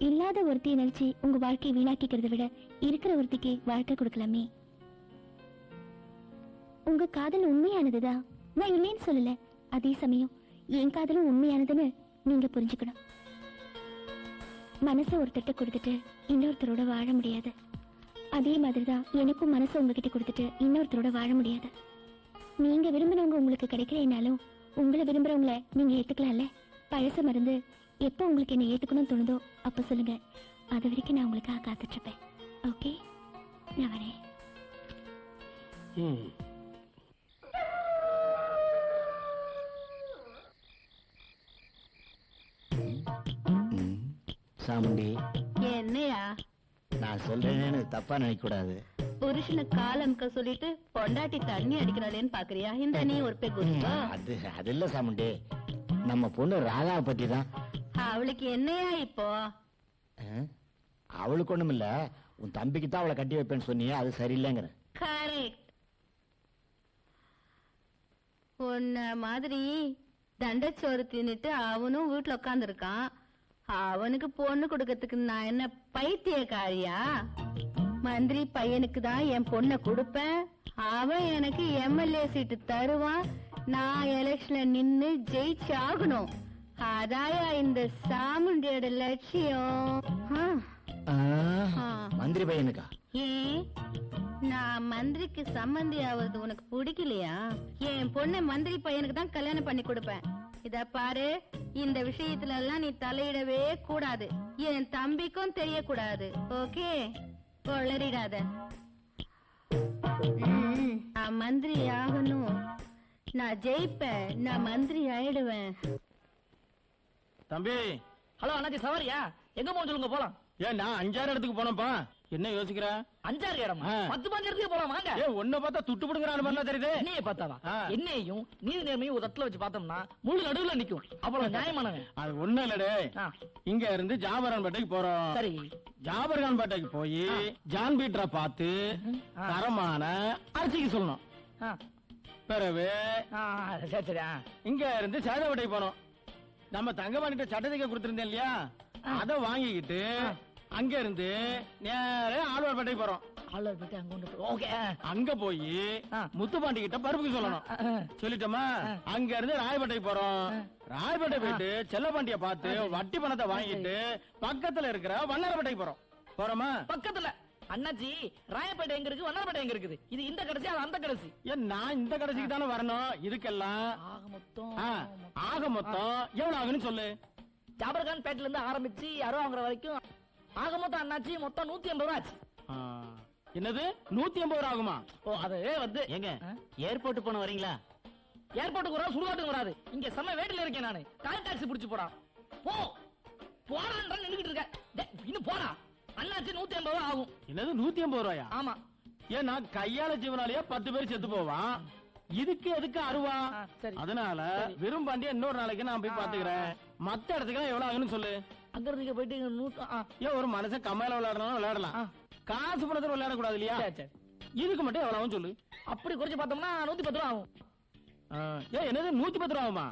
இல்லாத ஒருத்தியை நினைச்சு உங்க வாழ்க்கையை வீணாக்கிக்கிறத விட இருக்கிற ஒருத்திக்கு வாழ்க்கை கொடுக்கலாமே. உங்க காதல் உண்மையானதுதான், நான் இல்லைன்னு சொல்லல. அதே சமயம் என் காதலும் உண்மையானதுன்னு நீங்க புரிஞ்சுக்கணும். மனசை ஒருத்தட்ட கொடுத்துட்டு இன்னொருத்தரோட வாழ முடியாது. அதே மாதிரிதான் எனக்கும் மனசை உங்ககிட்ட கொடுத்துட்டு இன்னொருத்தரோட வாழ முடியாது. நீங்க விரும்பினவங்க உங்களுக்கு கிடைக்கலனாலும் உங்களை விரும்புறவங்கள நீங்க ஏத்துக்கலாம்ல. பழச மறந்து எப்ப உங்களுக்கு என்ன ஏத்துக்கணும்னு தோணுதோ அப்ப சொல்லுங்க. அது வரைக்கும் நான் உங்களுக்காக காத்துட்டு இருப்பேன். ஓகே, நான் வரேன். சாமுண்டி, என்னையா நான் சொல்றேன்னு தப்பா நினைக்க கூடாது. புருஷனை காலம்க சொல்லிட்டு பொண்டாட்டி தண்ணி அடிக்கிறாளேன்னு பாக்குறியா? இந்த நீ ஒரு பெகுஸ்வா. அது இல்ல சாமுண்டி, நம்ம பொண்ணு ராதாவை பத்தி தான். அவளுக்கு என்னையா இப்போ? அவளுக்கு ஒண்ணும் இல்ல, உன் தம்பிக்கு தான் அவளை கட்டி வைப்பேன்னு சொன்னியே, அது சரியில்லைங்கிற. கரெக்ட். உன்ன மாதிரி தண்டச்சோறு தின்னுட்டு அவனும் வீட்டுல உட்கார்ந்து இருக்கான். அவனுக்கு பொண்ணு கொடுக்கறதுக்கு நான் என்ன பைத்தியக்காரியா? மந்திரி பையனுக்கு தான் என் பொண்ணை கொடுப்பேன். அவன் எனக்கு எம்எல்ஏ சீட்டு தருவான். நான் எலெக்ஷன்ல நின்னு ஜெயிச்சு ஆகணும். அதாயா இந்த சாமுண்டியோட லட்சியம். மந்திரி பையனுக்கா? ஏன் நான் மந்திரிக்கு சம்பந்தி ஆவது உனக்கு பிடிக்கலையா? என் பொண்ணை மந்திரி பையனுக்கு தான் கல்யாணம் பண்ணி கொடுப்பேன். இத பாரு, இந்த விஷயத்துல எல்லாம் நீ தலையிடவே கூடாது. என் தம்பிக்கும் தெரியக்கூடாது. ஓகே, கொளறிடாத. நான் மந்திரி ஆகணும். நான் ஜெயிப்பேன். நான் மந்திரி ஆயிடுவேன். தம்பி. ஹலோ அண்ணாச்சி, சவாரியா? எங்க போக சொல்லுங்க, போலாம். ஏன் நான் 5-6 இடத்துக்கு போனப்பா. என்ன யோசிக்கிற? 5-6 இடமா? 10-15 இடத்துக்கு போலாம் வாங்க. உன்னை பார்த்தா துட்டு பிடுங்குறான்னு பண்ணலாம் தெரியுது. என்னைய பார்த்தாவா? என்னையும் நீதி நேர்மையும் ஒரு தட்டுல வச்சு பார்த்தோம்னா முழு நடுவுல நிக்கும். அவ்வளவு நியாயமானவன். அது ஒண்ணும் இல்லடே. இங்க இருந்து ஜாபரான் பேட்டைக்கு போறோம். சரி, ஜாபர்கான் பேட்டைக்கு போய் ஜான் பீட்டரை பார்த்து தரமான அரிசிக்கு சொல்லணும். பிறகு சரி சரி, இங்க இருந்து சேதப்பட்டைக்கு போனோம். நம்ம தங்கமணிட்ட சட்டத்தைக்கு கொடுத்திருந்தேன் இல்லையா, அத வாங்கிக்கிட்டு அங்க இருந்து நேரே ஆழ்வார்பேட்டைக்கு போறோம். ஆழ்வார்பேட்டை அங்க கொண்டு போய் ஓகே, அங்க போய் முத்துப்பாண்டி கிட்ட பருப்புக்கு சொல்லணும். சொல்லிட்டோமா? அங்க இருந்து ராயப்பேட்டைக்கு போறோம். ராயப்பேட்டை போயிட்டு செல்லப்பாண்டிய பார்த்து வட்டி பணத்தை வாங்கிட்டு பக்கத்துல இருக்கிற வண்ணாரப்பேட்டைக்கு போறோம். போறோமா? பக்கத்துல அண்ணாச்சி, ராயப்பேட்டை எங்க இருக்கு, வண்ணாரப்பேட்டை எங்க இருக்குது? இது இந்த கடைசி, அது அந்த கடைசி. ஏன் நான் இந்த கடைசிக்கு தானே வரணும். இதுக்கெல்லாம் ஆக மொத்தம் எவ்வளவு ஆகுன்னு சொல்லு. ஜாபர்கான் பேட்டையில இருந்து ஆரம்பிச்சு அருவாங்கிற வரைக்கும் ஆக மொத்தம் அண்ணாச்சி மொத்தம் 180 ரூபா ஆச்சு. என்னது 180 ரூபா ஆகுமா? ஓ, அது வந்து எங்க ஏர்போர்ட் போன வரீங்களா? ஏர்போர்ட்டுக்கு வராது, சுடுகாட்டுக்கு வராது. இங்க செம்ம வேட்டில இருக்கேன் நானு. கால் டாக்ஸி புடிச்சு போடா. போ போறான்னு நின்னுகிட்டு இருக்க. இன்னும் போடா. அண்ணாச்சி 180 ரூபா ஆகும். என்னது 180 ரூபாயா? ஆமா. ஏன்னா கையால ஜீவனாலேயே 10 பேர் செத்து போவான். இதுக்கு எதுக்கு அருவா? அதனால விரும்பாண்டிய இன்னொரு நாளைக்கு நான் போய் பாத்துக்கிறேன். மத்த இடத்துக்கு எவ்வளவு ஆகுன்னு சொல்லு. அங்க இருந்து போயிட்டு ஏன் ஒரு மனுஷன் கம்மையில விளையாடணும் விளையாடலாம், காசு பணத்துல விளையாட கூடாது இல்லையா? இதுக்கு மட்டும் எவ்வளவு சொல்லு. அப்படி குறைச்சு பார்த்தோம்னா 110 ரூபா ஆகும். ஏன் என்னது 110 ரூபா ஆகுமா?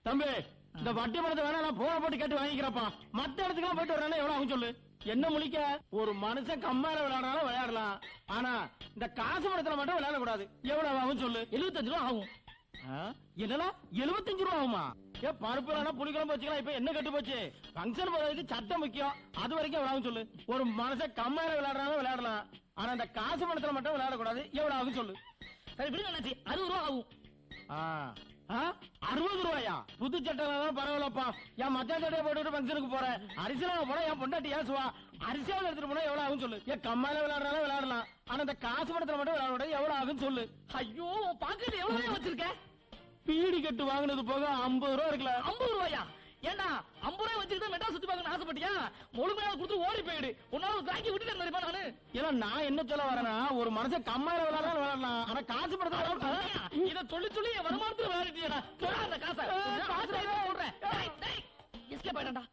தம்பி, இந்த வட்டி பணத்தை வேணா நான் போன போட்டு கேட்டு வாங்கிக்கிறப்பா. மத்த இடத்துக்கு போயிட்டு வரேன்னா எவ்வளவு ஆகும் சொல்லு. என்ன முழிக்க? ஒரு மனுஷன் கம்மாயில விளையாடுறாலும் விளையாடலாம், ஆனா இந்த காசு பணத்துல மட்டும் விளையாட கூடாது. எவ்வளவு ஆகும் சொல்லு? 75 ரூபா ஆகும். என்னடா 75 ரூபா ஆகுமா? பருப்பு இல்லைன்னா புளிக்குழம்பு வச்சுக்கலாம். இப்ப என்ன கட்டு போச்சு? ஃபங்க்ஷன் போறதுக்கு சட்டம் முக்கியம். அது வரைக்கும் எவ்வளவு ஆகும் சொல்லு? ஒரு மனுஷன் கம்மாயில விளையாடுறாலும் விளையாடலாம், ஆனா இந்த காசு பணத்துல மட்டும் விளையாட கூடாது. எவ்வளவு ஆகும் சொல்லு? சரி விடுங்க அண்ணாச்சி, 60 ரூபா ஆகும். 60 ரூபாயா? புது சட்டம் பரவாயில்லப்பா. என் மத்திய சட்டையை போட்டுட்டு ஃபங்க்ஷனுக்கு போறேன். அரிசியில போனா என் பொண்டாட்டி ஏசுவா. அரிசியாவில் எடுத்துட்டு போனா எவ்வளவு ஆகும் சொல்லு? என் கம்மாயில விளையாடுறாலும் விளையாடலாம், ஆனா இந்த காசு பணத்துல மட்டும் விளையாட கூடாது. எவ்வளவு ஆகும் சொல்லு? ஐயோ பாக்கெட் எவ்வளவு வச்சிருக்க? பீடி கட்டு வாங்கினது போக 50 ரூபா இருக்குல்ல? 50 ரூபாயா? ஏண்டா 50 ரூபாய் வச்சுக்கிட்டு மெட்ரா சுத்தி பார்க்கணும்னு ஆசைப்பட்டியா? முழுமையாக கொடுத்து ஓடி போயிடு. உன்னால தாக்கி விட்டுட்டு தெரியுமா நானு? ஏன்னா நான் என்ன சொல்ல வரேன்னா, ஒரு மனுஷன் கம்மாயில விளையாடலாம் விளையாடலாம், ஆனா காசு பணத்துல இத சொல்லி சொல்லி என் வருமானத்துல விளையாடிட்டியடா. சொல்றா அந்த காசை. ஓடுறேன். எஸ்கேப் ஆயிட்டா.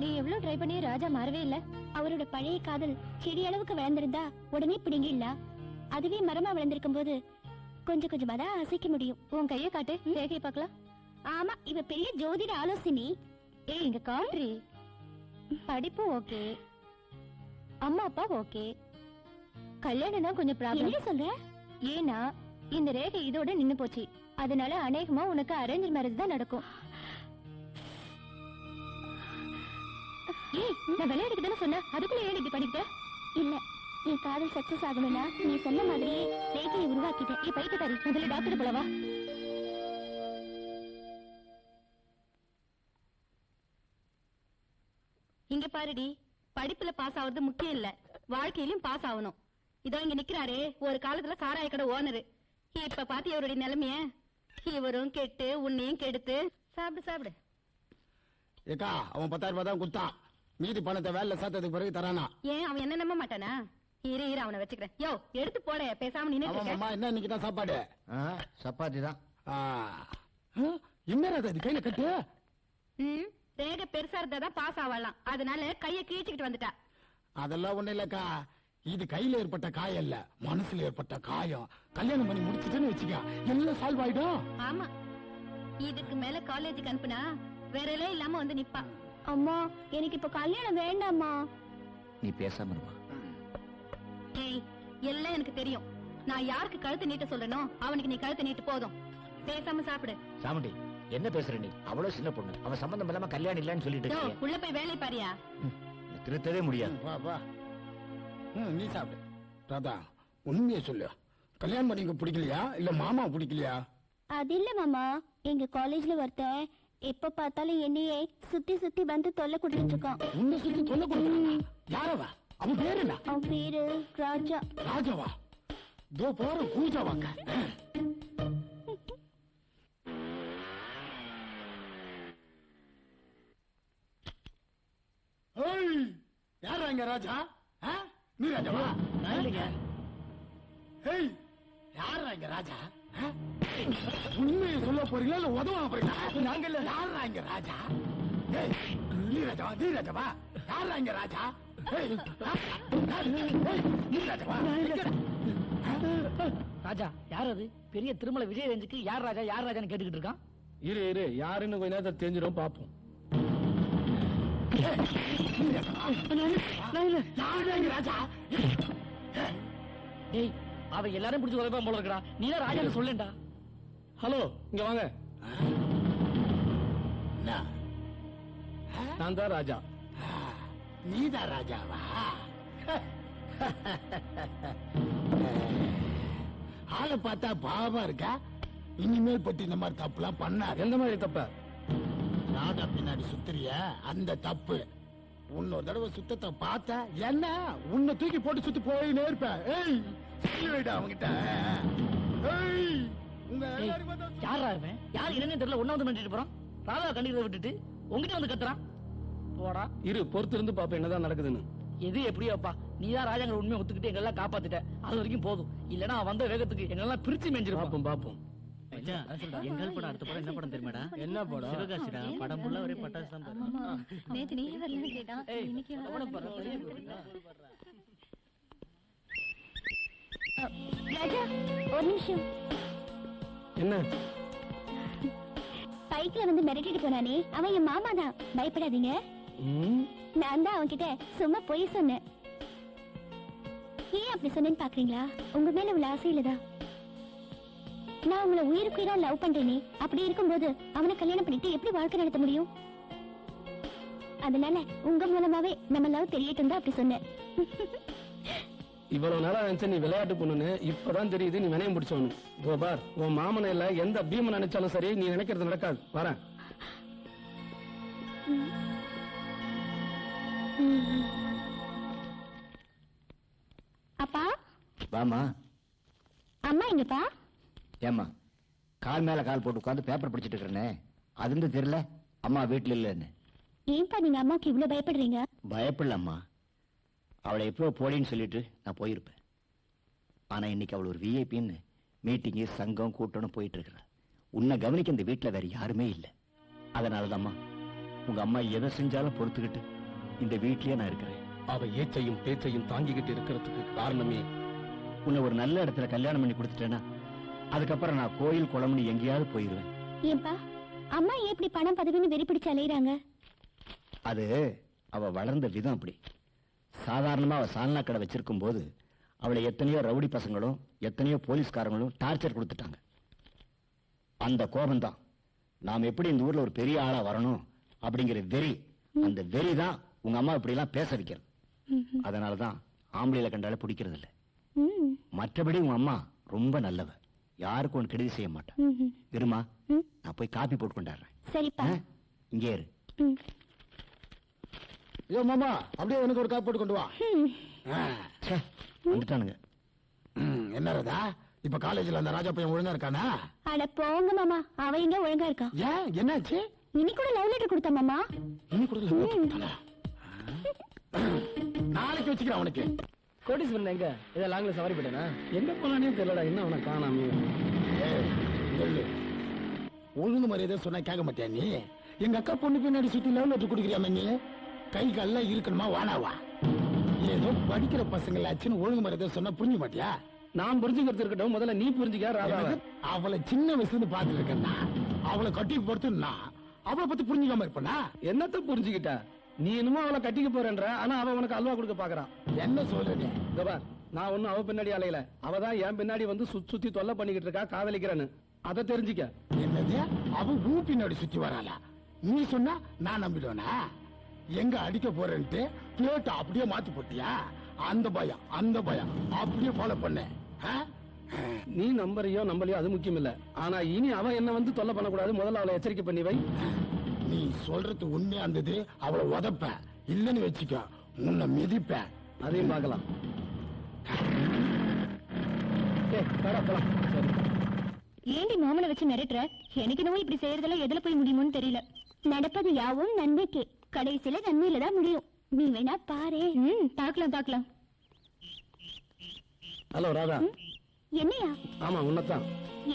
நீ எவ்வளவு ட்ரை பண்ணி ராஜா மாறவே இல்ல. அவரோட பழைய காதல் செடி அளவுக்கு வளர்ந்திருந்தா உடனே பிடிங்கிடல. அதுவே மரமா வளர்ந்திருக்கும் போது கொஞ்சம் கொஞ்சமா தான் அசைக்க முடியும். உன் கைய காட்டு, ரேகையை பார்க்கலாம். ஆமா, இவ பெரிய ஜோதிட ஆலோசனை. ஏய் இங்க காட்ரி. படிப்பு ஓகே, அம்மா அப்பா ஓகே, கல்யாணம் தான் கொஞ்சம் ப்ராப்ளம். என்ன சொல்ற? ஏன்னா இந்த ரேகை இதோட நின்னு போச்சு. அதனால அநேகமா உனக்கு அரேஞ்ச் மேரேஜ் தான் நடக்கும். ஏய் நான் விளையாடுக்கு தானே சொன்னேன், அதுக்குள்ள ஏன் இப்படி பண்ணிட்ட? இல்ல, நீ காதல் சக்சஸ் ஆகணும்னா நீ சொன்ன மாதிரியே ரேகையை உருவாக்கிட்டேன். நீ பைத்தியக்காரி, முதல்ல டாக்டர் போலவா. இங்க பாருடி, படிப்புல பாஸ் ஆகுறது முக்கியம் இல்ல, வாழ்க்கையிலும் பாஸ் ஆகணும். இதோ இங்க நிக்கிறாரே, ஒரு காலத்துல சாராய கடை ஓனரு. இப்ப பாத்தி அவருடைய நிலைமைய. இவரும் கெட்டு உன்னையும் கெடுத்து. சாப்பிடு சாப்பிடு. ஏக்கா, அவன் 10,000 ரூபாய் தான் கொடுத்தான். மீதி பணத்தை வேலை சேர்த்ததுக்கு பிறகு தரானா? ஏன் அவன் என்ன நம்ப மாட்டானா? இரு இரு அவனை வச்சுக்கிறேன். யோ எடுத்து போட, பேசாம நின்னுட்டு. என்ன இன்னைக்கு தான் சாப்பாடு? சப்பாத்தி தான். என்ன அது கையில கட்டு? ரேகை பெருசா இருந்தாதான் பாஸ் ஆகலாம், அதனால கைய கீழ்ச்சிக்கிட்டு வந்துட்டா. அதெல்லாம் ஒண்ணு இல்லக்கா, இது கையில ஏற்பட்ட காயம் இல்ல, மனசுல ஏற்பட்ட காயம். கல்யாணம் பண்ணி முடிச்சுட்டுன்னு வச்சுக்க, எல்லாம் சால்வ் ஆயிடும். ஆமா, இதுக்கு மேல காலேஜுக்கு அனுப்புனா வேற எல்லாம் இல்லாம வந்து நிப்பா. அம்மா எனக்கு இப்ப கல்யாணம் வேண்டாம்மா. நீ பேசாம இருமா. ஏய் எல்லாம் எனக்கு தெரியும். நான் யாருக்கு கழுத்து நீட்ட சொல்றேனோ அவனுக்கு நீ கழுத்து நீட்டு போதும். பேசாம சாப்பிடு. சாமுண்டி என்ன பேசுற நீ? அவ்வளவு சின்ன பொண்ணு, அவன் சம்பந்தம் இல்லாம கல்யாணம் இல்லன்னு சொல்லிட்டு யோ, உள்ள போய் வேலை பாரியா. திருத்தவே முடியாது. வா வா, நீ சாப்பிடு. ராதா உண்மையை சொல்லு, கல்யாணம் பண்ணிக்க பிடிக்கலையா இல்ல மாமா பிடிக்கலையா? அது இல்ல மாமா, எங்க காலேஜ்ல ஒருத்தன் எப்ப பார்த்தாலும் என்னையே சுத்தி சுத்தி வந்து தொல்லை கொடுத்துட்டு இருக்கான். உன்னை சுத்தி தொல்லை கொடுக்கறானா? யாரவா? அவன் பேரு என்ன? அவன் பேரு ராஜா. ராஜாவா? தோ போற பூஜாவாங்க. யாரா இங்க ராஜா? நீ ராஜாவா? யாரா இங்க ராஜா? உண்மையை சொல்ல போறீங்களா இல்ல உதவ போறீங்களா? நாங்க இல்ல. யாரா இங்க ராஜா? நீ ராஜாவா? நீ ராஜாவா? யாரா இங்க ராஜா? நீ ராஜாவா? ராஜா யார் அது? பெரிய திருமலை விஜய் ரேஞ்சுக்கு யார் ராஜா யார் ராஜான்னு கேட்டுக்கிட்டு இருக்கான். இரு இரு, யாருன்னு கொஞ்ச நேரத்தை தெரிஞ்சிடும் பாப்போம். டேய் அவ எல்லாரும் பிடிச்சு உதவா போல இருக்கா. நீ தான் ராஜான்னு சொல்லேன்டா. ஹலோ, இங்க வாங்க. நான் தான் ராஜா. நீதான் ராஜாவா? ஆளை பார்த்தா பாவா இருக்கா. இனிமேல் பத்தி இந்த மாதிரி தப்புலாம் பண்ணாத. எந்த மாதிரி தப்ப? ராஜா பின்னாடி சுத்துறிய அந்த தப்பு. இன்னொரு தடவை சுத்தத்தை பார்த்த என்ன உன்னை தூக்கி போட்டு சுத்தி போயினே இருப்பேன். ஏய் சொல்லிடா அவங்கிட்ட. ஏய் உங்க எல்லாரும் யாரா இருப்பேன்? யார் என்னன்னு தெரியல. ஒண்ணாவது பண்ணிட்டு போறான். ராதா கண்டிக்கிறத விட்டுட்டு உங்ககிட்ட வந்து கத்துறான். போடா. இரு, பொறுத்து இருந்து பாப்போம் என்னதான் நடக்குதுன்னு. எது எப்படியோப்பா, நீதான் ராஜாங்க உண்மையை ஒத்துக்கிட்டு எங்கெல்லாம் காப்பாத்திட்ட. அது வரைக்கும் போதும். இல்லன்னா வந்த வேகத்துக்கு எங்கெல்லாம் பிரிச்சு மேஞ்சிருப்பான். பாப்போம். எங்கள் படம் அடுத்த படம் என்ன படம் தெரியுமாடா? என்ன படம்? சிவகாசிடா. படம் ஃபுல்லா ஒரே பட்டாசு தான் பாரு. நேத்து நீ வரலன்னு கேட்டான். இன்னைக்கு ராஜா ஒரு நிமிஷம். என்ன? பைக்ல வந்து மிரட்டிட்டு போனானே அவன் என் மாமா தான். பயப்படாதீங்க. நான் தான் அவன்கிட்ட சும்மா பொய் சொன்னேன். ஏன் அப்படி சொன்னேன்னு பாக்குறீங்களா? உங்க மேல உள்ள ஆசையில தான். நான் உங்களை உயிருக்குயிரா லவ் பண்றேனே, அப்படி இருக்கும்போது அவனை கல்யாணம் பண்ணிட்டு எப்படி வாழ்க்கை நடத்த முடியும்? அதனால உங்க மூலமாவே நம்ம லவ் தெரியட்டும் தான் அப்படி சொன்னேன். இவ்வளவு நாளா நினைச்ச நீ விளையாட்டு பொண்ணுன்னு இப்பதான் தெரியுது நீ வினயம் பிடிச்சவனு. கோபார், உன் மாமனை இல்ல எந்த பீமன் நினைச்சாலும் சரி, நீ நினைக்கிறது நடக்காது. வரேன். அப்பா, வாமா. அம்மா எங்கப்பா? ஏம்மா, கால் மேல கால் போட்டு உட்காந்து பேப்பர் படிச்சுட்டு இருக்கிறனே, அது இருந்து தெரியல அம்மா வீட்டுல இல்லன்னு. ஏன்பா நீங்க அம்மாவுக்கு இவ்வளவு பயப்படுறீங்க? பயப்படலம்மா, அவளை எப்போ போடின்னு சொல்லிட்டு நான் போயிருப்பேன். ஆனா இன்னைக்கு அவள் ஒரு விஐபின்னு மீட்டிங்கு சங்கம் கூட்டம்னு போயிட்டு இருக்கிறா. உன்னை கவனிக்க இந்த வீட்டுல வேற யாருமே இல்லை. அதனாலதாம்மா உங்க அம்மா எதை செஞ்சாலும் பொறுத்துக்கிட்டு இந்த வீட்லயே நான் இருக்கிறேன். அவ ஏச்சையும் பேச்சையும் தாங்கிக்கிட்டு இருக்கிறதுக்கு காரணமே உன்னை ஒரு நல்ல இடத்துல கல்யாணம் பண்ணி கொடுத்துட்டேன்னா அதுக்கப்புறம் நான் கோயில் குளம்னு எங்கேயாவது போயிருவேன். ஏன்பா அம்மா ஏன் இப்படி பணம் பதவின்னு வெறி பிடிச்சு அலையிறாங்க? அது அவ வளர்ந்த விதம் அப்படி. சாதாரணமா அவ சால்னா கடை வச்சிருக்கும் போது அவளை எத்தனையோ ரவுடி பசங்களும் எத்தனையோ போலீஸ்காரங்களும் டார்ச்சர் கொடுத்துட்டாங்க. அந்த கோபம் தான் நாம் எப்படி இந்த ஊர்ல ஒரு பெரிய ஆளா வரணும் அப்படிங்கிற வெறி. அந்த வெறி தான் உங்க அம்மா இப்படி எல்லாம் பேச வைக்கிறது. அதனாலதான் ஆம்பளையில கண்டால பிடிக்கிறது இல்ல. மற்றபடி உங்க அம்மா ரொம்ப நல்லவ, யாருக்கும் ஒன்று கெடுதி செய்ய மாட்டேன். இருமா, நான் போய் காப்பி போட்டு கொண்டாடுறேன். சரிப்பா, இங்கே இரு. ஐயோ மாமா, அப்படியே எனக்கு ஒரு காப்பி போட்டு கொண்டு வா. ச்சே, வந்துட்டானுங்க. என்ன ராதா, இப்ப காலேஜ்ல அந்த ராஜா பையன் ஒழுங்கா இருக்கானா? அட போங்க மாமா, அவன் எங்க ஒழுங்கா இருக்கான். ஏன், என்னாச்சு? இனி கூட லவ் லெட்டர் கொடுத்த மாமா. இன்னும் கூட love letter கொடுத்தானா? நாளைக்கு வச்சுக்கிறேன் அவனுக்கு. கோடீஸ்வரன் எங்க? இதை லாங்கில சவாரி போயிட்டானா? எங்க போனானே தெரியலடா. என்ன அவனை காணாமே. ஏய், சொல்லு. ஒழுங்கு மரியாதை சொன்னா கேட்க மாட்டியா நீ? எங்க அக்கா பொண்ணு பின்னாடி சுத்தி லவ் லெட்டர் குடுக்கறியாம நீ? கை கால்ல இருக்கணுமா வானாவா? ஏதோ படிக்கிற பசங்களாச்சுன்னு ஒழுங்கு மரியாதை சொன்னா புரிஞ்ச மாட்டியா? நான் புரிஞ்சுக்கிறது இருக்கட்டும், முதல்ல நீ புரிஞ்சுக்க. ராதா, அவளை சின்ன வயசுல இருந்து பாத்துட்டு இருக்கேன்னா, அவளை கட்டி பொறுத்துனா அவளை பத்தி புரிஞ்சுக்காம இருப்பனா? என்னத்த புரிஞ்சுக்கிட்ட? நீ என்னமோ அவளை கட்டிக்க போறேன்ற, ஆனா அவ உனக்கு அல்வா கொடுக்க பாக்குறான். என்ன சொல்றீங்க? கோபார், நான் ஒண்ணும் அவ பின்னாடி அலையல. அவதான் என் பின்னாடி வந்து சுத்தி தொல்லை பண்ணிக்கிட்டு இருக்கா, காதலிக்கிறேன்னு. அதை தெரிஞ்சுக்க. என்னது, அவ ஊ பின்னாடி சுத்தி வராளா? நீ சொன்னா நான் நம்பிடுவேனா? எங்க அடிக்க போறேன்ட்டு பிளேட் அப்படியே மாத்தி போட்டியா? அந்த பயம் அப்படியே ஃபாலோ பண்ண. நீ நம்பறியோ நம்பலையோ அது முக்கியம் இல்ல. ஆனா இனி அவ என்ன வந்து தொல்லை பண்ணக்கூடாது. முதல்ல அவளை எச்சரிக்கை பண்ணி வை. நீ சொல்றது உண்மையா இருந்தது, அவளை உதப்ப. இல்லன்னு வச்சுக்க, உன்னை மிதிப்ப. அதையும் பார்க்கலாம். ஏண்டி மாமனை வச்சு மிரட்டுற? எனக்கு என்னவோ இப்படி செய்யறதெல்லாம் எதுல போய் முடியுமோன்னு தெரியல. நடப்பது யாவும் நன்மைக்கு, கடைசியில நன்மையில தான் முடியும். நீ வேணா பாரு. பாக்கலாம். ஹலோ ராதா. என்னையா? ஆமா, உன்னதான்.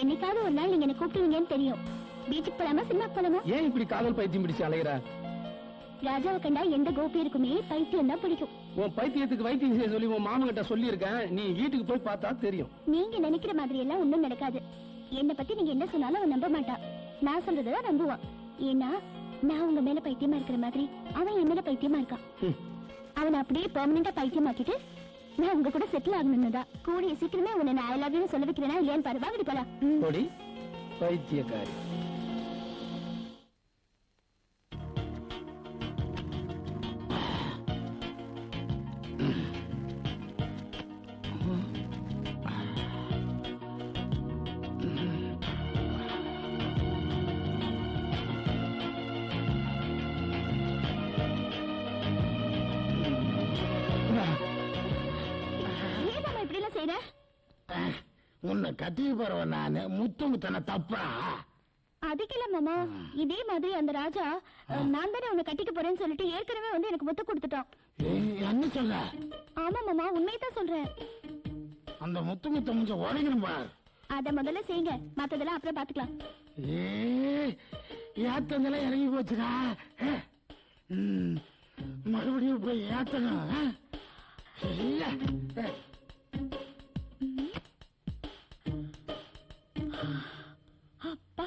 என்னைக்காவது ஒரு நாள் நீங்க என்ன கூப்பிடுவீங்கன்னு தெரியும். பீச்சுக்கு போலாமா, சினிமா போலாமா? ஏன் இப்படி காதல் பைத்தியம் பிடிச்சு அலையிற? ராஜாவை கண்டா எந்த கோபி இருக்குமே பைத்தியம் தான் பிடிக்கும். உன் பைத்தியத்துக்கு வைத்தியம் செய்ய சொல்லி உன் மாமன் கிட்ட சொல்லி இருக்கேன். நீ வீட்டுக்கு போய் பார்த்தா தெரியும். நீங்க நினைக்கிற மாதிரி எல்லாம் ஒண்ணும் நடக்காது. என்ன பத்தி நீங்க என்ன சொன்னாலும் அவன் நம்ப மாட்டான். நான் சொல்றதுதான் நம்புவான். ஏன்னா நான் உங்க மேல பைத்தியமா இருக்கிற மாதிரி அவன் என் மேல பைத்தியமா இருக்கான். அவனை அப்படியே பெர்மனண்டா பைத்தியமாக்கிட்டு நான் உங்க கூட செட்டில் ஆகணும்னுதான். கூடிய சீக்கிரமே உன்னை நான் ஐ லவ் யூ சொல்ல வைக்கிறேன்னா இல்லையான்னு பாரு. வாங்கடி போலாம். போடி பைத்தியக்காரி. உன்னை கட்டி போறவன் நானு முத்துங்க தன தப்பா? அதுக்கில்ல மாமா, இதே மாதிரி அந்த ராஜா நான் தானே உன்னை கட்டிக்க போறேன்னு சொல்லிட்டு ஏற்கனவே வந்து எனக்கு முத்து கொடுத்துட்டான். என்ன சொல்ல? ஆமா மாமா, உண்மையதான் சொல்றேன். அந்த முத்துங்க கொஞ்சம் உடைக்கணும் பார். அத முதல்ல செய்யுங்க, மத்ததெல்லாம் அப்புறம் பாத்துக்கலாம். ஏத்தங்கெல்லாம் இறங்கி போச்சுடா. மறுபடியும் போய் ஏத்தணும். அப்பா,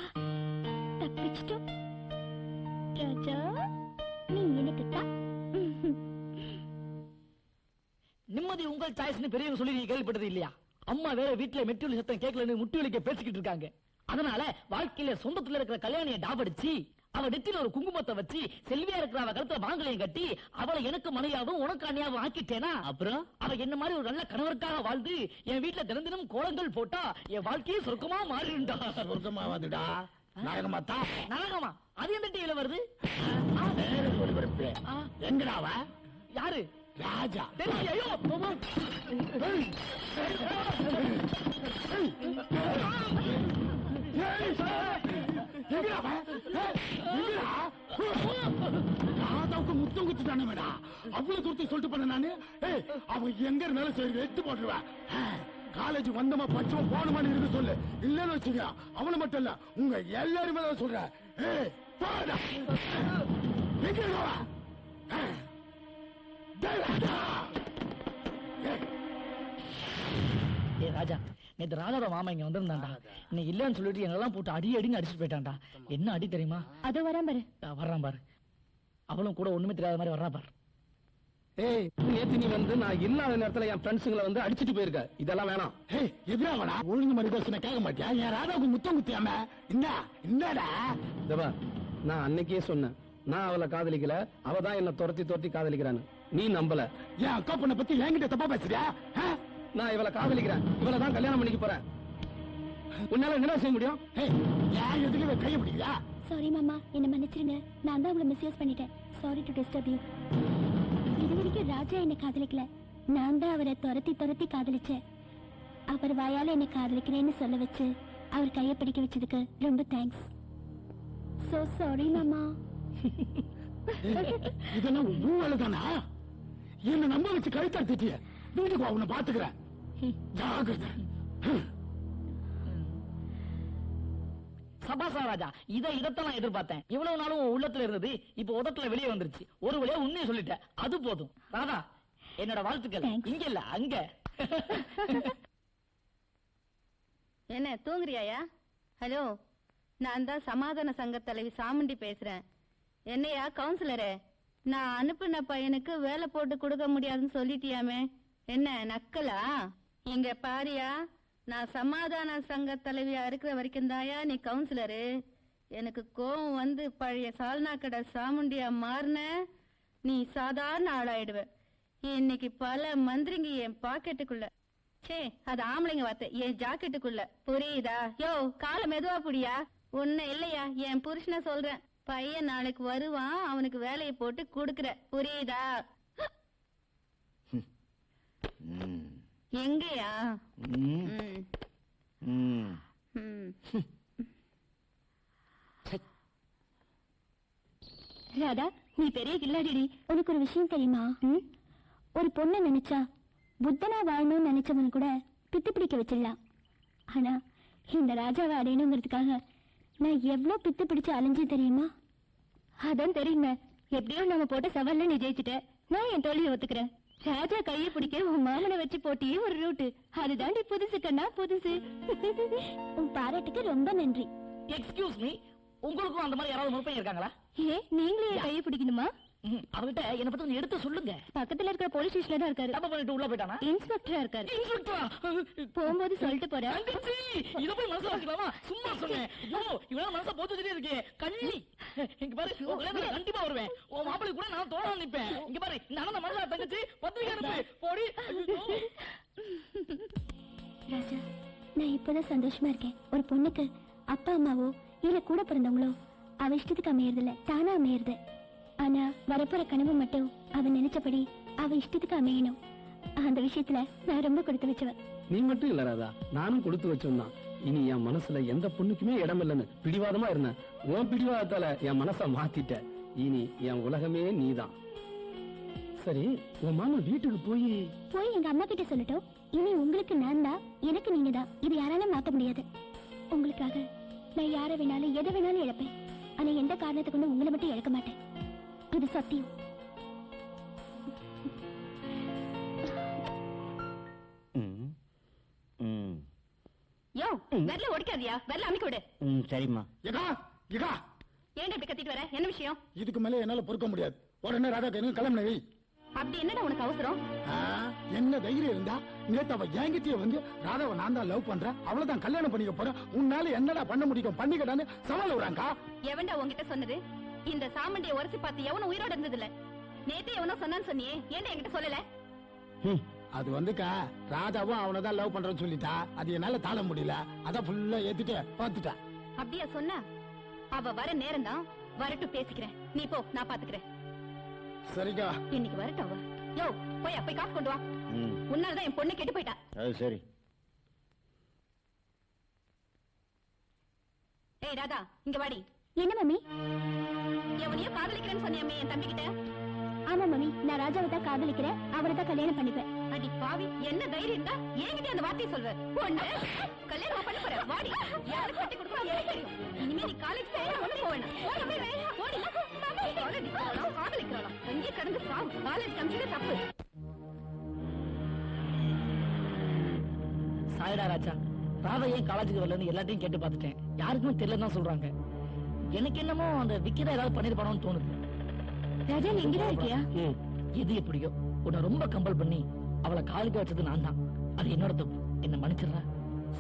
தப்பிச்சிட்டோம். ராஜா, நீ எனக்கு தான். நிம்மதி உங்கள் சாய்ஸ்னு பெரியவங்க சொல்லி நீங்க கேள்விப்பட்டது இல்லையா? அம்மா வேற வீட்டுல மெட்டி சத்தம் கேட்கலன்னு முட்டி வலிக்க பேசிக்கிட்டு இருக்காங்க. அதனால வாழ்க்கையில சொந்தத்துல இருக்கிற கல்யாணியை டாபடிச்சு அவ நெத்தில ஒரு குங்குமத்தை வச்சு செல்வியா இருக்கிற அவ கழுத்துல மாங்கலையும் கட்டி அவளை எனக்கு மனையாவும் உனக்கு அண்ணியாவும் ஆக்கிட்டேனா, அப்புறம் அவ என்ன மாதிரி ஒரு நல்ல கணவருக்காக வாழ்ந்து என் வீட்டுல தினம் தினம் கோலங்கள் போட்டா என் வாழ்க்கையே சொர்க்கமா மாறிடுண்டா. சொர்க்கமாவாதுடா, நரகமாத்தா. நரகமா? அது எந்த டிவில வருது? எங்கடாவ? யாரு? ராஜா. தெரியும். ஐயோ ராதாவுக்கு முத்தம் குத்துட்டானே மேடா, அவ்வளவு தூரத்தை சொல்லிட்டு பண்ண நானு. அவன் எங்க இருந்தாலும் சரி வெட்டு போட்டுருவேன். காலேஜ் வந்தமா பச்சவன் போனமான்னு இருக்கு சொல்லு, இல்லன்னு வச்சுக்க அவனை மட்டும் இல்ல உங்க எல்லாருமே தான் சொல்றேன். எங்க ஏ ராஜா, நேத்து ராதாவோட மாமா இங்க வந்திருந்தாண்டா. நீ இல்லன்னு சொல்லிட்டு எங்கெல்லாம் போட்டு அடி அடின்னு அடிச்சுட்டு போயிட்டான்டா. என்ன அடி தெரியுமா? அதோ வரான் பாரு. வர்றான் பாரு. அவளும் கூட ஒண்ணுமே தெரியாத மாதிரி வர்றா பாரு. ஏய், நேத்து நீ வந்து நான் இல்லாத நேரத்துல என் ஃப்ரெண்ட்ஸுங்களை வந்து அடிச்சிட்டு போயிருக்க. இதெல்லாம் வேணாம். எதிராவடா ஒழுங்கு மாதிரி பேசுன கேட்க மாட்டியா? என் ராதாவுக்கு முத்தம் குத்தியாம என்னடா? தேவா, நான் அன்னைக்கே சொன்னேன், நான் அவளை காதலிக்கல, அவ தான் என்ன துரத்தி துரத்தி காதலிக்கிறான்னு. நீ நம்பல. என் அக்கா பொண்ணை பத்தி என்கிட்ட தப்பா பேசுறியா? நான் இவளை காதலிக்கிறேன், இவளை தான் கல்யாணம் பண்ணிக்க போறேன். உன்னால என்ன செய்ய முடியும்? ஏன் எதுக்கு கைய பிடிக்கல? சாரி மாமா, என்ன மன்னிச்சிருங்க. நான் தான் உங்களை மிஸ்யூஸ் பண்ணிட்டேன். Sorry to disturb you. இது வரைக்கும் ராஜா என்னை காதலிக்கல, நான் தான் அவரை துரத்தி துரத்தி காதலிச்சேன். அவர் வாயால என்னை காதலிக்கிறேன்னு சொல்ல வச்சு அவர் கையை பிடிக்க வச்சதுக்கு ரொம்ப தேங்க்ஸ். சோ சாரி மாமா. இதெல்லாம் ஊழல்தானா? என்ன நம்ப வச்சு கழுத்தாட்டிய வீட்டுக்கு அவனை பாத்துக்கிறேன். ஜாகிரதை. சபாசா ராஜா, இதத்தான் நான் எதிர்பார்த்தேன். இவ்வளவு நாளும் உன் உள்ளத்துல இருந்தது இப்ப உதட்டுல வெளியே வந்துருச்சு. ஒரு வழியா உண்மையை சொல்லிட்டேன், அது போதும். ராதா, என்னோட வாழ்த்துக்கள். இங்க இல்ல, அங்க. என்ன தூங்குறியாயா? ஹலோ, நான் தான் சமாதான சங்க தலைவி சாமுண்டி பேசுறேன். என்னையா கவுன்சிலரே, நான் அனுப்பின பையனுக்கு வேலை போட்டு கொடுக்க முடியாதுன்னு சொல்லிட்டியாமே, என்ன நக்கலா? இங்க பாரியா, நான் சமாதான சங்க தலைவியா இருக்கிற வரைக்கும் தாயா நீ கவுன்சிலரு. எனக்கு கோவம் வந்து பழைய சால்னா கடை சாமுண்டியா மாறின நீ சாதாரண ஆளாயிடுவ. இன்னைக்கு பல மந்திரிங்க என் பாக்கெட்டுக்குள்ள, சே அது ஆம்பளைங்க வார்த்தை, என் ஜாக்கெட்டுக்குள்ள, புரியுதா? யோ கால மெதுவா புடியா. ஒண்ணு இல்லையா, என் புருஷனை சொல்றேன். பையன் நாளைக்கு வருவான், அவனுக்கு வேலையை போட்டு கொடுக்கற, புரியுதா? எங்கயா? ராதா, நீ பெரிய கில்லாடிடி. உனக்கு ஒரு விஷயம் தெரியுமா? ஒரு பொண்ணை நினைச்சா புத்தனா வாழணும்னு நினைச்சவன் கூட பித்து பிடிக்க வச்சிடலாம். ஆனா இந்த ராஜாவை அடையணுங்கிறதுக்காக நான் எவ்வளவு பித்து பிடிச்சு அலைஞ்சு தெரியுமா? அதான் தெரியுங்க. எப்படியோ நம்ம போட்ட சவால்ல நீ ஜெயிச்சுட்ட. நான் என் தோல்வியை ஒத்துக்கிறேன். ராஜா கையை பிடிக்க உன் மாமனை வச்சு போட்டியே ஒரு ரூட்டு. அதுதாண்டி புதுசு கண்ணா, புதுசு. உன் பாராட்டுக்கு ரொம்ப நன்றி. எக்ஸ்கியூஸ் மீ, உங்களுக்கும் அந்த மாதிரி யாராவது முற்பையும் இருக்காங்களா? நீங்களே கையை பிடிக்கணுமா? அவர்கிட்ட என்ன பத்தி எடுத்து சொல்லுங்க. பக்கத்துல இருக்கிற போலீஸ் ஸ்டேஷன்ல தான் இருக்காரு. தப்பு பண்ணிட்டு உள்ள போயிட்டானா? இன்ஸ்பெக்டரா இருக்காரு. இன்ஸ்பெக்டரா? போகும்போது சொல்லிட்டு போறேன். இத போய் மனசுல வச்சுக்கலாமா? சும்மா சொன்னேன். இவன் மனச போட்டுட்டே இருக்கே கண்ணி. இங்க பாரு, நான் கண்டிப்பா வருவேன். உன் மாப்பிள்ளை கூட நான் தோண நிப்பேன். இங்க பாரு, நான் மனசுல தங்கச்சி பத்திரிக்கை அனுப்பு போடி. ராஜா, நான் இப்பதான் சந்தோஷமா இருக்கேன். ஒரு பொண்ணுக்கு அப்பா அம்மாவோ இல்ல கூட பிறந்தவங்களோ அவ இஷ்டத்துக்கு அமையறதில்ல, தானா அமையறது. ஆனா வரப்போற கனவு மட்டும் அவன் நினைச்சபடி அவ இஷ்டத்துக்கு அமையணும். அந்த விஷயத்துல நான் ரொம்ப கொடுத்து வச்சவன். நீ மட்டும் இல்ல ராதா, நானும் கொடுத்து வச்சோம்தான். இனி என் மனசுல எந்த பொண்ணுக்குமே இடம் இல்லைன்னு பிடிவாதமா இருந்தேன். உன் பிடிவாதத்தால என் மனச மாத்திட்ட. இனி என் உலகமே நீதான். சரி, உன் மாமா வீட்டுக்கு போய் எங்க அம்மா கிட்ட சொல்லட்டும். இனி உங்களுக்கு நான் தான், எனக்கு நீங்க தான். இது யாராலும் மாத்த முடியாது. உங்களுக்காக நான் யாரை வேணாலும் எதை வேணாலும் இழப்பேன். ஆனா எந்த காரணத்தை கொண்டு உங்களை மட்டும் இழக்க மாட்டேன். இது சத்தியம். யோ வெல்ல ஒடிக்காதியா, வெல்ல அமைக்க விடு. சரிம்மா. ஏன்டா இப்படி கத்திட்டு வர? என்ன விஷயம்? இதுக்கு மேல என்னால பொறுக்க முடியாது. உடனே ராதா கிளம்பின. அப்படி என்னடா உனக்கு அவசரம்? என்ன தைரியம் இருந்தா நேத்து அவ என்கிட்டயே வந்து ராதாவை நான் தான் லவ் பண்றேன், அவ்வளவுதான் கல்யாணம் பண்ணிக்க போறேன், உன்னால என்னடா பண்ண முடியும் பண்ணிக்கடான்னு சவால் விடுறாங்க. எவன்டா உன்கிட்ட சொன்னது? இந்த சாமண்டியை உரசி பார்த்து எவனும் உயிரோட இருந்தது இல்ல. நேத்தே எவனோ சொன்னான்னு சொன்னியே, ஏன்டா என்கிட்ட சொல்லல? அது வந்துக்கா ராதாவும் அவனதான் லவ் பண்றேன்னு சொல்லிட்டா, அது என்னால தாழ முடியல, அதான் ஃபுல்லா ஏத்திட்டு பாத்துட்டா. அப்படியா சொன்ன? அவ வர நேரம் தான், வரட்டும் பேசிக்கிறேன். நீ போ, நான் பாத்துக்கிறேன். சரிக்கா. இன்னைக்கு வரட்டும் அவ. யோ போய் போய் காசு கொண்டு வா. உன்னாலதான் என் பொண்ணு கெட்டு போயிட்டா. அது சரி. ஏய் ராதா, இங்க வாடி. என்ன மம்மி? எவனையோ காதலிக்கிறேன்னு சொன்னியாமே என் தம்பி கிட்ட. ஆமா மம்மி, நான் ராஜாவை தான் காதலிக்கிறேன், அவரை தான் கல்யாணம் பண்ணிப்பேன். அடி பாவி, என்ன தைரியம் இருந்தா என்கிட்ட அந்த வார்த்தையை சொல்ற? பொண்ணு கல்யாணம் பண்ண போற, வாடி. யாருக்கு கட்டி கொடுக்கணும் எனக்கு தெரியும். இனிமே நீ காலேஜ் போய் ஒண்ணு போவேனா? ஓடி காலேஜ் போகலாம், காதலிக்கலாம், அங்கே கடந்து சாவு. காலேஜ் கம்ப்ளீட் தப்பு. சாயடா ராஜா, ராதா ஏன் காலேஜுக்கு வரலன்னு எல்லாத்தையும் கேட்டு பார்த்துட்டேன். யாருக்குமே தெரியலன்னு தான் சொல்றாங்க. எனக்கு என்னமோ அந்த விக்கிர ஏதாவது பண்ணிருப்பானோன்னு தோணுது. ராஜா, நீ இங்கதான் இருக்கியா? எது எப்படியோ உன்னை ரொம்ப கம்பல் பண்ணி அவளை காலுக்கு வச்சது நான் தான். அது என்னோட தப்பு, என்ன மன்னிச்சிடுறா.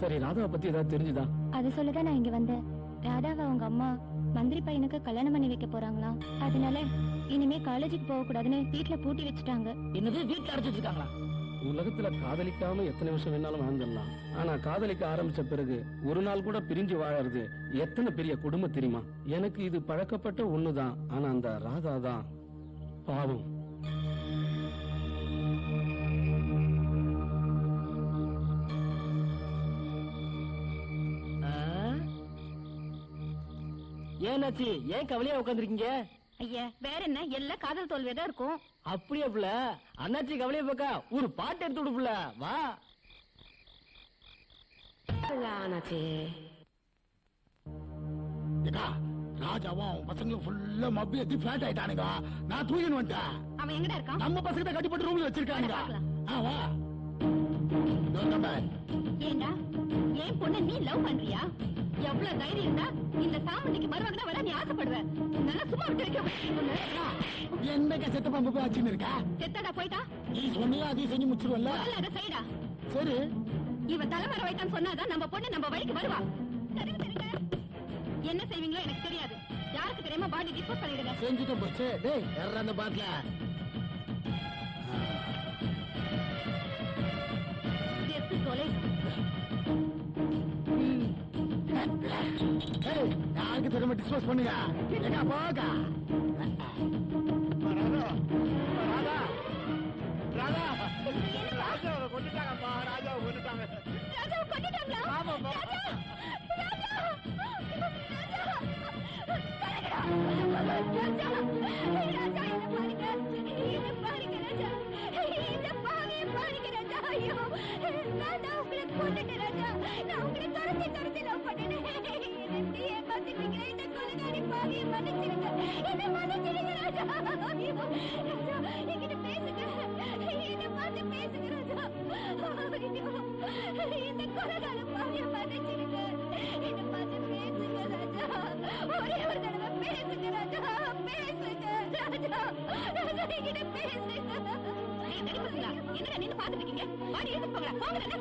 சரி, ராதாவை பத்தி ஏதாவது தெரிஞ்சுதா? அதை சொல்லதான் நான் இங்க வந்தேன். ராதாவை அவங்க அம்மா மந்திரி பையனுக்கு கல்யாணம் பண்ணி வைக்க போறாங்களா, அதனால இனிமே காலேஜுக்கு போக கூடாதுன்னு வீட்டுல பூட்டி வச்சுட்டாங்க. என்னது, வீட்டுல அடைச்சு வச்சிருக்காங்களா? உலகத்துல காதலிக்காம எத்தனை வருஷம் வேணாலும் வாழ்ந்துடலாம், ஆனா காதலிக்க ஆரம்பிச்ச பிறகு ஒரு நாள் கூட பிரிஞ்சு வாழறது எத்தனை பெரிய கொடுமை தெரியுமா? எனக்கு இது பழக்கப்பட்ட ஒண்ணுதான், ஆனா அந்த ராதா தான் பாவம். ஏன்னாச்சு, ஏன் கவலையா உட்காந்துருக்கீங்க? ஐயா வேற என்ன, எல்லாம் காதல் தோல்வியா தான் இருக்கும். அப்படியே புள்ள, அண்ணாச்சி கவலையை பார்க்க ஒரு பாட்டு எடுத்து விடு புள்ள, வா. அண்ணாச்சி, ராஜாவும் அவன் பசங்களும் ஃபுல்லா மப்பி ஏத்தி பிளாட் ஆயிட்டானுங்க. நான் தூக்கின்னு வந்துட்டேன். அவன் எங்கடா இருக்கான்? நம்ம பசங்க கட்டிப்பட்டு ரூம்ல வச்சிருக்கானுங்க. வா. ஏண்டா ஏன் பொண்ணு நீ லவ் பண்றியா? எவ்வளவு தைரியம் இருந்தா இந்த சாமண்டிக்கு மருமகனா வர நீ ஆசைப்படுவ? நல்லா சும்மா விட்டு வைக்க. என்னக்கா செத்த பாம்பு போய் ஆச்சுன்னு இருக்கா? செத்தடா போயிட்டா. நீ சொன்னியா அதையும் செஞ்சு முடிச்சிருவல்ல? அதை செய்டா. சரி, இவன் தலைமறை வைத்தான்னு சொன்னாதான் நம்ம பொண்ணு நம்ம வழிக்கு வருவா. சரிங்க சரிங்க. என்ன செய்வீங்களோ எனக்கு தெரியாது. யாருக்கு தெரியாம பாடி டிஸ்போஸ் பண்ணிடுங்க. செஞ்சுட்டு போச்சு. டேய் யாரா அந்த பாட்ல? செத்து தொலை. யாருக்கு தெரியாம டிஸ்போஸ் பண்ணுங்க. எங்க போக? ராதா ராதா ராஜாவை கொண்டுட்டாங்கப்பா. ராஜாவை கொண்டுட்டாங்க. ராஜாவை கொண்டுட்டாங்களா? ஆமாப்பா. என்னடா நின்னு பாத்துட்டு இருக்கீங்க? வாடி எடுத்து போங்கடா. போங்கடா.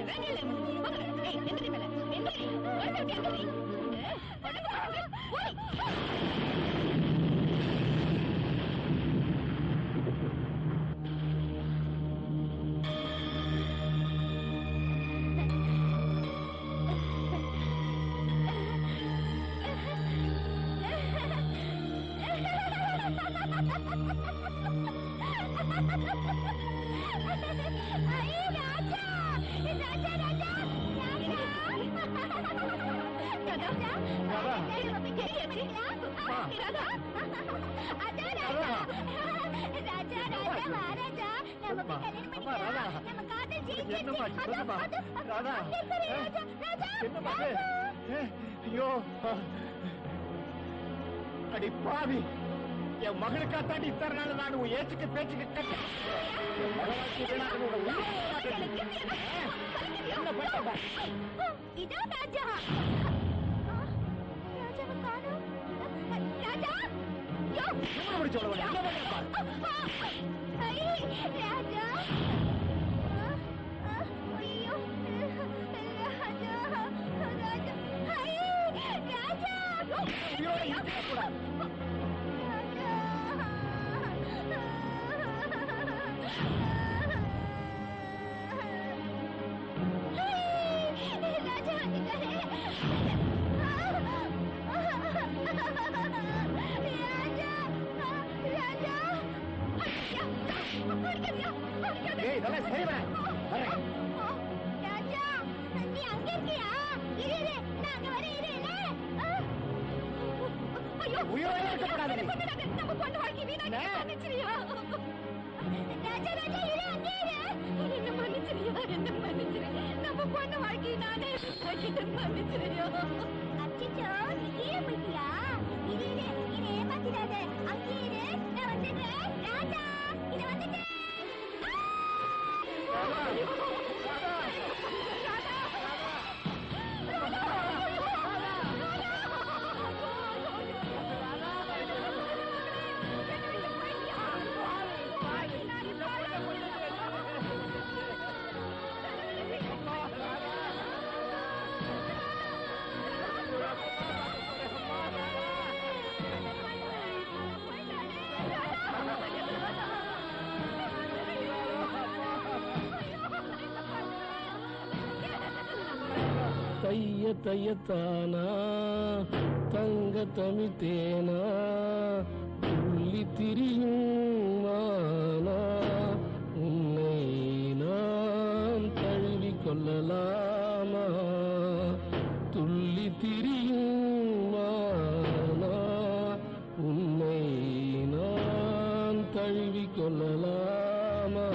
வேலையில இருந்து போங்கடா. ஏய் எந்திரி மேல. எந்திரி. எந்திரி எந்திரி. அடி பாவி, என் மகளுக்கா தாண்டி இத்தனை நாள் நான் உன் ஏச்சுக்கு பேச்சுக்கு கட்ட என்ன பண்ண? இதோ ராஜா. ராஜாவை காணோம். ராஜா, யோ, என்ன முடிச்சு ஐயோ ஏய் இதெல்லாம் சரி வரேன் ராஜா நீ அங்க இருக்கியா இரு இரு நான் அங்க வரேன் இரு இரு ஐயோ உயிரோட இருக்கப்படாது நீ. நம்ம பொண்ணு வாழ்க்கை வீணாக்கி மன்னிச்சிரியா ராஜா ராஜா இரு அங்க இரு என்ன மன்னிச்சிரியா என்ன மன்னிச்சிரு நம்ம பொண்ணு வாழ்க்கை நானே வீணாக்கிட்டு மன்னிச்சிரியா அச்சச்சோ நீ கீழே போயிட்டியா இரு இரு இரு ஏமாத்திடாத அங்க இரு நான் வந்துடுறேன் ராஜா இது வந்துட்டேன் தைய தையத்தானா தங்க தமிழ்த்தேனா துள்ளி திரியும் மானா உன்னை நான் தழுவி கொள்ளலாமா துள்ளி திரியும் மானா உன்னை நான் தழுவி கொள்ளலாமா